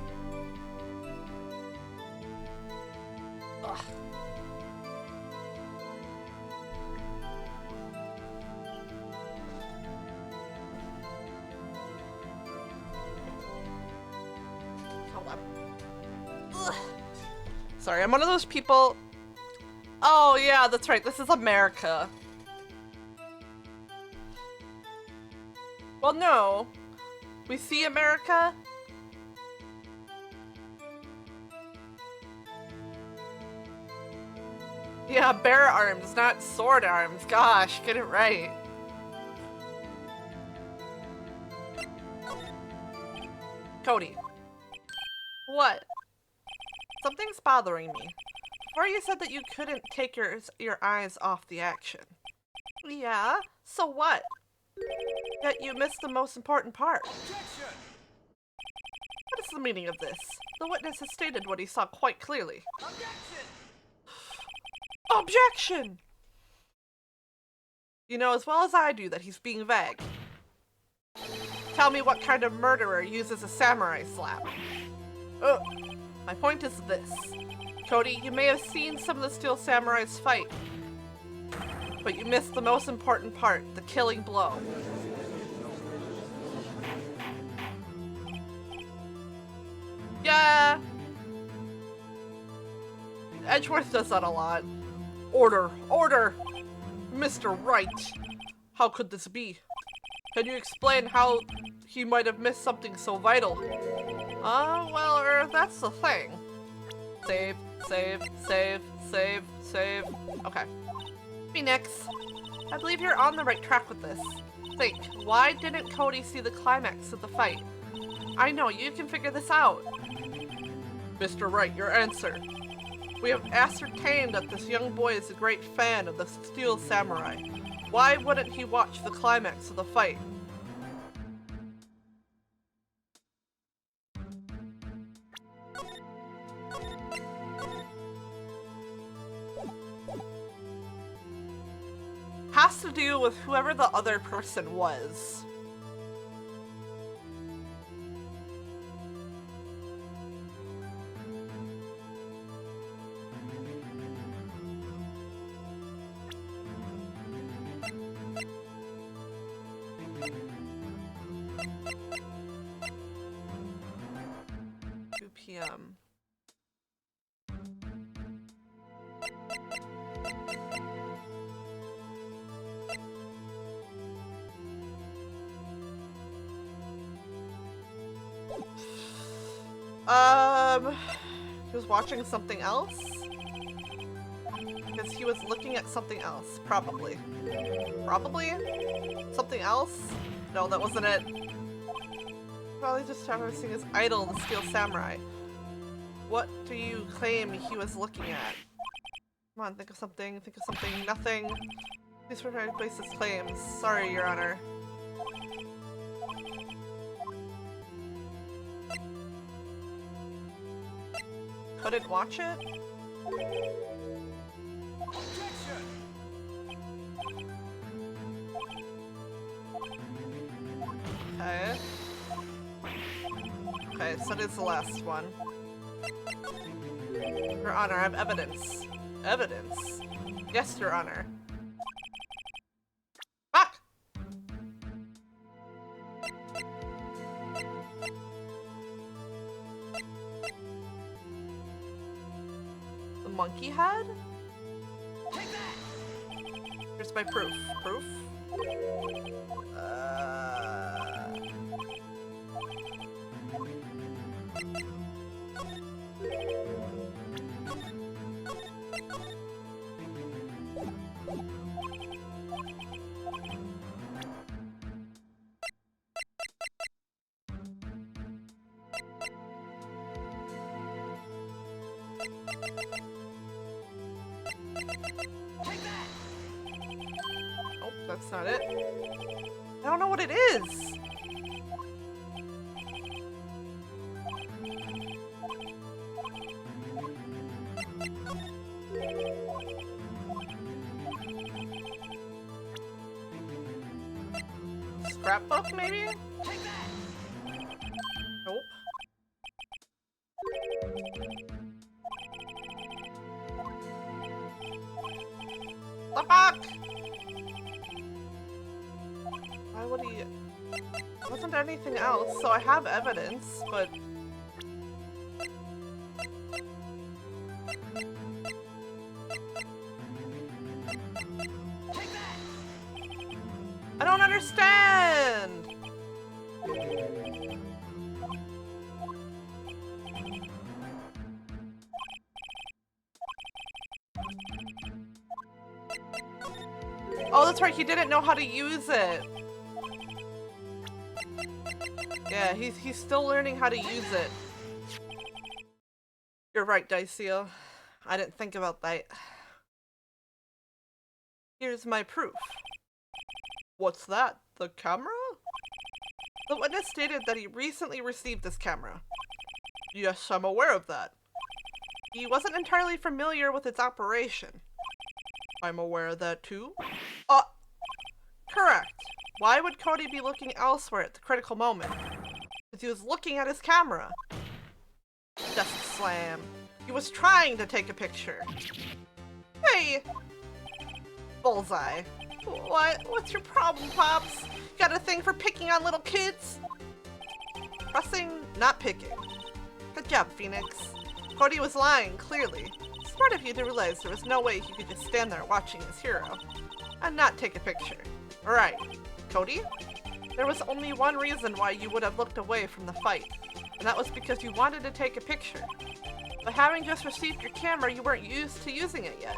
Ugh. Hold up. Ugh. Sorry, I'm one of those people. Oh yeah, that's right, this is America. Well, no. We see America. Yeah, bear arms, not sword arms. Gosh, get it right. Cody. What? Something's bothering me. Before you said that you couldn't take your eyes off the action. Yeah? So what? Yet you missed the most important part. Objection! What is the meaning of this? The witness has stated what he saw quite clearly. Objection! Objection! You know as well as I do that he's being vague. Tell me what kind of murderer uses a samurai slap. Oh, my point is this. Cody, you may have seen some of the Steel Samurais fight, but you missed the most important part, the killing blow. Yeah. Edgeworth does that a lot. Order, order! Mr. Wright, how could this be? Can you explain how he might have missed something so vital? Well, that's the thing. Save, save, save, save, save. Okay. Phoenix, I believe you're on the right track with this. Think, why didn't Cody see the climax of the fight? I know, you can figure this out. Mr. Wright, your answer. We have ascertained that this young boy is a great fan of the Steel Samurai. Why wouldn't he watch the climax of the fight? Has to do with whoever the other person was. PM. He was watching something else? Because he was looking at something else, probably. Probably? Something else? No, that wasn't it. Probably just referencing his idol, the Steel Samurai. What do you claim he was looking at? Come on, think of something, nothing. Please prepare to place his claims. Sorry, Your Honor. couldn't watch it? Okay. Okay, so this is the last one. Your Honor, I have evidence. Evidence? Yes, Your Honor. Fuck! The monkey head? Here's my proof. Proof? Nope, that's not it. I don't know what it is. Scrapbook, maybe? Nope. The fuck? Why would he? Wasn't anything else, so I have evidence, but I don't understand. Oh, that's right, he didn't know how to use it. Yeah, he's still learning how to use it. You're right, Diceo. I didn't think about that. Here's my proof. What's that? The camera? The witness stated that he recently received this camera. Yes, I'm aware of that. He wasn't entirely familiar with its operation. I'm aware of that too. Correct. Why would Cody be looking elsewhere at the critical moment? Because he was looking at his camera. Desk slam. He was trying to take a picture. Hey! Bullseye. What? What's your problem, Pops? Got a thing for picking on little kids? Pressing, not picking. Good job, Phoenix. Cody was lying, clearly. Smart of you to realize there was no way he could just stand there watching his hero and not take a picture. Right. Cody? There was only one reason why you would have looked away from the fight, and that was because you wanted to take a picture. But having just received your camera, you weren't used to using it yet.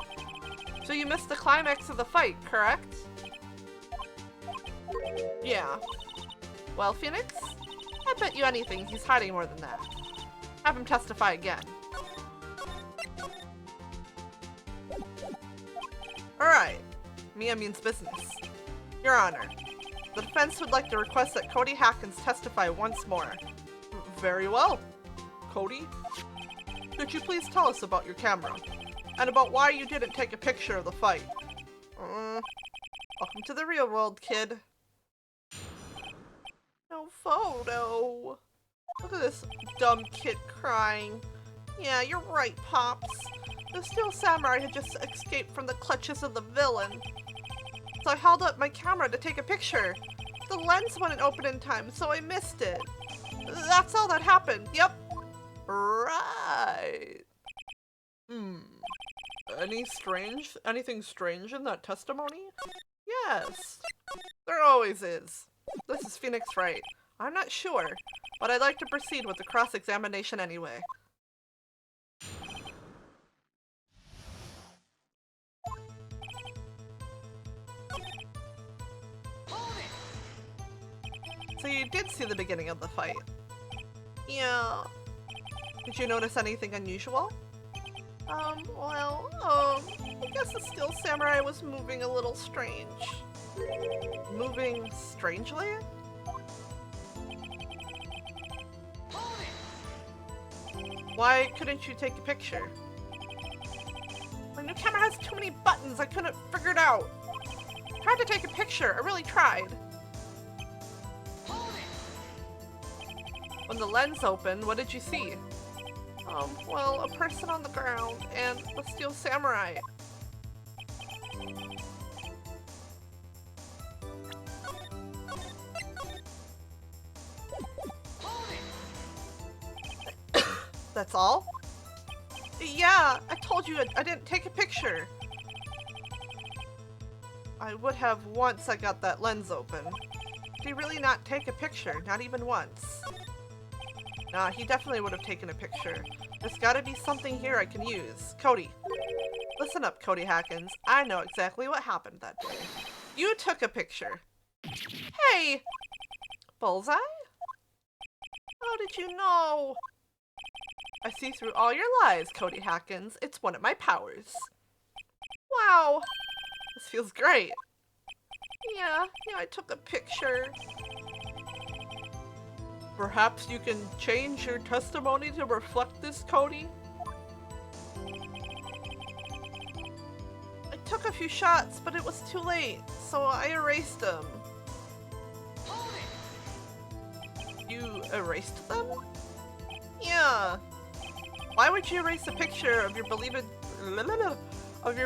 So you missed the climax of the fight, correct? Yeah. Well, Phoenix? I bet you anything he's hiding more than that. Have him testify again. Alright. Mia means business. Your Honor, the defense would like to request that Cody Hackins testify once more. Very well. Cody, could you please tell us about your camera? And about why you didn't take a picture of the fight? Welcome to the real world, kid. No photo. Look at this dumb kid crying. Yeah, you're right, Pops. The Steel Samurai had just escaped from the clutches of the villain. So I held up my camera to take a picture. The lens wouldn't open in time, so I missed it. That's all that happened. Yep. Right. Anything strange in that testimony? Yes. There always is. This is Phoenix Wright. I'm not sure, but I'd like to proceed with the cross-examination anyway. So you did see the beginning of the fight? Yeah. Did you notice anything unusual? I guess the Steel Samurai was moving a little strange. Moving strangely? Why couldn't you take a picture? My new camera has too many buttons. I couldn't figure it out. Tried to take a picture. I really tried. When the lens opened, what did you see? Well, a person on the ground and a steel samurai. That's all? Yeah, I told you I didn't take a picture. I would have once I got that lens open. Did he really not take a picture? Not even once. Nah, he definitely would have taken a picture. There's gotta be something here I can use. Cody. Listen up, Cody Hackins. I know exactly what happened that day. You took a picture. Hey! Bullseye? How did you know? I see through all your lies, Cody Hackins. It's one of my powers. Wow. This feels great. Yeah, I took a picture. Perhaps you can change your testimony to reflect this, Cody? I took a few shots, but it was too late, so I erased them. You erased them? Yeah. Why would you erase a picture of your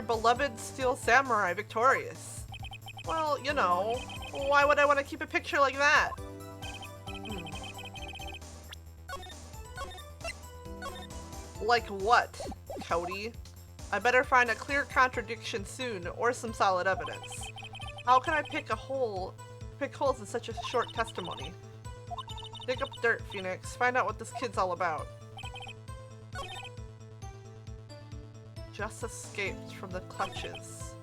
beloved steel samurai victorious? Well, you know, why would I want to keep a picture like that? Like what, Cody? I better find a clear contradiction soon, or some solid evidence. How can I pick holes in such a short testimony? Dig up dirt, Phoenix. Find out what this kid's all about. Just escaped from the clutches.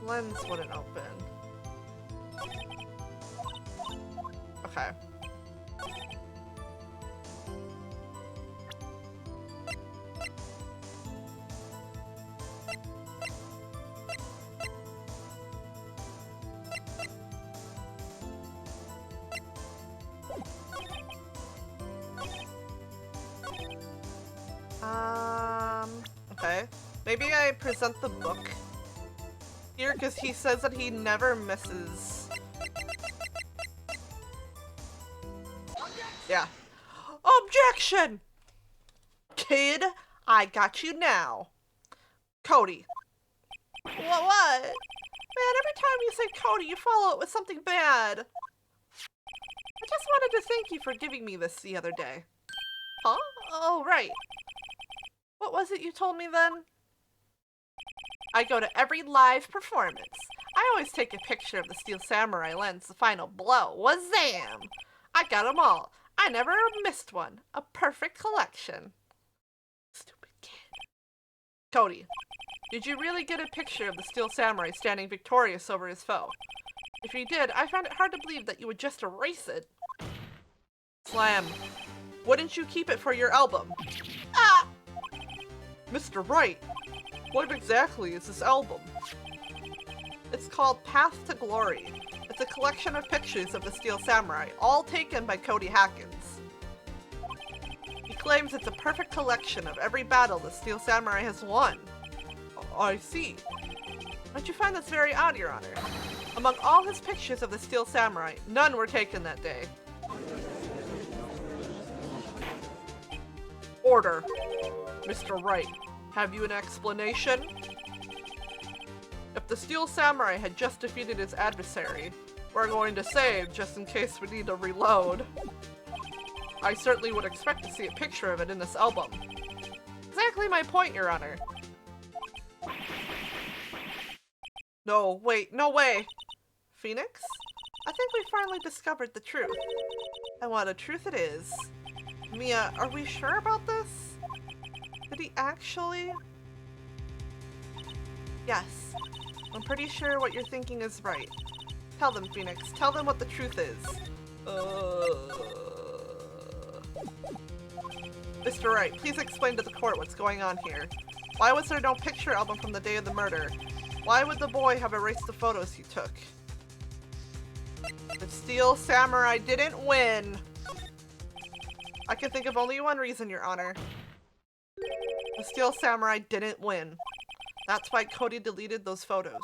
Lens wouldn't open. Okay. Okay. Maybe I present the book here because he says that he never misses. Yeah. Objection! Kid, I got you now. Cody. What? Man, every time you say Cody, you follow it with something bad. I just wanted to thank you for giving me this the other day. Huh? Oh, right. What was it you told me then? I go to every live performance. I always take a picture of the Steel Samurai lens, the final blow. Wazam! I got them all. I never missed one. A perfect collection. Stupid kid. Cody, did you really get a picture of the Steel Samurai standing victorious over his foe? If you did, I find it hard to believe that you would just erase it. Slam. Wouldn't you keep it for your album? Ah! Mr. Wright, what exactly is this album? It's called Path to Glory. It's a collection of pictures of the Steel Samurai, all taken by Cody Hackins. He claims it's a perfect collection of every battle the Steel Samurai has won. I see. Don't you find this very odd, Your Honor? Among all his pictures of the Steel Samurai, none were taken that day. Order. Mr. Wright, have you an explanation? If the Steel Samurai had just defeated his adversary, we're going to save just in case we need to reload. I certainly would expect to see a picture of it in this album. Exactly my point, Your Honor. No, wait, no way! Phoenix? I think we finally discovered the truth. And what a truth it is. Mia, are we sure about this? Did he actually? Yes. I'm pretty sure what you're thinking is right. Tell them, Phoenix. Tell them what the truth is. Mr. Wright, please explain to the court what's going on here. Why was there no picture album from the day of the murder? Why would the boy have erased the photos he took? The Steel Samurai didn't win. I can think of only one reason, Your Honor. The Steel Samurai didn't win. That's why Cody deleted those photos.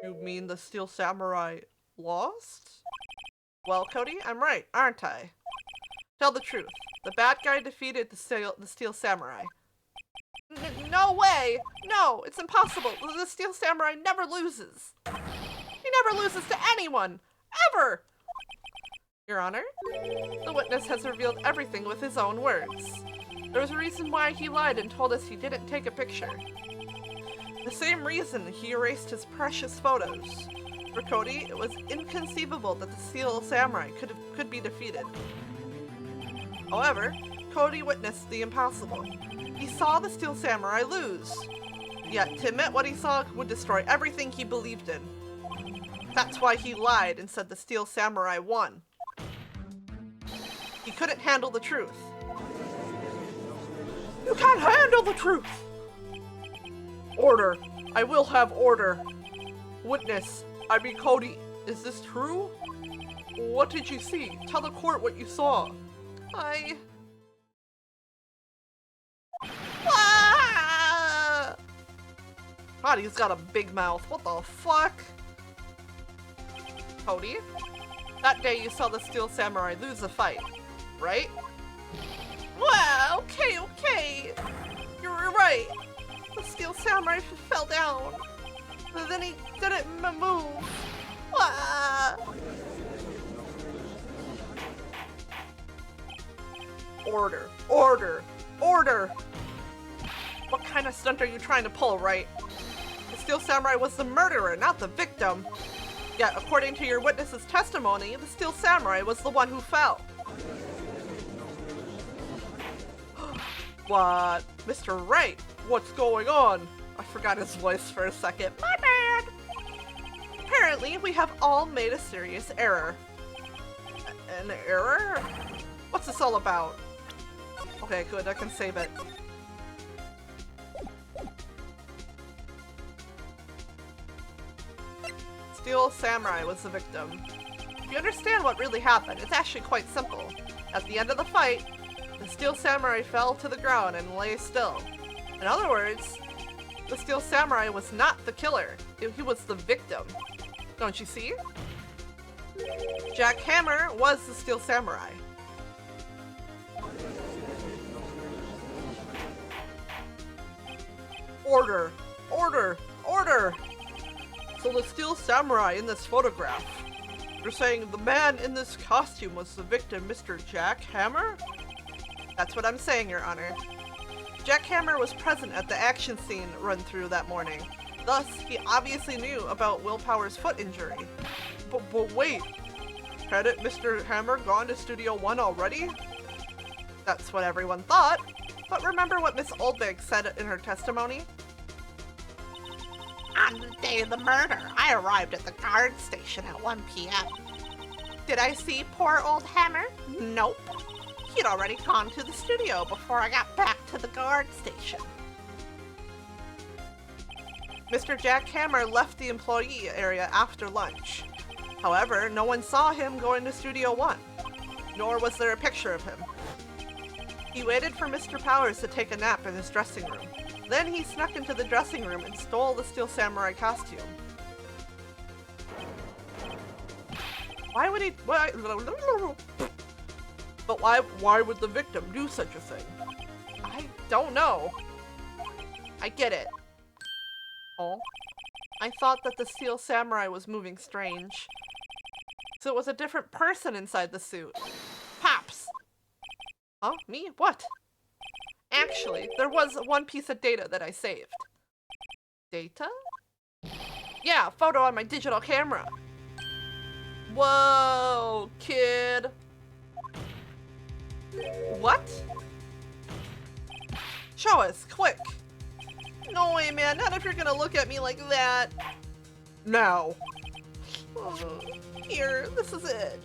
You mean the Steel Samurai lost? Well, Cody, I'm right, aren't I? Tell the truth. The bad guy defeated the Steel Samurai. No way! No, it's impossible. The Steel Samurai never loses. He never loses to anyone! Ever! Your Honor, the witness has revealed everything with his own words. There was a reason why he lied and told us he didn't take a picture. The same reason he erased his precious photos. For Cody, it was inconceivable that the Steel Samurai could be defeated. However, Cody witnessed the impossible. He saw the Steel Samurai lose. Yet, to admit what he saw would destroy everything he believed in. That's why he lied and said the Steel Samurai won. He couldn't handle the truth. You can't handle the truth! Order. I will have order. Witness. I mean, Cody, is this true? What did you see? Tell the court what you saw. Ah! God, he's got a big mouth. What the fuck? Cody? That day you saw the Steel Samurai lose a fight, right? Well, okay. You're right. The Steel Samurai fell down. But then he didn't move. Ah. Order. What kind of stunt are you trying to pull, Wright? The Steel Samurai was the murderer, not the victim. Yet, according to your witness's testimony, the Steel Samurai was the one who fell. What? Mr. Wright, what's going on? I forgot his voice for a second. My bad! Apparently, we have all made a serious error. An error? What's this all about? Okay, good, I can save it. Steel Samurai was the victim. If you understand what really happened, it's actually quite simple. At the end of the fight, the Steel Samurai fell to the ground and lay still. In other words, the Steel Samurai was not the killer. He was the victim. Don't you see? Jack Hammer was the Steel Samurai. Order! So the Steel Samurai in this photograph, you're saying the man in this costume was the victim, Mr. Jack Hammer? That's what I'm saying, Your Honor. Jack Hammer was present at the action scene run-through that morning. Thus, he obviously knew about Willpower's foot injury. But wait, hadn't Mr. Hammer gone to Studio One already? That's what everyone thought. But remember what Miss Oldbag said in her testimony? On the day of the murder, I arrived at the guard station at 1 p.m. Did I see poor old Hammer? Nope. He'd already gone to the studio before I got back to the guard station. Mr. Jack Hammer left the employee area after lunch. However, no one saw him going to Studio One, nor was there a picture of him. He waited for Mr. Powers to take a nap in his dressing room. Then he snuck into the dressing room and stole the Steel Samurai costume. Why would he... But why would the victim do such a thing? I don't know. I get it. Oh? I thought that the Steel Samurai was moving strange. So it was a different person inside the suit. Pops! Huh? Me? What? Actually, there was one piece of data that I saved. Data? Yeah, a photo on my digital camera. Whoa, kid. What? Show us, quick. No way, man, not if you're gonna look at me like that. Now. Here, this is it.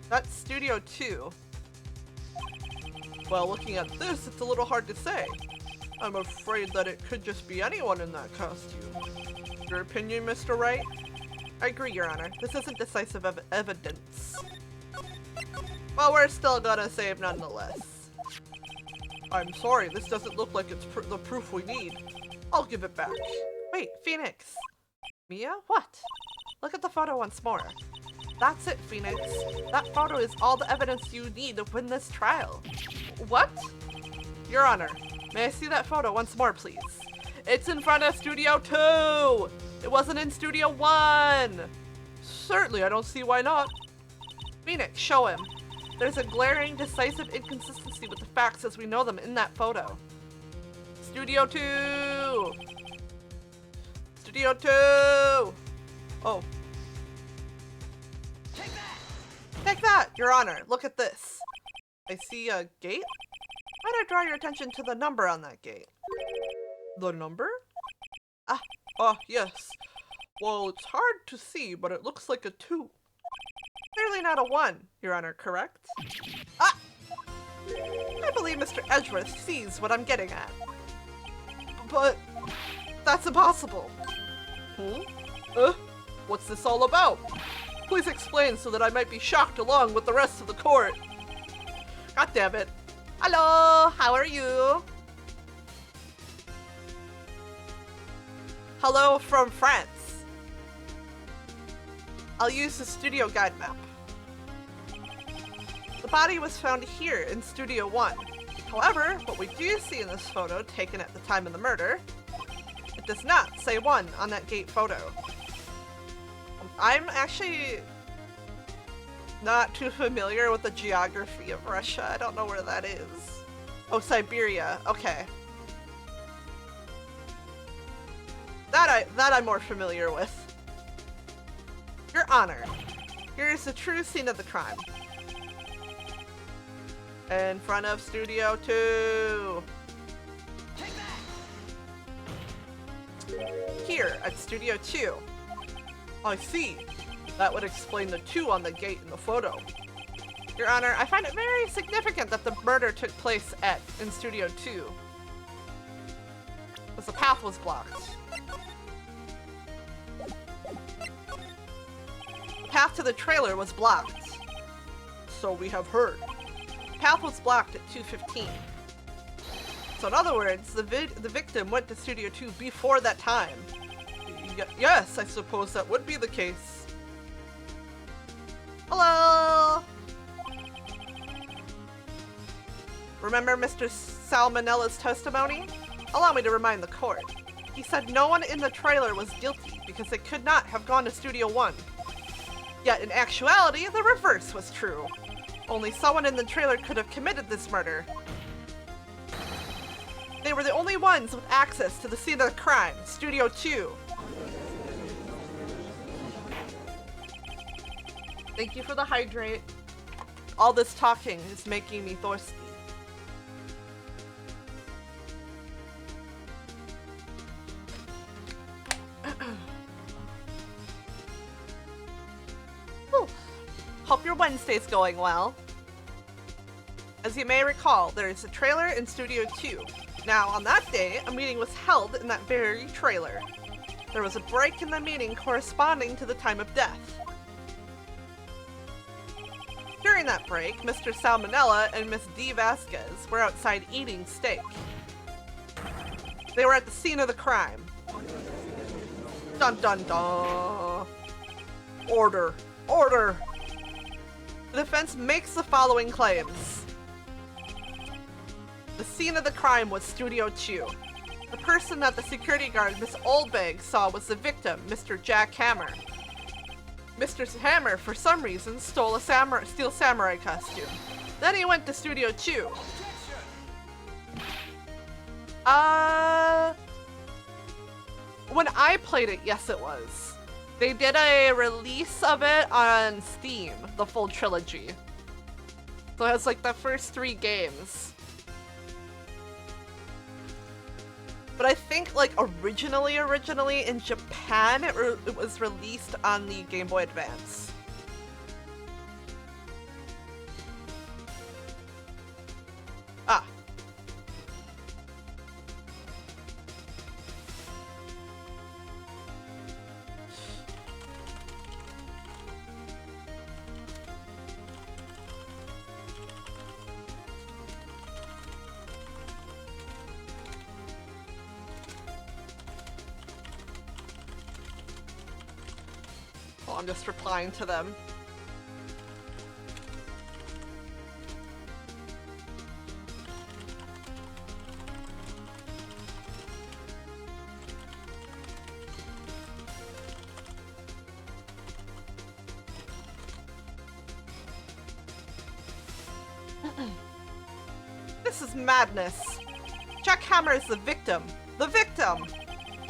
That's Studio 2. Well, looking at this, it's a little hard to say. I'm afraid that it could just be anyone in that costume. Your opinion, Mr. Wright? I agree, Your Honor. This isn't decisive evidence. Well, we're still gonna save nonetheless. I'm sorry, this doesn't look like it's the proof we need. I'll give it back. Wait, Phoenix. Mia? What? Look at the photo once more. That's it, Phoenix. That photo is all the evidence you need to win this trial. What? Your Honor, may I see that photo once more, please? It's in front of Studio 2! It wasn't in Studio 1! Certainly, I don't see why not. Phoenix, show him. There's a glaring, decisive inconsistency with the facts as we know them in that photo. Studio 2! Studio 2! Oh. Take that! Take that, Your Honor. Look at this. I see a gate? Might I draw your attention to the number on that gate? The number? Yes. Well, it's hard to see, but it looks like a 2. Clearly not a 1, Your Honor, correct? Ah! I believe Mr. Edgeworth sees what I'm getting at. But that's impossible. What's this all about? Please explain so that I might be shocked along with the rest of the court. God damn it. Hello, how are you? Hello from France. I'll use the studio guide map. The body was found here in Studio 1. However, what we do see in this photo taken at the time of the murder, it does not say 1 on that gate photo. I'm actually not too familiar with the geography of Russia. I don't know where that is. Oh, Siberia. Okay. That I'm more familiar with. Your Honor, here is the true scene of the crime. In front of Studio 2. Take that! Here at Studio 2. I see. That would explain the 2 on the gate in the photo. Your Honor, I find it very significant that the murder took place in Studio 2. Because the path was blocked. The path to the trailer was blocked. So we have heard. The path was blocked at 2:15. So in other words, the victim went to Studio 2 before that time. Yes, I suppose that would be the case. Hello! Remember Mr. Salmonella's testimony? Allow me to remind the court. He said no one in the trailer was guilty because they could not have gone to Studio 1. Yet in actuality, the reverse was true. Only someone in the trailer could have committed this murder. They were the only ones with access to the scene of the crime, Studio 2. Thank you for the hydrate. All this talking is making me thirsty. Hope your Wednesday's going well. As you may recall, there is a trailer in Studio 2. Now, on that day, a meeting was held in that very trailer. There was a break in the meeting corresponding to the time of death. During that break, Mr. Salmonella and Miss D. Vasquez were outside eating steak. They were at the scene of the crime. Dun dun dun. Order. Order. The defense makes the following claims. The scene of the crime was Studio 2. The person that the security guard, Miss Oldbag, saw was the victim, Mr. Jack Hammer. Mr. Hammer, for some reason, stole a steel samurai costume. Then he went to Studio 2. When I played it, yes it was. They did a release of it on Steam, the full trilogy. So it has like the first 3 games. But I think like originally in Japan, it was released on the Game Boy Advance. Ah. I'm just replying to them. This is madness. Jack Hammer is the victim. The victim!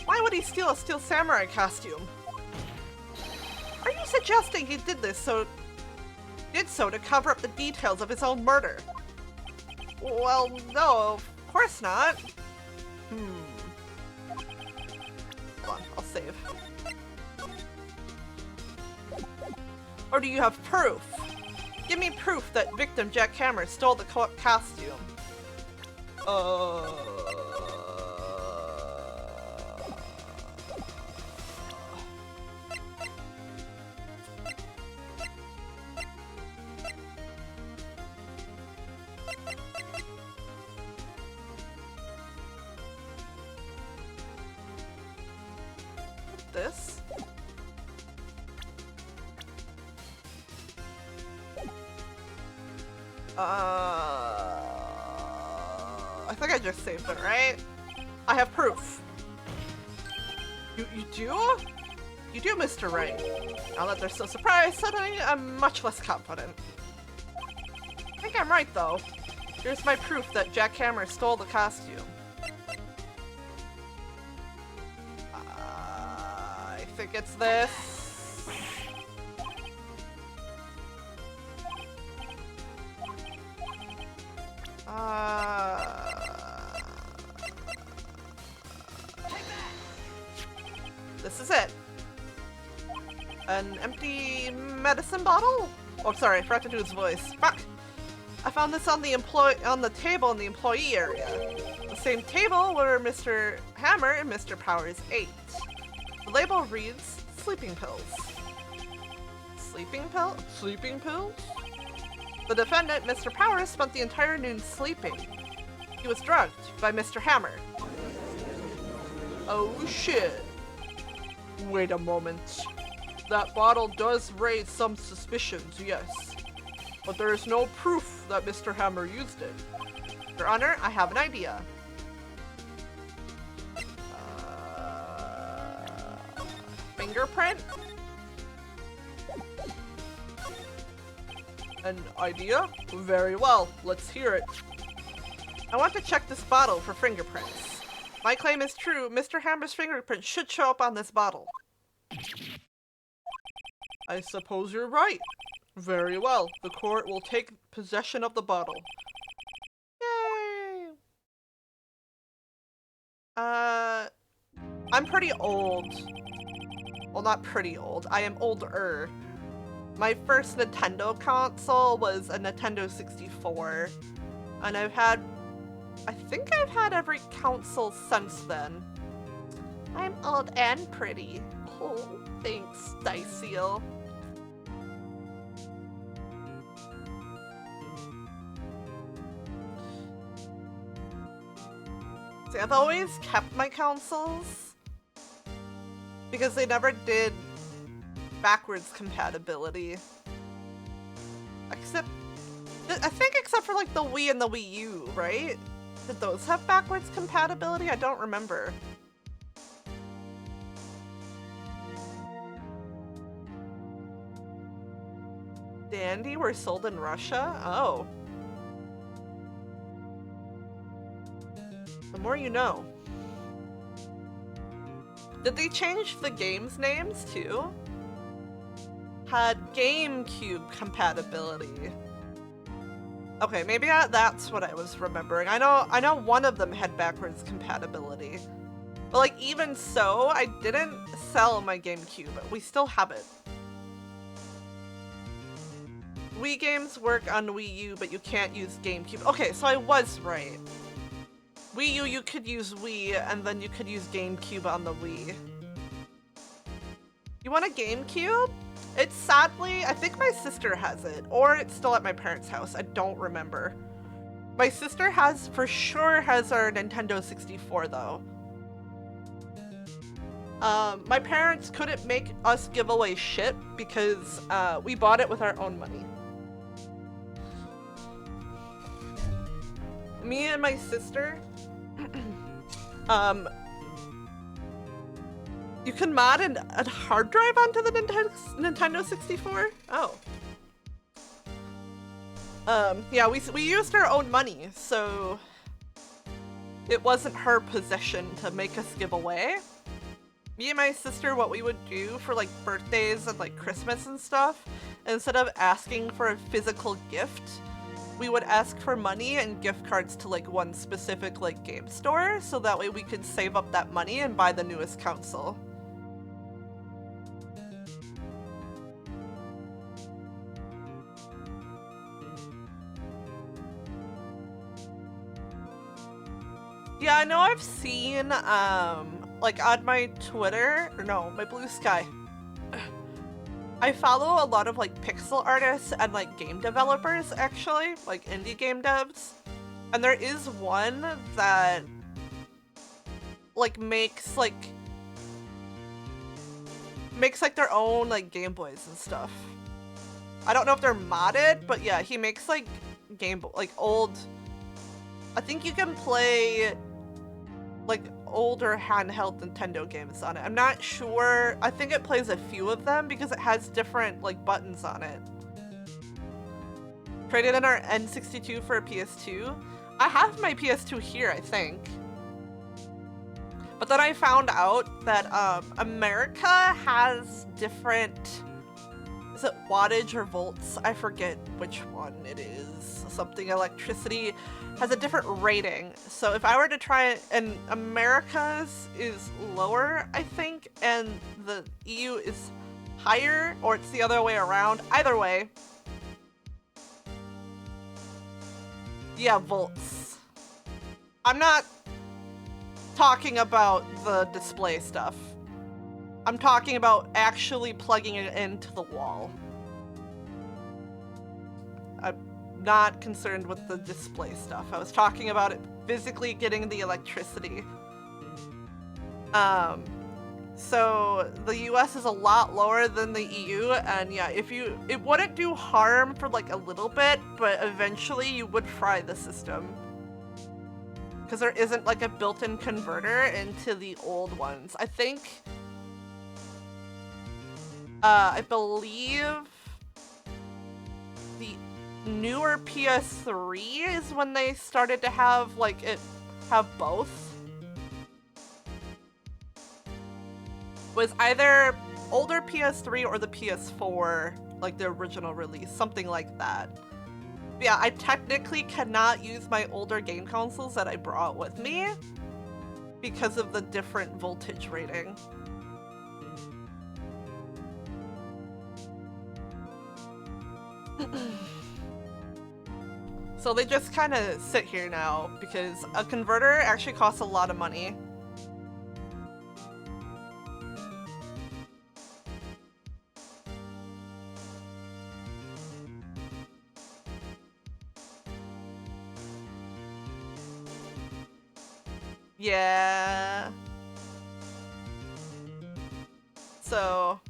Why would he steal a Steel Samurai costume? Are you suggesting he did so to cover up the details of his own murder? Well, no, of course not. Hold on, I'll save. Or do you have proof? Give me proof that victim Jack Hammer stole the costume. This? I think I just saved it, right? I have proof. You do? You do, Mr. Wright. Now that they're so surprised, suddenly I'm much less confident. I think I'm right, though. Here's my proof that Jack Hammer stole the costume. I think it's this. This is it. An empty medicine bottle? Oh, sorry, I forgot to do his voice. Fuck! I found this on the table in the employee area. The same table where Mr. Hammer and Mr. Powers ate. The label reads sleeping pills. Sleeping pill? Sleeping pills? The defendant, Mr. Powers, spent the entire noon sleeping. He was drugged by Mr. Hammer. Oh shit. Wait a moment. That bottle does raise some suspicions, yes. But there is no proof that Mr. Hammer used it. Your Honor, I have an idea. Fingerprint? An idea? Very well, let's hear it. I want to check this bottle for fingerprints. My claim is true, Mr. Hammer's fingerprint should show up on this bottle. I suppose you're right. Very well, the court will take possession of the bottle. Yay! I'm pretty old. Well, not pretty old. I am older. My first Nintendo console was a Nintendo 64. And I think I've had every console since then. I'm old and pretty. Oh, thanks, Diceal. See, I've always kept my consoles because they never did backwards compatibility. I think except for like the Wii and the Wii U, right? Did those have backwards compatibility? I don't remember. Dandy were sold in Russia? Oh. The more you know. Did they change the games' names too? Had GameCube compatibility. Okay, maybe that's what I was remembering. I know one of them had backwards compatibility. But like even so, I didn't sell my GameCube. We still have it. Wii games work on Wii U, but you can't use GameCube. Okay, so I was right. Wii U, you could use Wii, and then you could use GameCube on the Wii. You want a GameCube? It's sadly, I think my sister has it, or it's still at my parents' house. I don't remember. My sister for sure has our Nintendo 64 though. My parents couldn't make us give away shit because we bought it with our own money. Me and my sister, you can mod a hard drive onto the Nintendo 64? Oh. Yeah, we used our own money, so it wasn't her possession to make us give away. Me and my sister, what we would do for like birthdays and like Christmas and stuff, instead of asking for a physical gift, we would ask for money and gift cards to like one specific like game store, so that way we could save up that money and buy the newest console. Yeah, I know I've seen, like on my Twitter, or no, my Blue Sky. I follow a lot of like pixel artists and like game developers actually, like indie game devs. And there is one that like makes like their own like Game Boys and stuff. I don't know if they're modded, but yeah, he makes like like old, I think you can play like older handheld Nintendo games on it. I'm not sure. I think it plays a few of them because it has different like buttons on it. Traded in our N62 for a PS2. I have my PS2 here, I think. But then I found out that America has different, is it wattage or volts? I forget which one it is. Something electricity has a different rating. So if I were to try it, and America's is lower, I think, and the EU is higher, or it's the other way around. Either way. Yeah, volts. I'm not talking about the display stuff. I'm talking about actually plugging it into the wall. I'm not concerned with the display stuff. I was talking about it physically getting the electricity. So the US is a lot lower than the EU, and yeah, it wouldn't do harm for like a little bit, but eventually you would fry the system. Because there isn't like a built-in converter into the old ones. I think, I believe the newer PS3 is when they started to have have both. Was either older PS3 or the PS4, like the original release, something like that. But yeah, I technically cannot use my older game consoles that I brought with me because of the different voltage rating. So they just kind of sit here now because a converter actually costs a lot of money. Yeah. So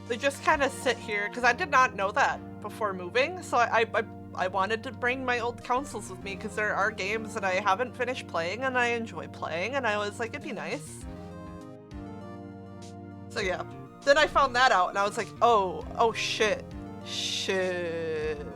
they just kind of sit here because I did not know that before moving. So I wanted to bring my old consoles with me because there are games that I haven't finished playing and I enjoy playing, and I was like, it'd be nice. So yeah. Then I found that out and I was like, oh shit. Shit.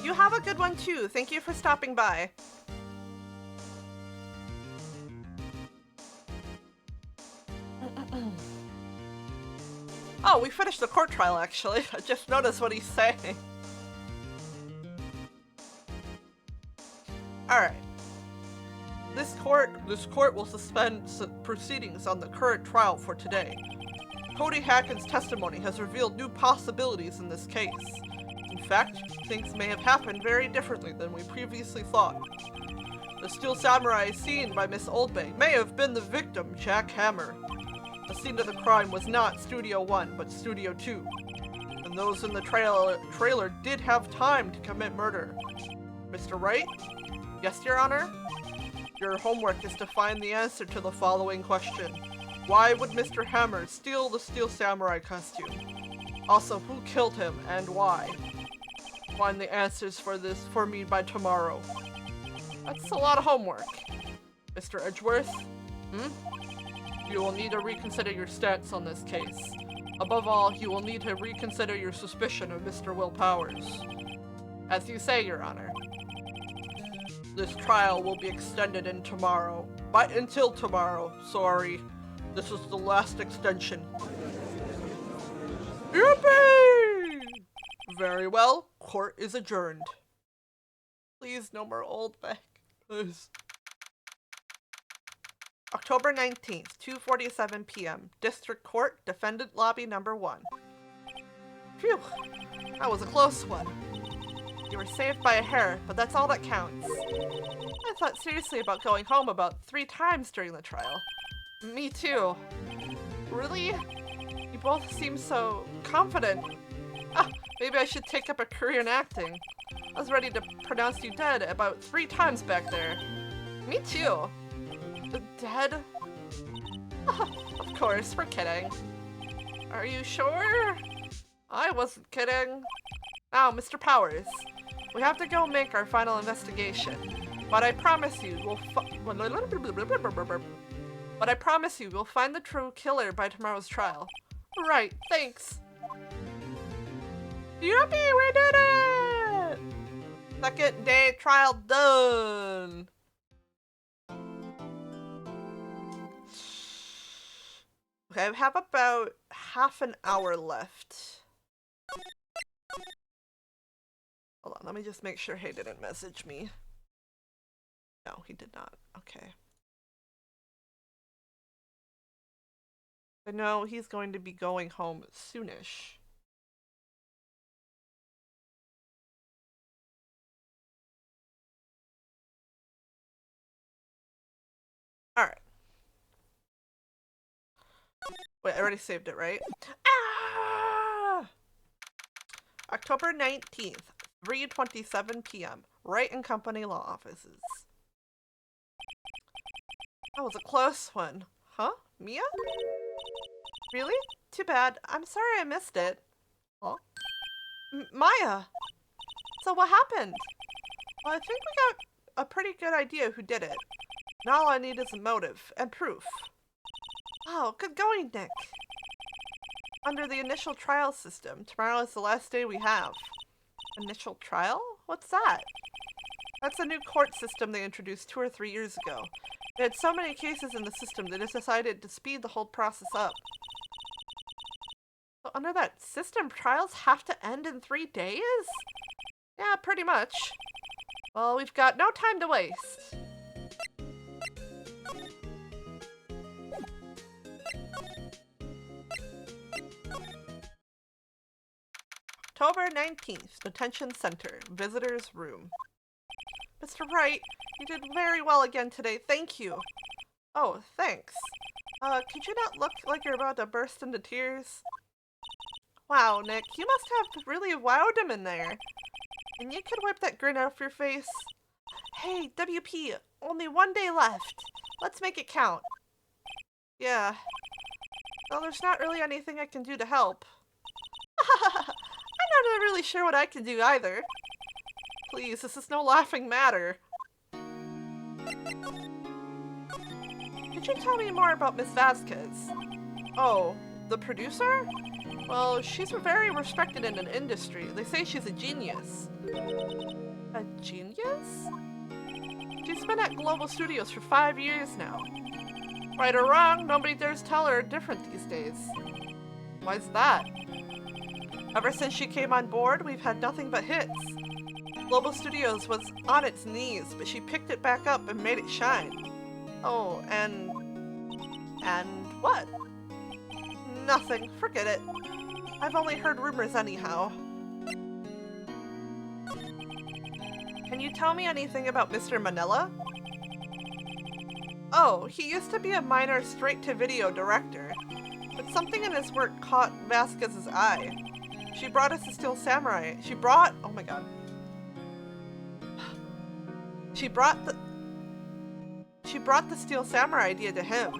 You have a good one too. Thank you for stopping by. Oh, we finished the court trial actually. I just noticed what he's saying. Alright. This court will suspend proceedings on the current trial for today. Cody Hacken's testimony has revealed new possibilities in this case. In fact, things may have happened very differently than we previously thought. The Steel Samurai seen by Miss Oldbay may have been the victim, Jack Hammer. The scene of the crime was not Studio 1, but Studio 2. and those in the trailer did have time to commit murder. Mr. Wright? Yes, Your Honor? Your homework is to find the answer to the following question. Why would Mr. Hammer steal the Steel Samurai costume? Also, who killed him and why? Find the answers for this for me by tomorrow. That's a lot of homework. Mr. Edgeworth? You will need to reconsider your stance on this case. Above all, you will need to reconsider your suspicion of Mr. Will Powers. As you say, Your Honor. This trial will be extended until tomorrow. Sorry. This is the last extension. Yippee! Very well. Court is adjourned. Please, no more old back. Please. October 19th, 2:47 p.m. District Court, Defendant Lobby Number 1. Phew. That was a close one. You were saved by a hair, but that's all that counts. I thought seriously about going home about 3 times during the trial. Me too. Really? You both seem so confident. Maybe I should take up a career in acting. I was ready to pronounce you dead about 3 times back there. Me too. Dead? Of course, we're kidding. Are you sure? I wasn't kidding. Now, Mr. Powers, we have to go make our final investigation. But I promise you we'll find the true killer by tomorrow's trial. Right, thanks. Yippee, we did it! Second day trial done. Okay, I have about half an hour left. Hold on, let me just make sure he didn't message me. No, he did not. Okay. I know he's going to be going home soonish. Alright. Wait, I already saved it, right? Ah! October 19th, 3:27 p.m. Wright and Company Law Offices. That was a close one. Huh? Mia? Really? Too bad. I'm sorry I missed it. Huh? Maya! So what happened? Well, I think we got a pretty good idea who did it. Now all I need is a motive and proof. Oh, good going, Nick. Under the initial trial system, tomorrow is the last day we have. Initial trial? What's that? That's a new court system they introduced 2 or 3 years ago. They had so many cases in the system they just decided to speed the whole process up. So under that system, trials have to end in 3 days? Yeah, pretty much. Well, we've got no time to waste. October 19th, Detention Center, Visitor's Room. Mr. Wright, you did very well again today, thank you. Oh, thanks. Could you not look like you're about to burst into tears? Wow, Nick, you must have really wowed him in there. And you could wipe that grin off your face. Hey, WP, only 1 day left. Let's make it count. Yeah. Well, there's not really anything I can do to help. I'm not really sure what I can do either. Please, this is no laughing matter. Could you tell me more about Miss Vasquez? Oh, the producer? Well, she's very respected in an industry. They say she's a genius. A genius? She's been at Global Studios for 5 years now. Right or wrong, nobody dares tell her different these days. Why's that? Ever since she came on board, we've had nothing but hits. Global Studios was on its knees, but she picked it back up and made it shine. Oh, and what? Nothing. Forget it. I've only heard rumors anyhow. Can you tell me anything about Mr. Manila? Oh, he used to be a minor straight-to-video director, but something in his work caught Vasquez's eye. She brought us the Steel Samurai. She brought... Oh my god. She brought the Steel Samurai idea to him.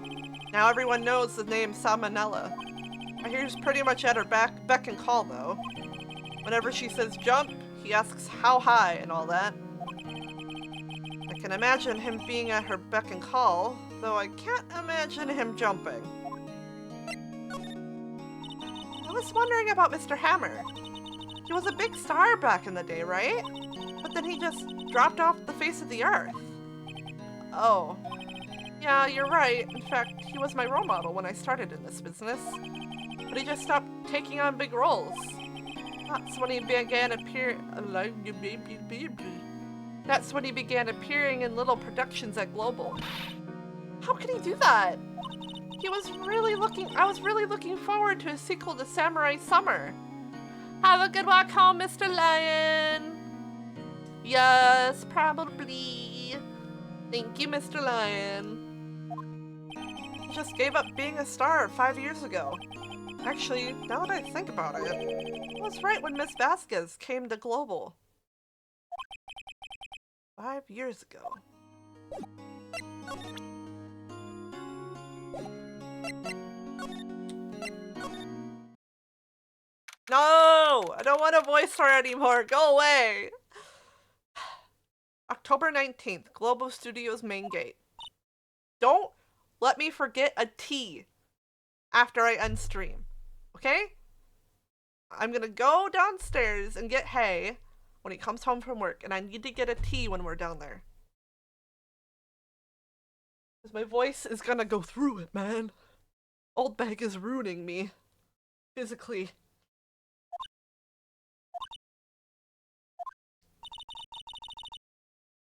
Now everyone knows the name Salmonella. I hear he's pretty much at her beck and call, though. Whenever she says jump, he asks how high and all that. I can imagine him being at her beck and call, though I can't imagine him jumping. I was wondering about Mr. Hammer. He was a big star back in the day, right? But then he just dropped off the face of the earth. Oh. Yeah, you're right. In fact, he was my role model when I started in this business. But he just stopped taking on big roles. That's when he began appearing in little productions at Global. How could he do that? I was really looking forward to a sequel to Samurai Summer. Have a good walk home, Mr. Lion. Yes, probably. Thank you, Mr. Lion. He just gave up being a star 5 years ago. Actually, now that I think about it, I was right when Miss Vasquez came to Global. 5 years ago. No! I don't want to voice her anymore. Go away! October 19th, Global Studios main gate. Don't let me forget a T after I unstream. Okay? I'm gonna go downstairs and get Hay when he comes home from work, and I need to get a tea when we're down there. Because my voice is gonna go through it, man. Old bag is ruining me. Physically.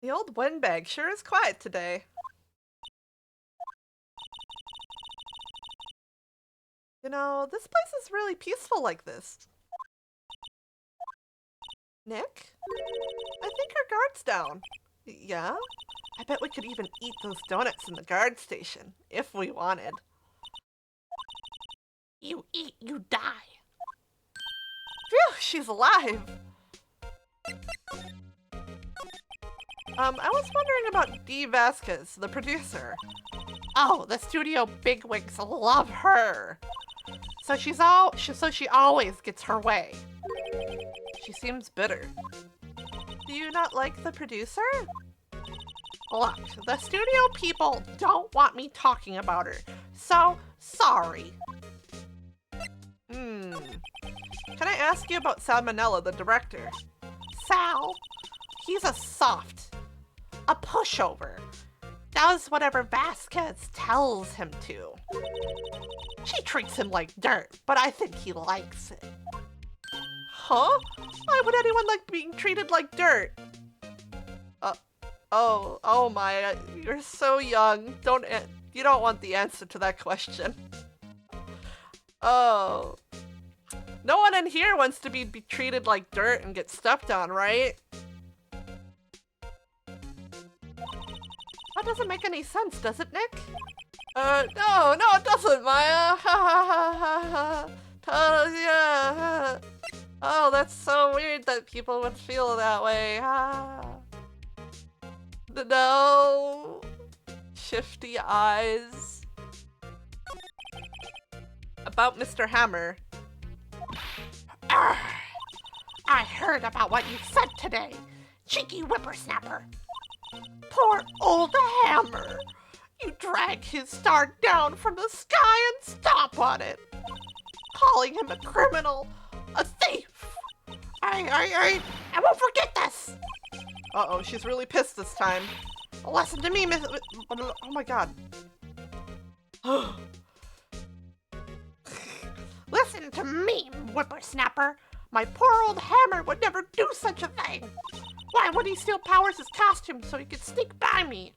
The old windbag sure is quiet today. You know, this place is really peaceful like this. Nick? I think our guard's down. Yeah? I bet we could even eat those donuts in the guard station, if we wanted. You eat, you die. Phew, she's alive. I was wondering about Dee Vasquez, the producer. Oh, the studio bigwigs love her. So she always gets her way. She seems bitter. Do you not like the producer? Look, the studio people don't want me talking about her, so sorry. Can I ask you about Salmonella, the director? Sal, he's a soft, a pushover. Does whatever Vasquez tells him to. She treats him like dirt, but I think he likes it. Huh? Why would anyone like being treated like dirt? Oh my, you're so young. You don't want the answer to that question. Oh. No one in here wants to be treated like dirt and get stepped on, right? That doesn't make any sense, does it, Nick? No, it doesn't, Maya. Yeah. Oh, that's so weird that people would feel that way. No. Shifty eyes. About Mr. Hammer. I heard about what you said today, cheeky whippersnapper. Poor old Hammer. You drag his star down from the sky and stomp on it, calling him a criminal, a thief. I won't forget this. Uh-oh, she's really pissed this time. Listen to me, Miss... Oh my god. Listen to me, whippersnapper. My poor old Hammer would never do such a thing. Why would he steal Powers' costume so he could sneak by me?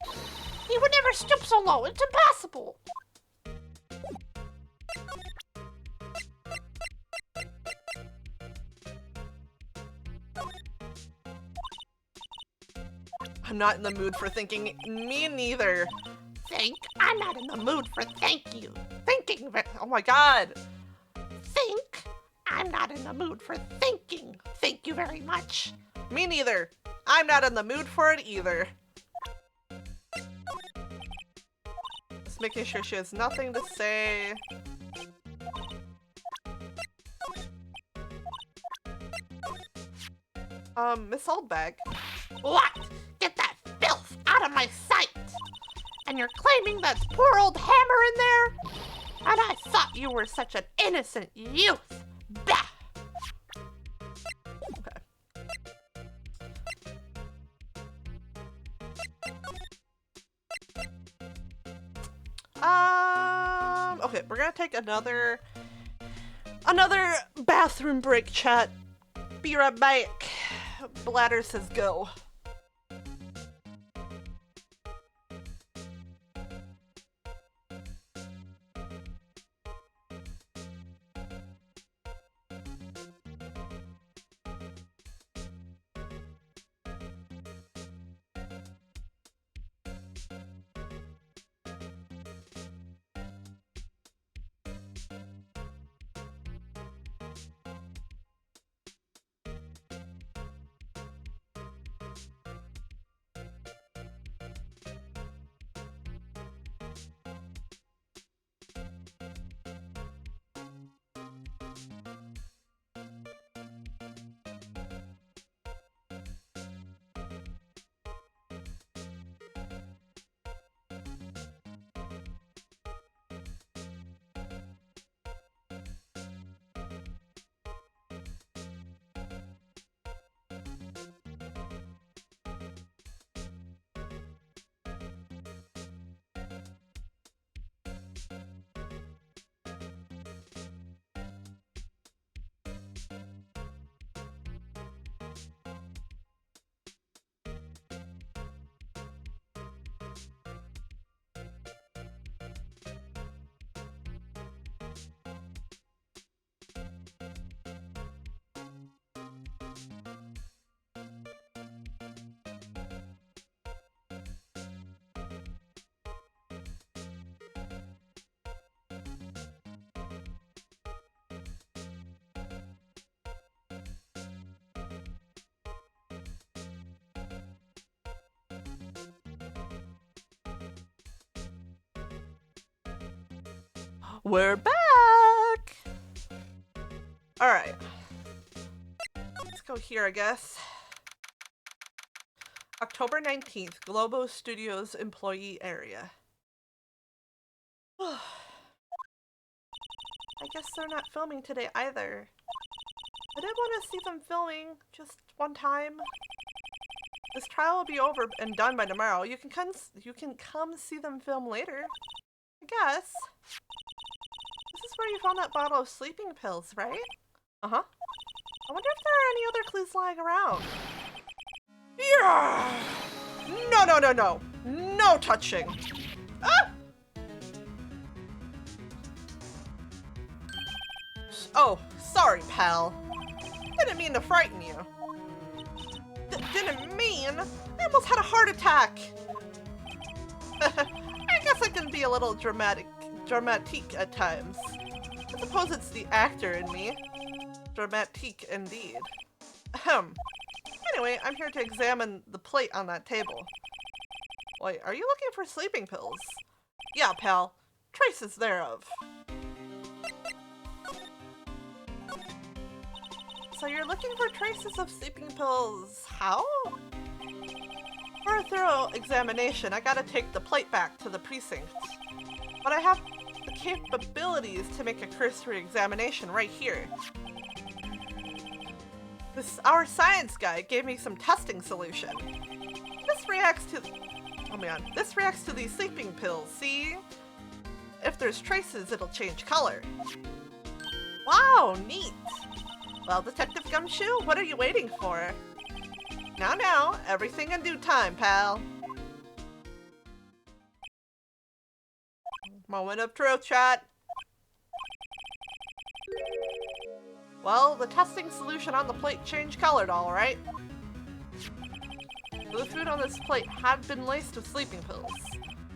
He would never stoop so low. It's impossible. I'm not in the mood for thinking. Me neither. Think? I'm not in the mood for thank you. Thinking. Oh my god. Think? I'm not in the mood for thinking. Thank you very much. Me neither. I'm not in the mood for it either. Just making sure she has nothing to say. Miss Oldbag. What? Get that filth out of my sight! And you're claiming that's poor old Hammer in there? And I thought you were such an innocent youth. Bah! Okay, we're gonna take another bathroom break, chat. Be right back. Bladder says go. We're back! Alright. Let's go here, I guess. October 19th, Globo Studios employee area. I guess they're not filming today either. I did want to see them filming just one time. This trial will be over and done by tomorrow. You can come see them film later. I guess. This is where you found that bottle of sleeping pills, right? Uh-huh. I wonder if there are any other clues lying around. Yeah! No, no, no, no. No touching. Ah! Oh, sorry, pal. Didn't mean to frighten you. Didn't mean? I almost had a heart attack. I guess I can be a little dramatic at times. I suppose it's the actor in me. Dramatique indeed. Ahem. Anyway, I'm here to examine the plate on that table. Wait, are you looking for sleeping pills? Yeah, pal. Traces thereof. So you're looking for traces of sleeping pills. How? For a thorough examination, I gotta take the plate back to the precinct. But I have the capabilities to make a cursory examination right here. Our science guy gave me some testing solution. This reacts to these sleeping pills, see? If there's traces, it'll change color. Wow, neat. Well, Detective Gumshoe, what are you waiting for? Now, everything in due time, pal. Moment of truth, chat. Well, the testing solution on the plate changed colored, alright. The food on this plate had been laced with sleeping pills.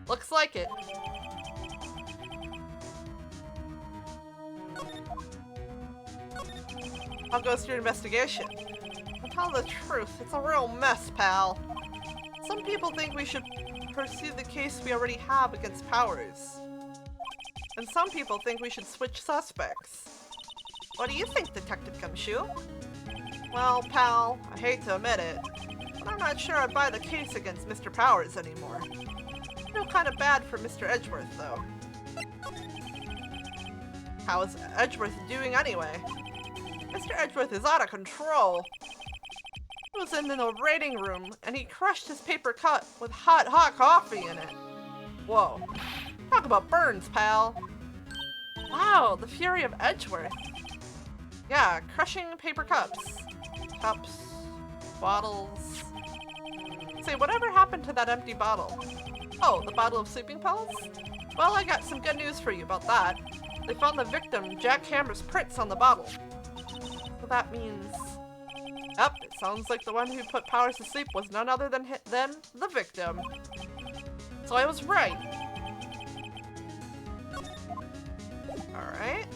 Looks like it. How goes your investigation? To tell the truth, it's a real mess, pal. Some people think we should pursue the case we already have against Powers. And some people think we should switch suspects. What do you think, Detective Gumshoe? Well, pal, I hate to admit it, but I'm not sure I'd buy the case against Mr. Powers anymore. I feel kind of bad for Mr. Edgeworth, though. How is Edgeworth doing anyway? Mr. Edgeworth is out of control. He was in the waiting room, and he crushed his paper cut with hot coffee in it. Whoa. Talk about burns, pal. Wow, the fury of Edgeworth. Yeah, crushing paper cups. Cups. Bottles. Say, whatever happened to that empty bottle? Oh, the bottle of sleeping pills? Well, I got some good news for you about that. They found the victim, Jack Hammer's prints on the bottle. So that means... Yep, it sounds like the one who put Powers to sleep was none other than the victim. So I was right. Alright.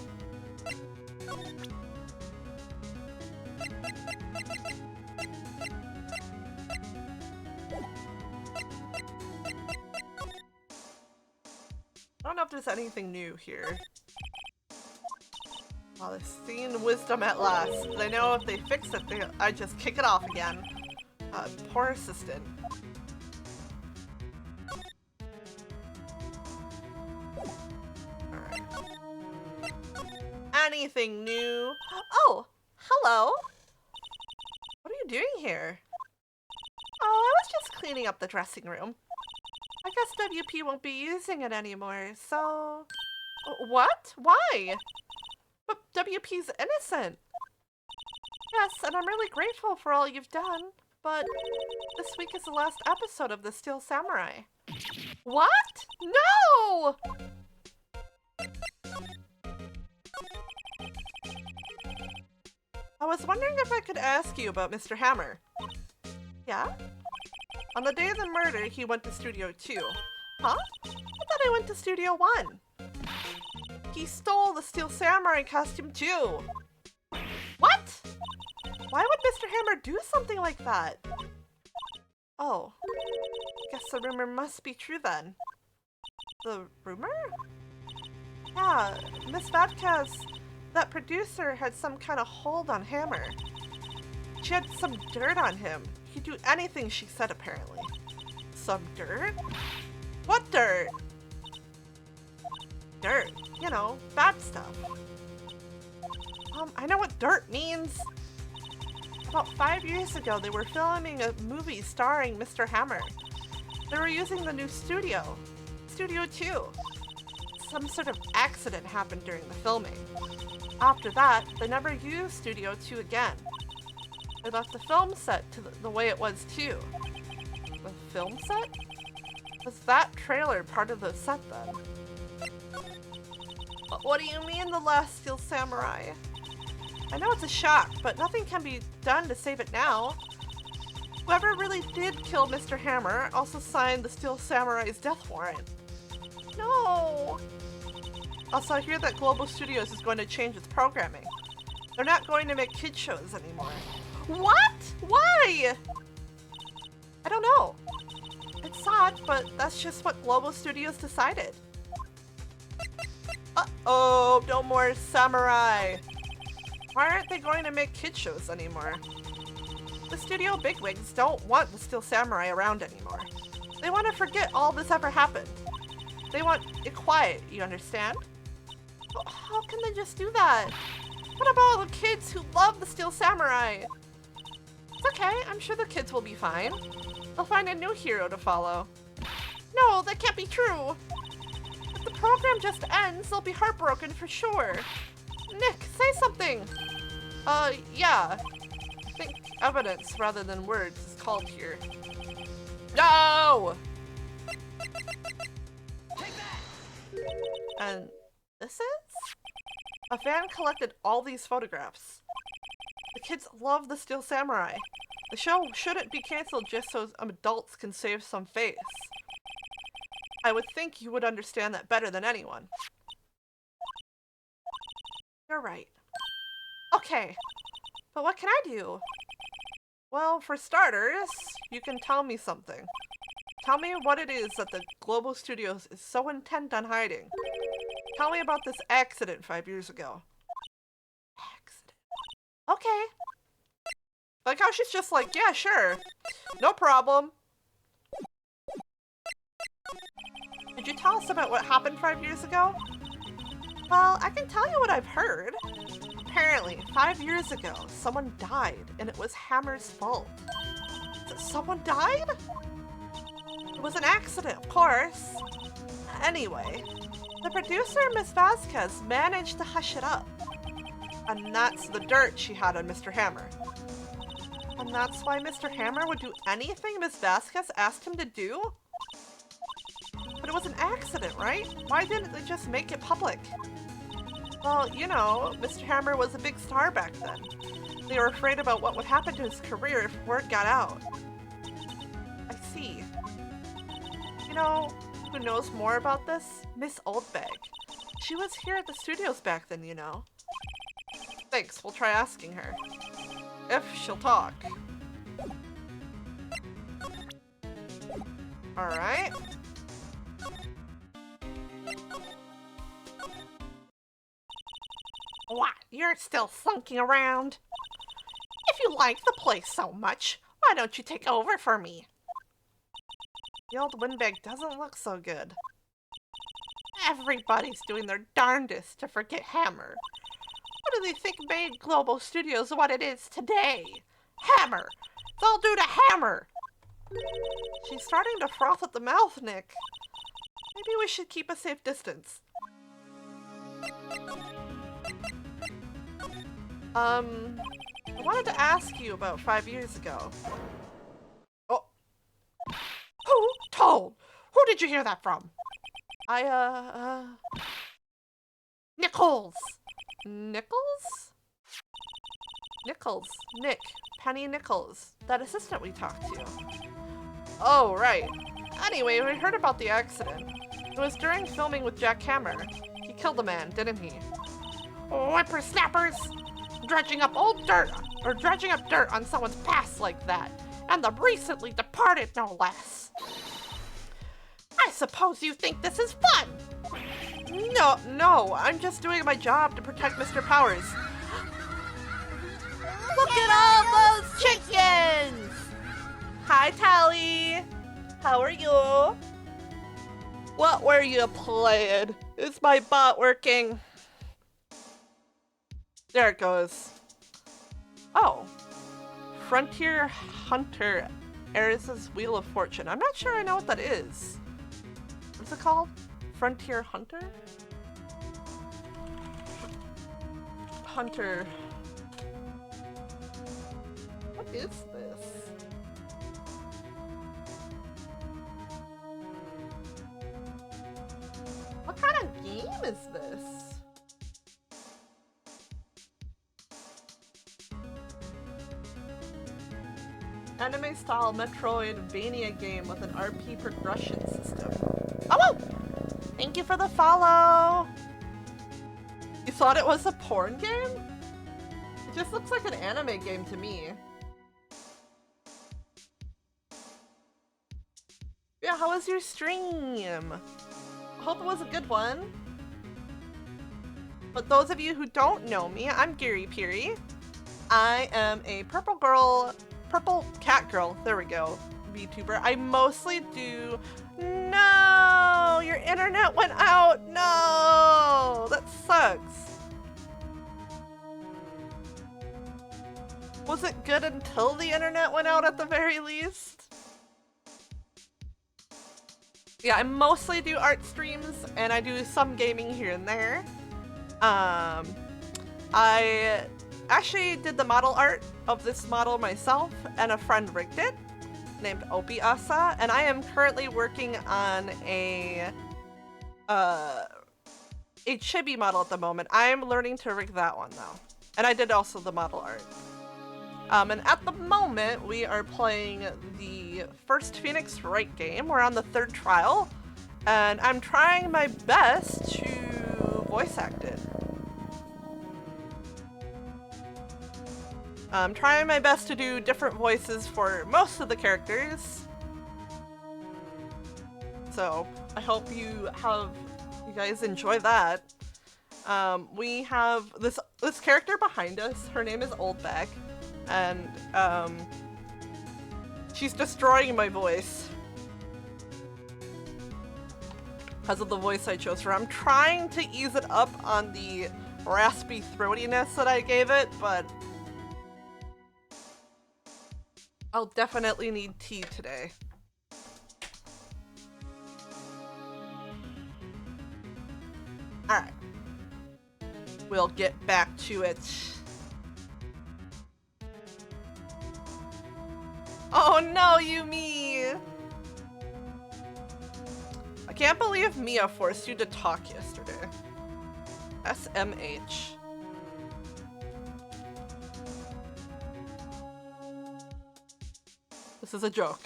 I don't know if there's anything new here. Oh, they've seen wisdom at last. They know if they fix it, I just kick it off again. Poor assistant. Alright. Anything new? Oh, hello. What are you doing here? Oh, I was just cleaning up the dressing room. I guess WP won't be using it anymore, so... What? Why? But WP's innocent. Yes, and I'm really grateful for all you've done, but this week is the last episode of The Steel Samurai. What? No! I was wondering if I could ask you about Mr. Hammer. Yeah? On the day of the murder, he went to Studio 2. Huh? I thought I went to Studio 1. He stole the Steel Samurai costume too. What? Why would Mr. Hammer do something like that? Oh. Guess the rumor must be true then. The rumor? Yeah, Miss Vatkas, that producer, had some kind of hold on Hammer. She had some dirt on him. He'd do anything she said, apparently. Some dirt? What dirt? Dirt. You know, bad stuff. I know what dirt means. About 5 years ago, they were filming a movie starring Mr. Hammer. They were using the new studio, Studio 2. Some sort of accident happened during the filming. After that, they never used Studio 2 again. They left the film set to the way it was too. The film set? Was that trailer part of the set then? What do you mean, the last Steel Samurai? I know it's a shock, but nothing can be done to save it now. Whoever really did kill Mr. Hammer also signed the Steel Samurai's death warrant. No! Also, I hear that Global Studios is going to change its programming. They're not going to make kid shows anymore. What? Why? I don't know. It's sad, but that's just what Global Studios decided. Uh-oh, no more samurai. Why aren't they going to make kid shows anymore? The studio bigwigs don't want the Steel Samurai around anymore. They want to forget all this ever happened. They want it quiet, you understand? But how can they just do that? What about all the kids who love the Steel Samurai? It's okay, I'm sure the kids will be fine. They'll find a new hero to follow. No, that can't be true. If the program just ends, they'll be heartbroken for sure. Nick, say something. Yeah. I think evidence rather than words is called here. No! Take that! And this is? A fan collected all these photographs. The kids love the Steel Samurai. The show shouldn't be canceled just so adults can save some face. I would think you would understand that better than anyone. You're right. Okay, But what can I do? Well, for starters, you can tell me something. Tell me what it is that the Global Studios is so intent on hiding. Tell me about this accident 5 years ago. Accident. Okay. Like how she's just like, yeah, sure. No problem. Did you tell us about what happened 5 years ago? Well, I can tell you what I've heard. Apparently, 5 years ago, someone died, and it was Hammer's fault. Someone died? It was an accident, of course. Anyway, the producer, Miss Vasquez, managed to hush it up. And that's the dirt she had on Mr. Hammer. And that's why Mr. Hammer would do anything Miss Vasquez asked him to do? But it was an accident, right? Why didn't they just make it public? Well, you know, Mr. Hammer was a big star back then. They were afraid about what would happen to his career if word got out. I see. You know, who knows more about this? Miss Oldbag. She was here at the studios back then, you know. Thanks, we'll try asking her. If she'll talk. Alright. What? You're still sulking around? If you like the place so much, why don't you take over for me? The old windbag doesn't look so good. Everybody's doing their darndest to forget Hammer. What do they think made Global Studios what it is today? Hammer! It's all due to Hammer! She's starting to froth at the mouth, Nick. Maybe we should keep a safe distance. I wanted to ask you about 5 years ago. Oh. Who told? Who did you hear that from? Nichols. Nichols? Nichols. Nick. Penny Nichols. That assistant we talked to. Oh, right. Anyway, we heard about the accident. It was during filming with Jack Hammer. He killed a man, didn't he? Whippersnappers! Dredging up dirt on someone's past like that. And the recently departed, no less. I suppose you think this is fun? No, I'm just doing my job to protect Mr. Powers. Look at all those chickens! Hi, Tally. How are you? What were you playing? Is my bot working? There it goes. Oh. Frontier Hunter Eris's Wheel of Fortune. I'm not sure I know what that is. What's it called? Frontier Hunter? Hunter. What is this? What kind of game is this? Anime-style Metroidvania game with an RP progression system. Oh! Thank you for the follow! You thought it was a porn game? It just looks like an anime game to me. Yeah, how was your stream? I hope it was a good one. But those of you who don't know me, I'm Gary Peary. I am a purple cat girl, there we go, VTuber. I mostly do... No! Your internet went out! No! That sucks. Was it good until the internet went out at the very least? Yeah, I mostly do art streams and I do some gaming here and there. I actually did the model art of this model myself and a friend rigged it named Opie Asa, and I am currently working on a chibi model at the moment. I'm learning to rig that one though. And I did also the model art. And at the moment we are playing the first Phoenix Wright game. We're on the 3rd trial and I'm trying my best to voice act it. I'm trying my best to do different voices for most of the characters. So I hope you guys enjoy that. We have this character behind us. Her name is Oldbag, and she's destroying my voice because of the voice I chose for her. I'm trying to ease it up on the raspy throatiness that I gave it, but I'll definitely need tea today. Alright. We'll get back to it. Oh no, Yumi! I can't believe Mia forced you to talk yesterday. SMH. This is a joke.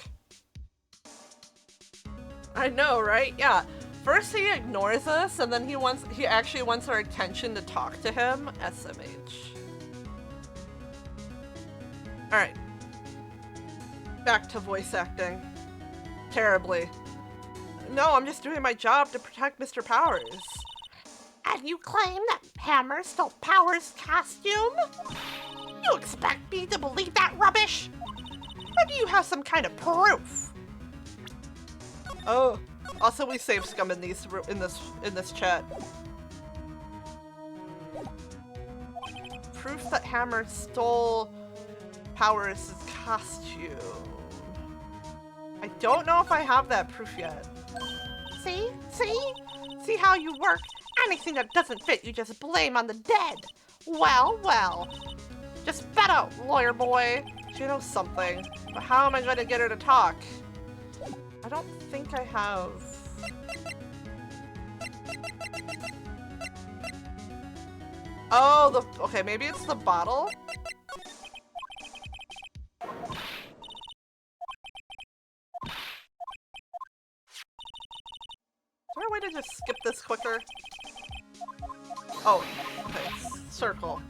I know, right? Yeah. First he ignores us, and then he actually wants our attention to talk to him. SMH. Alright. Back to voice acting. Terribly. No, I'm just doing my job to protect Mr. Powers. And you claim that Hammer stole Powers' costume? You expect me to believe that rubbish? Or do you have some kind of proof? Oh, also we save scum in this chat. Proof that Hammer stole Powers' costume. I don't know if I have that proof yet. See? See how you work? Anything that doesn't fit, you just blame on the dead. Well, well. Just bet out, lawyer boy. She knows something, but how am I going to get her to talk? I don't think I have. Oh, okay, maybe it's the bottle? Is there a way to just skip this quicker? Oh, okay, circle.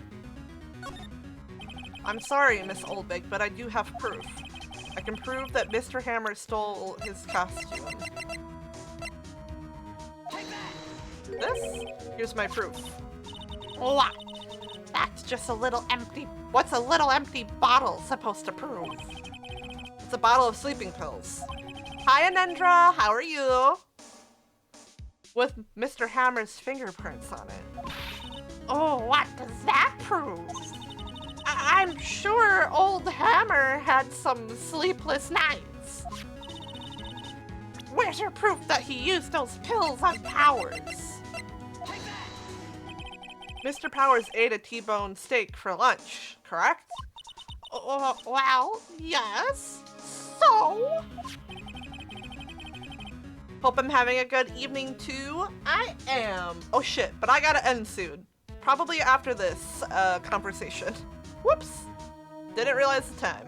I'm sorry, Miss Oldbig, but I do have proof. I can prove that Mr. Hammer stole his costume. This? Here's my proof. What? That's just a little empty... What's a little empty bottle supposed to prove? It's a bottle of sleeping pills. Hi, Anendra, how are you? With Mr. Hammer's fingerprints on it. Oh, what does that prove? I'm sure old Hammer had some sleepless nights. Where's your proof that he used those pills on Powers? Mr. Powers ate a T-bone steak for lunch, correct? Well, yes. So? Hope I'm having a good evening too. I am. Oh shit, but I gotta end soon. Probably after this conversation. Whoops. Didn't realize the time.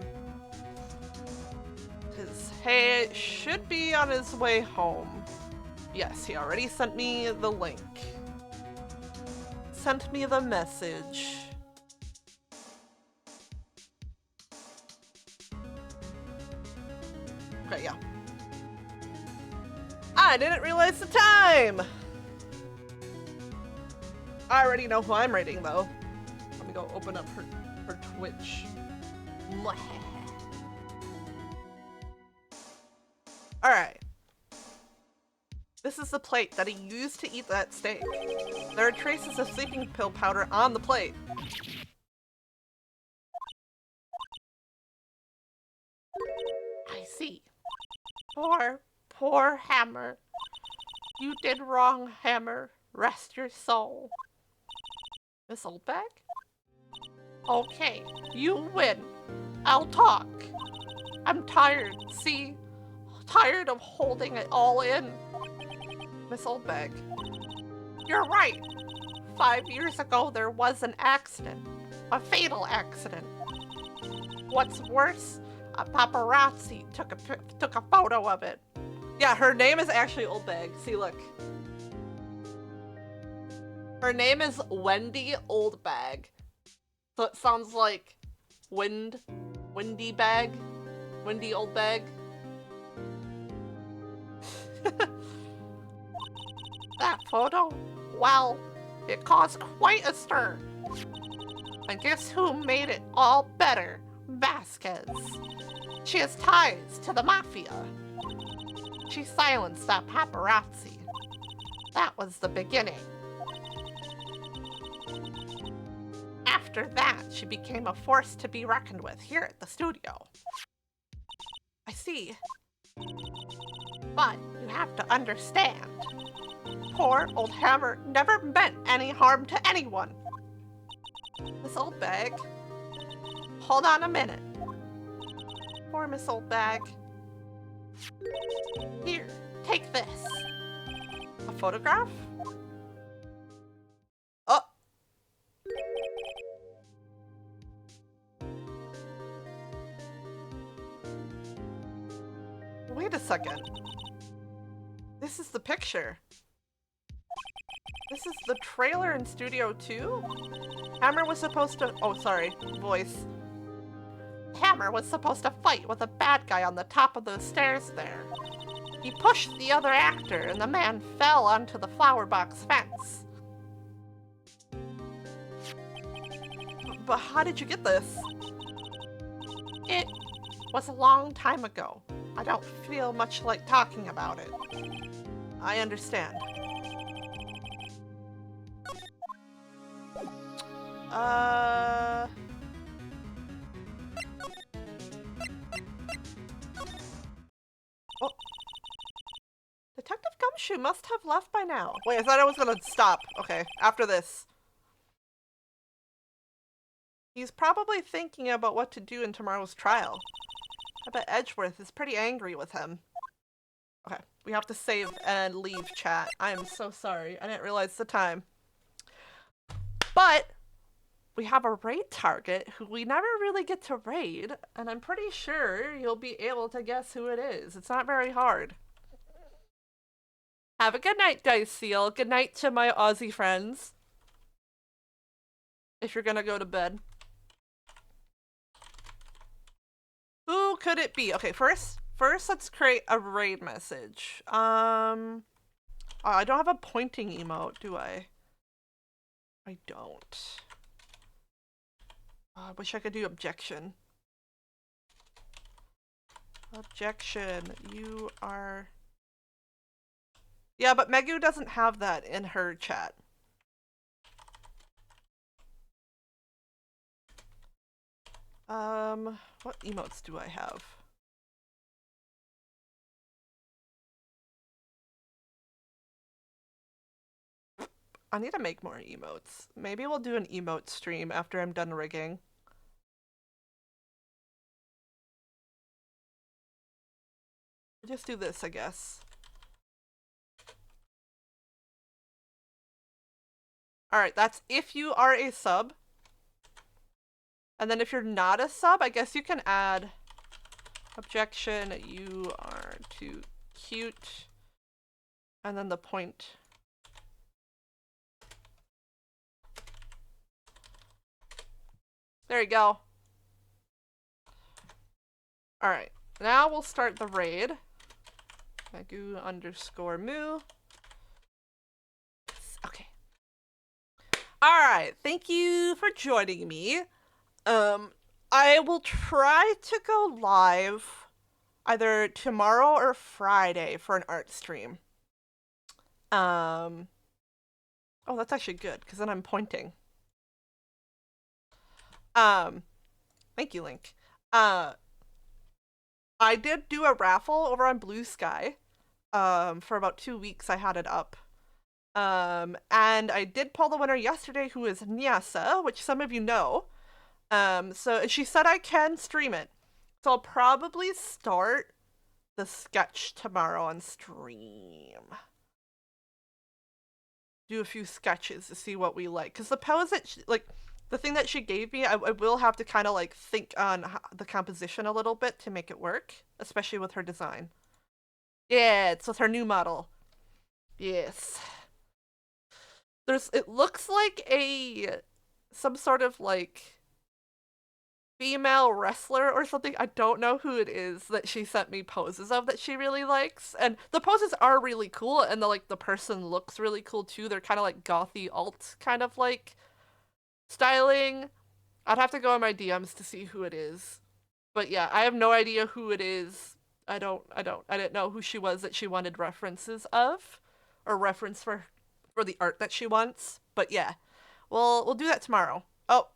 His hay should be on his way home. Yes, he already sent me the link. Sent me the message. Okay, yeah. I didn't realize the time! I already know who I'm rating though. Let me go open up her Twitch. Alright. This is the plate that he used to eat that steak. There are traces of sleeping pill powder on the plate. I see. Poor Hammer. You did wrong, Hammer. Rest your soul. Miss Oldbag? Okay, you win. I'll talk. I'm tired, see? Tired of holding it all in. Miss Oldbag. You're right. 5 years ago, there was an accident. A fatal accident. What's worse, a paparazzi took a photo of it. Yeah, her name is actually Oldbag. See, look. Her name is Wendy Oldbag. So it sounds like windy bag, windy old bag. That photo? Well, it caused quite a stir. And guess who made it all better? Vasquez. She has ties to the mafia. She silenced that paparazzi. That was the beginning. After that, she became a force to be reckoned with here at the studio. I see. But you have to understand, poor old Hammer never meant any harm to anyone. Miss Old Bag. Hold on a minute. Poor Miss Old Bag. Here, take this. A photograph? Oh! Wait a second. This is the picture. This is the trailer in Studio 2? Hammer was supposed to— oh, sorry. Voice. Hammer was supposed to fight with a bad guy on the top of those stairs there. He pushed the other actor and the man fell onto the flower box fence. But how did you get this? It was a long time ago. I don't feel much like talking about it. I understand. Oh. Detective Gumshoe must have left by now. Wait, I thought I was gonna stop. Okay, after this. He's probably thinking about what to do in tomorrow's trial. I bet Edgeworth is pretty angry with him. Okay, we have to save and leave chat. I am so sorry. I didn't realize the time. But we have a raid target who we never really get to raid, and I'm pretty sure you'll be able to guess who it is. It's not very hard. Have a good night, Dice Seal. Good night to my Aussie friends. If you're gonna go to bed. Who could it be? Okay, first let's create a raid message. I don't have a pointing emote, do I? I don't. I wish I could do objection. Objection, you are... yeah, but Megu doesn't have that in her chat. What emotes do I have? I need to make more emotes. Maybe we'll do an emote stream after I'm done rigging. We'll just do this, I guess. Alright, that's if you are a sub. And then if you're not a sub, I guess you can add objection, you are too cute. And then the point. There you go. Alright, now we'll start the raid. Magoo_moo. Okay. Alright, thank you for joining me. I will try to go live either tomorrow or Friday for an art stream. Oh, that's actually good, because then I'm pointing. Thank you, Link. I did do a raffle over on Blue Sky. For about 2 weeks I had it up. And I did pull the winner yesterday, who is Nyasa, which some of you know. So she said I can stream it. So I'll probably start the sketch tomorrow on stream. Do a few sketches to see what we like. Because the pose that she, like, the thing that she gave me, I will have to kind of like think on the composition a little bit to make it work, especially with her design. Yeah, it's with her new model. Yes. It looks like some sort of like female wrestler or something. I don't know who it is that she sent me poses of that she really likes. And the poses are really cool and the person looks really cool too. They're kind of like gothy alt kind of like styling. I'd have to go in my DMs to see who it is. But yeah, I have no idea who it is. I didn't know who she was that she wanted references of or reference for the art that she wants. But yeah. We'll do that tomorrow. Oh,